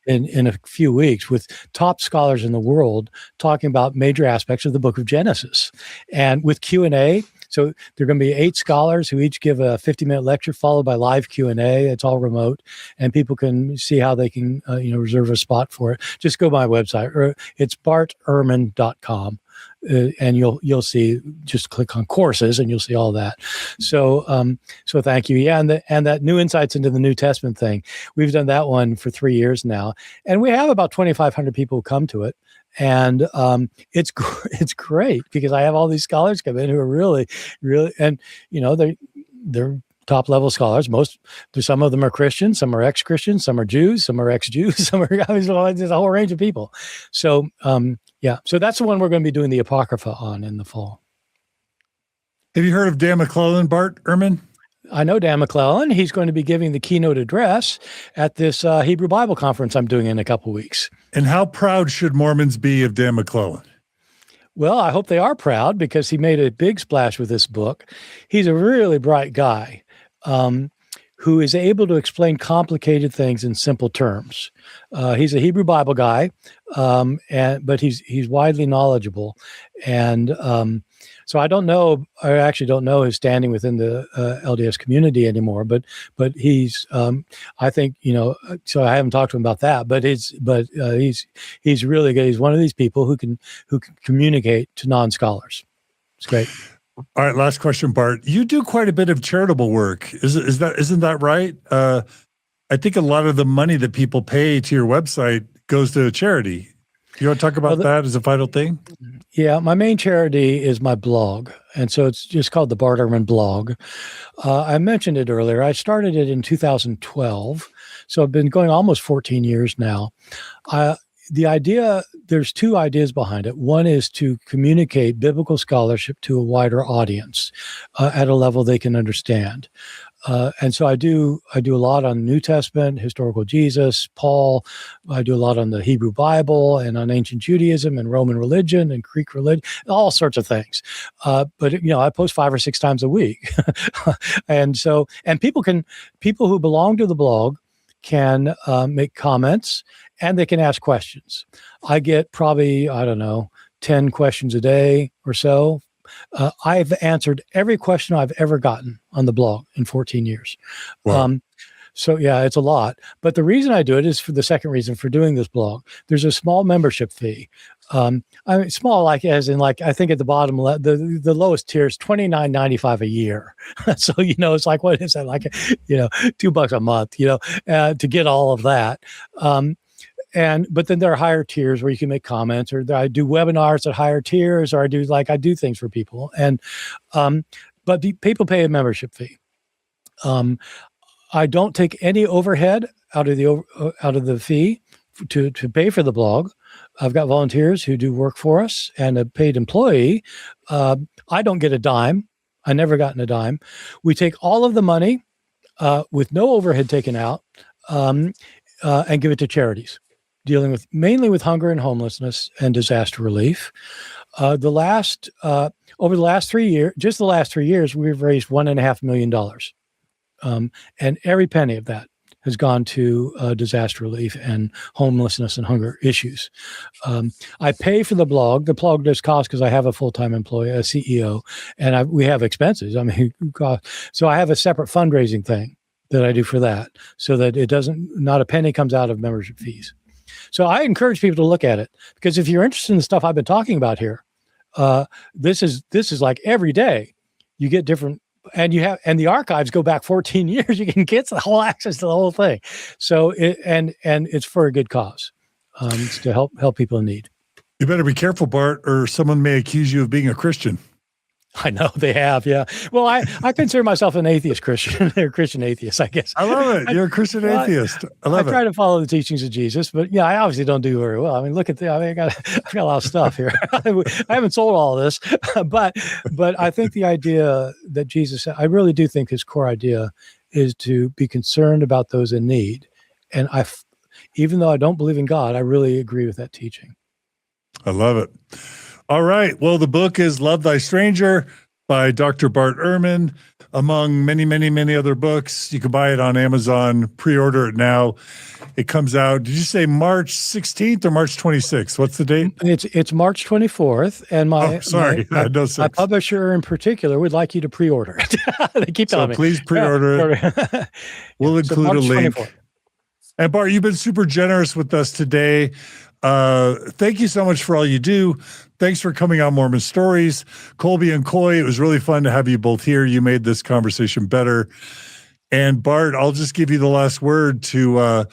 in a few weeks with top scholars in the world talking about major aspects of the book of Genesis, and with Q&A. So there are going to be 8 scholars who each give a 50-minute lecture followed by live Q&A. It's all remote, and people can see how they can reserve a spot for it. Just go to my website, or it's bartehrman.com. And you'll see, just click on courses and you'll see all that. So thank you. Yeah. And that new Insights into the New Testament thing, we've done that one for 3 years now, and we have about 2,500 people who come to it. And it's great because I have all these scholars come in who are really, really, and they're top level scholars. Some of them are Christians, some are ex-Christians, some are Jews, some are ex-Jews, some are, there's a whole range of people. So, so that's the one we're going to be doing the Apocrypha on in the fall. Have you heard of Dan McClellan, Bart Ehrman? I know Dan McClellan. He's going to be giving the keynote address at this Hebrew Bible conference I'm doing in a couple weeks. And how proud should Mormons be of Dan McClellan? Well, I hope they are proud because he made a big splash with this book. He's a really bright guy. who is able to explain complicated things in simple terms. He's a Hebrew Bible guy, but he's widely knowledgeable, and so I actually don't know his standing within the LDS community anymore. But he's, I think, so I haven't talked to him about that. But he's really good. He's one of these people who can communicate to non-scholars. It's great. All right, last question, Bart. You do quite a bit of charitable work. Isn't that right? I think a lot of the money that people pay to your website goes to charity. You want to talk about that as a final thing? Yeah, my main charity is my blog, and so it's just called the Bart Ehrman blog. I mentioned it earlier. I started it in 2012, so I've been going almost 14 years now. The idea, there's two ideas behind it. One is to communicate biblical scholarship to a wider audience at a level they can understand. And so I do a lot on New Testament, historical Jesus, Paul. I do a lot on the Hebrew Bible and on ancient Judaism and Roman religion and Greek religion, all sorts of things. But I post 5 or 6 times a week. And people who belong to the blog can make comments, and they can ask questions. I get probably, 10 questions a day or so. I've answered every question I've ever gotten on the blog in 14 years. Wow. So yeah, it's a lot. But the reason I do it is for the second reason for doing this blog. There's a small membership fee. Small, like as in like I think at the bottom, the lowest tier is $29.95 a year. So it's like, what is that, like $2 a month? To get all of that. But then there are higher tiers where you can make comments, or I do webinars at higher tiers, or I do things for people. And but people pay a membership fee. I don't take any overhead out of the fee to pay for the blog. I've got volunteers who do work for us and a paid employee. I don't get a dime. I never gotten a dime. We take all of the money with no overhead taken out and give it to charities dealing mainly with hunger and homelessness and disaster relief. Over the last 3 years, just the last 3 years, we've raised $1.5 million. And every penny of that has gone to disaster relief and homelessness and hunger issues. I pay for the blog. The blog does cost because I have a full-time employee, a CEO, and we have expenses. So I have a separate fundraising thing that I do for that, so that not a penny comes out of membership fees. So I encourage people to look at it, because if you're interested in the stuff I've been talking about here, this is like every day you get different, and the archives go back 14 years. You can get the whole access to the whole thing. So it's for a good cause. It's to help people in need. You better be careful, Bart, or someone may accuse you of being a Christian. I know they have, yeah. Well, I consider myself an atheist Christian, or Christian atheist, I guess. I love it. You're a Christian atheist. I love it. I try to follow the teachings of Jesus, but yeah, I obviously don't do very well. I mean, look at I've got a lot of stuff here. I haven't sold all of this, but I think the idea that Jesus, I really do think his core idea is to be concerned about those in need. And even though I don't believe in God, I really agree with that teaching. I love it. All right. Well, the book is Love Thy Stranger by Dr. Bart Ehrman, among many, many, many other books. You can buy it on Amazon, pre-order it now. It comes out, did you say March 16th or March 26th? What's the date? It's March 24th. And my publisher in particular would like you to pre-order it. They keep telling me. So please pre-order it. We'll include a link. 24th. And Bart, you've been super generous with us today. Thank you so much for all you do. Thanks for coming on Mormon Stories. Colby and Coy, it was really fun to have you both here. You made this conversation better. And Bart, I'll just give you the last word to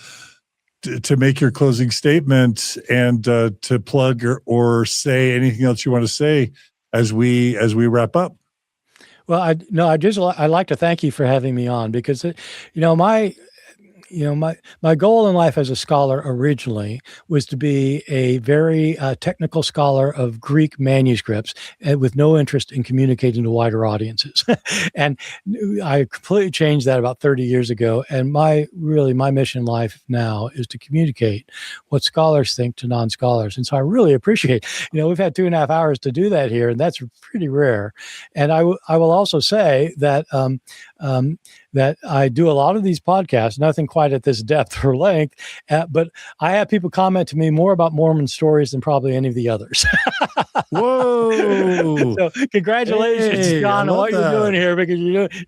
make your closing statement and to plug or say anything else you want to say as we wrap up. Well, I'd like to thank you for having me on, because my goal in life as a scholar originally was to be a very technical scholar of Greek manuscripts, with no interest in communicating to wider audiences. And I completely changed that about 30 years ago. And my mission in life now is to communicate what scholars think to non-scholars. And so I really appreciate, we've had 2.5 hours to do that here, and that's pretty rare. And I will also say that that I do a lot of these podcasts, nothing quite at this depth or length, but I have people comment to me more about Mormon stories than probably any of the others. Whoa. So congratulations, Hey, John, I on love what you're doing that. here, because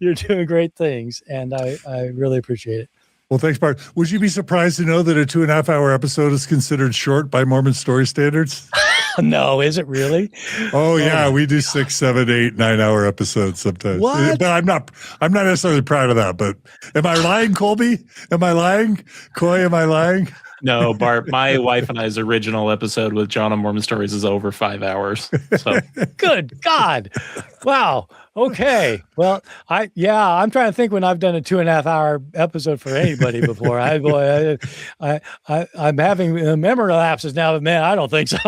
you're doing great things, and I really appreciate it. Well, thanks, Bart. Would you be surprised to know that a 2.5-hour episode is considered short by Mormon story standards? No, is it really? Oh yeah, my we do 6, 7, 8, 9-hour episodes sometimes. What? But I'm not necessarily proud of that. But am I lying, Colby? Am I lying? Coy, am I lying? No, Bart, my wife and I's original episode with John on Mormon Stories is over 5 hours. So Good God. Wow. Okay. Well, I'm trying to think when I've done a 2.5-hour episode for anybody before. I'm having memory lapses now, but man, I don't think so.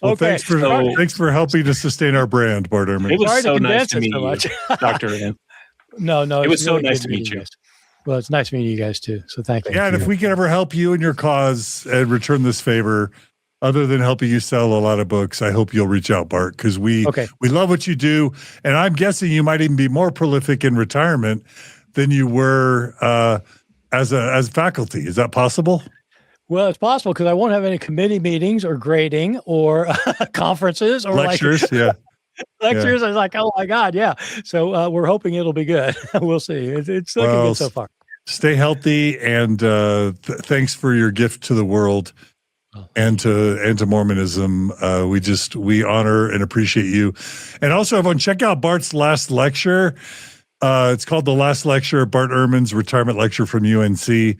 Well, Okay. thanks for helping to sustain our brand, Bart Ehrman. it was Sorry so to nice condense to it meet so you, much. Dr. Ehrman. No, It was it's so really nice good to meet you. guys. Well, it's nice meeting you guys too. So thank you. Yeah, and if we can ever help you in your cause and return this favor, other than helping you sell a lot of books, I hope you'll reach out, Bart, because we love what you do, and I'm guessing you might even be more prolific in retirement than you were as faculty. Is that possible? Well, it's possible because I won't have any committee meetings or grading or conferences or Lectures. Yeah. lectures. I was like, oh my God, yeah. So we're hoping it'll be good. We'll see. It's looking good so far. Stay healthy, and thanks for your gift to the world and to Mormonism. We honor and appreciate you. And also, everyone, check out Bart's last lecture. It's called The Last Lecture, Bart Ehrman's retirement lecture from UNC.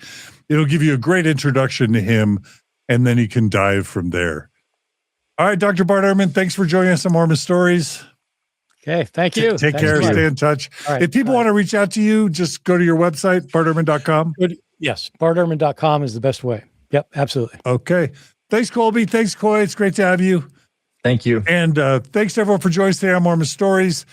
It'll give you a great introduction to him, and then you can dive from there. All right, Dr. Bart Ehrman, thanks for joining us on Mormon Stories. Okay, thank you. Take care, stay in touch. Right, if people want to reach out to you, just go to your website, bartehrman.com. Yes, bartehrman.com is the best way. Yep, absolutely. Okay. Thanks, Colby. Thanks, Coy. It's great to have you. Thank you. And thanks to everyone for joining us today on Mormon Stories.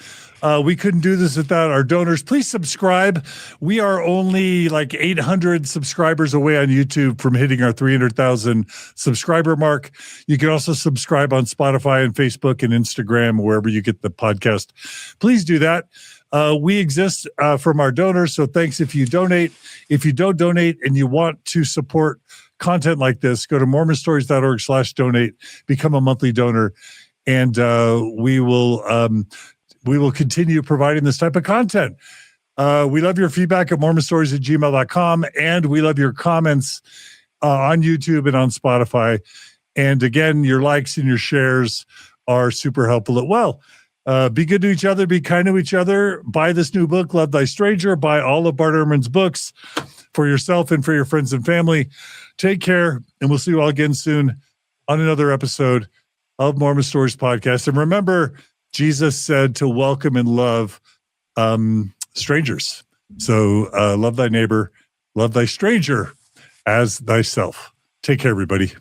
We couldn't do this without our donors. Please subscribe. We are only like 800 subscribers away on YouTube from hitting our 300,000 subscriber mark. You can also subscribe on Spotify and Facebook and Instagram, wherever you get the podcast. Please do that. We exist from our donors, so thanks if you donate. If you don't donate and you want to support content like this, go to mormonstories.org/donate, become a monthly donor, and we will continue providing this type of content. We love your feedback at mormonstories@gmail.com, and we love your comments on YouTube and on Spotify. And again, your likes and your shares are super helpful as well. Be good to each other. Be kind to each other. Buy this new book, Love Thy Stranger. Buy all of Bart Ehrman's books for yourself and for your friends and family. Take care, and we'll see you all again soon on another episode of Mormon Stories Podcast. And remember, Jesus said to welcome and love strangers. So love thy neighbor, love thy stranger as thyself. Take care, everybody.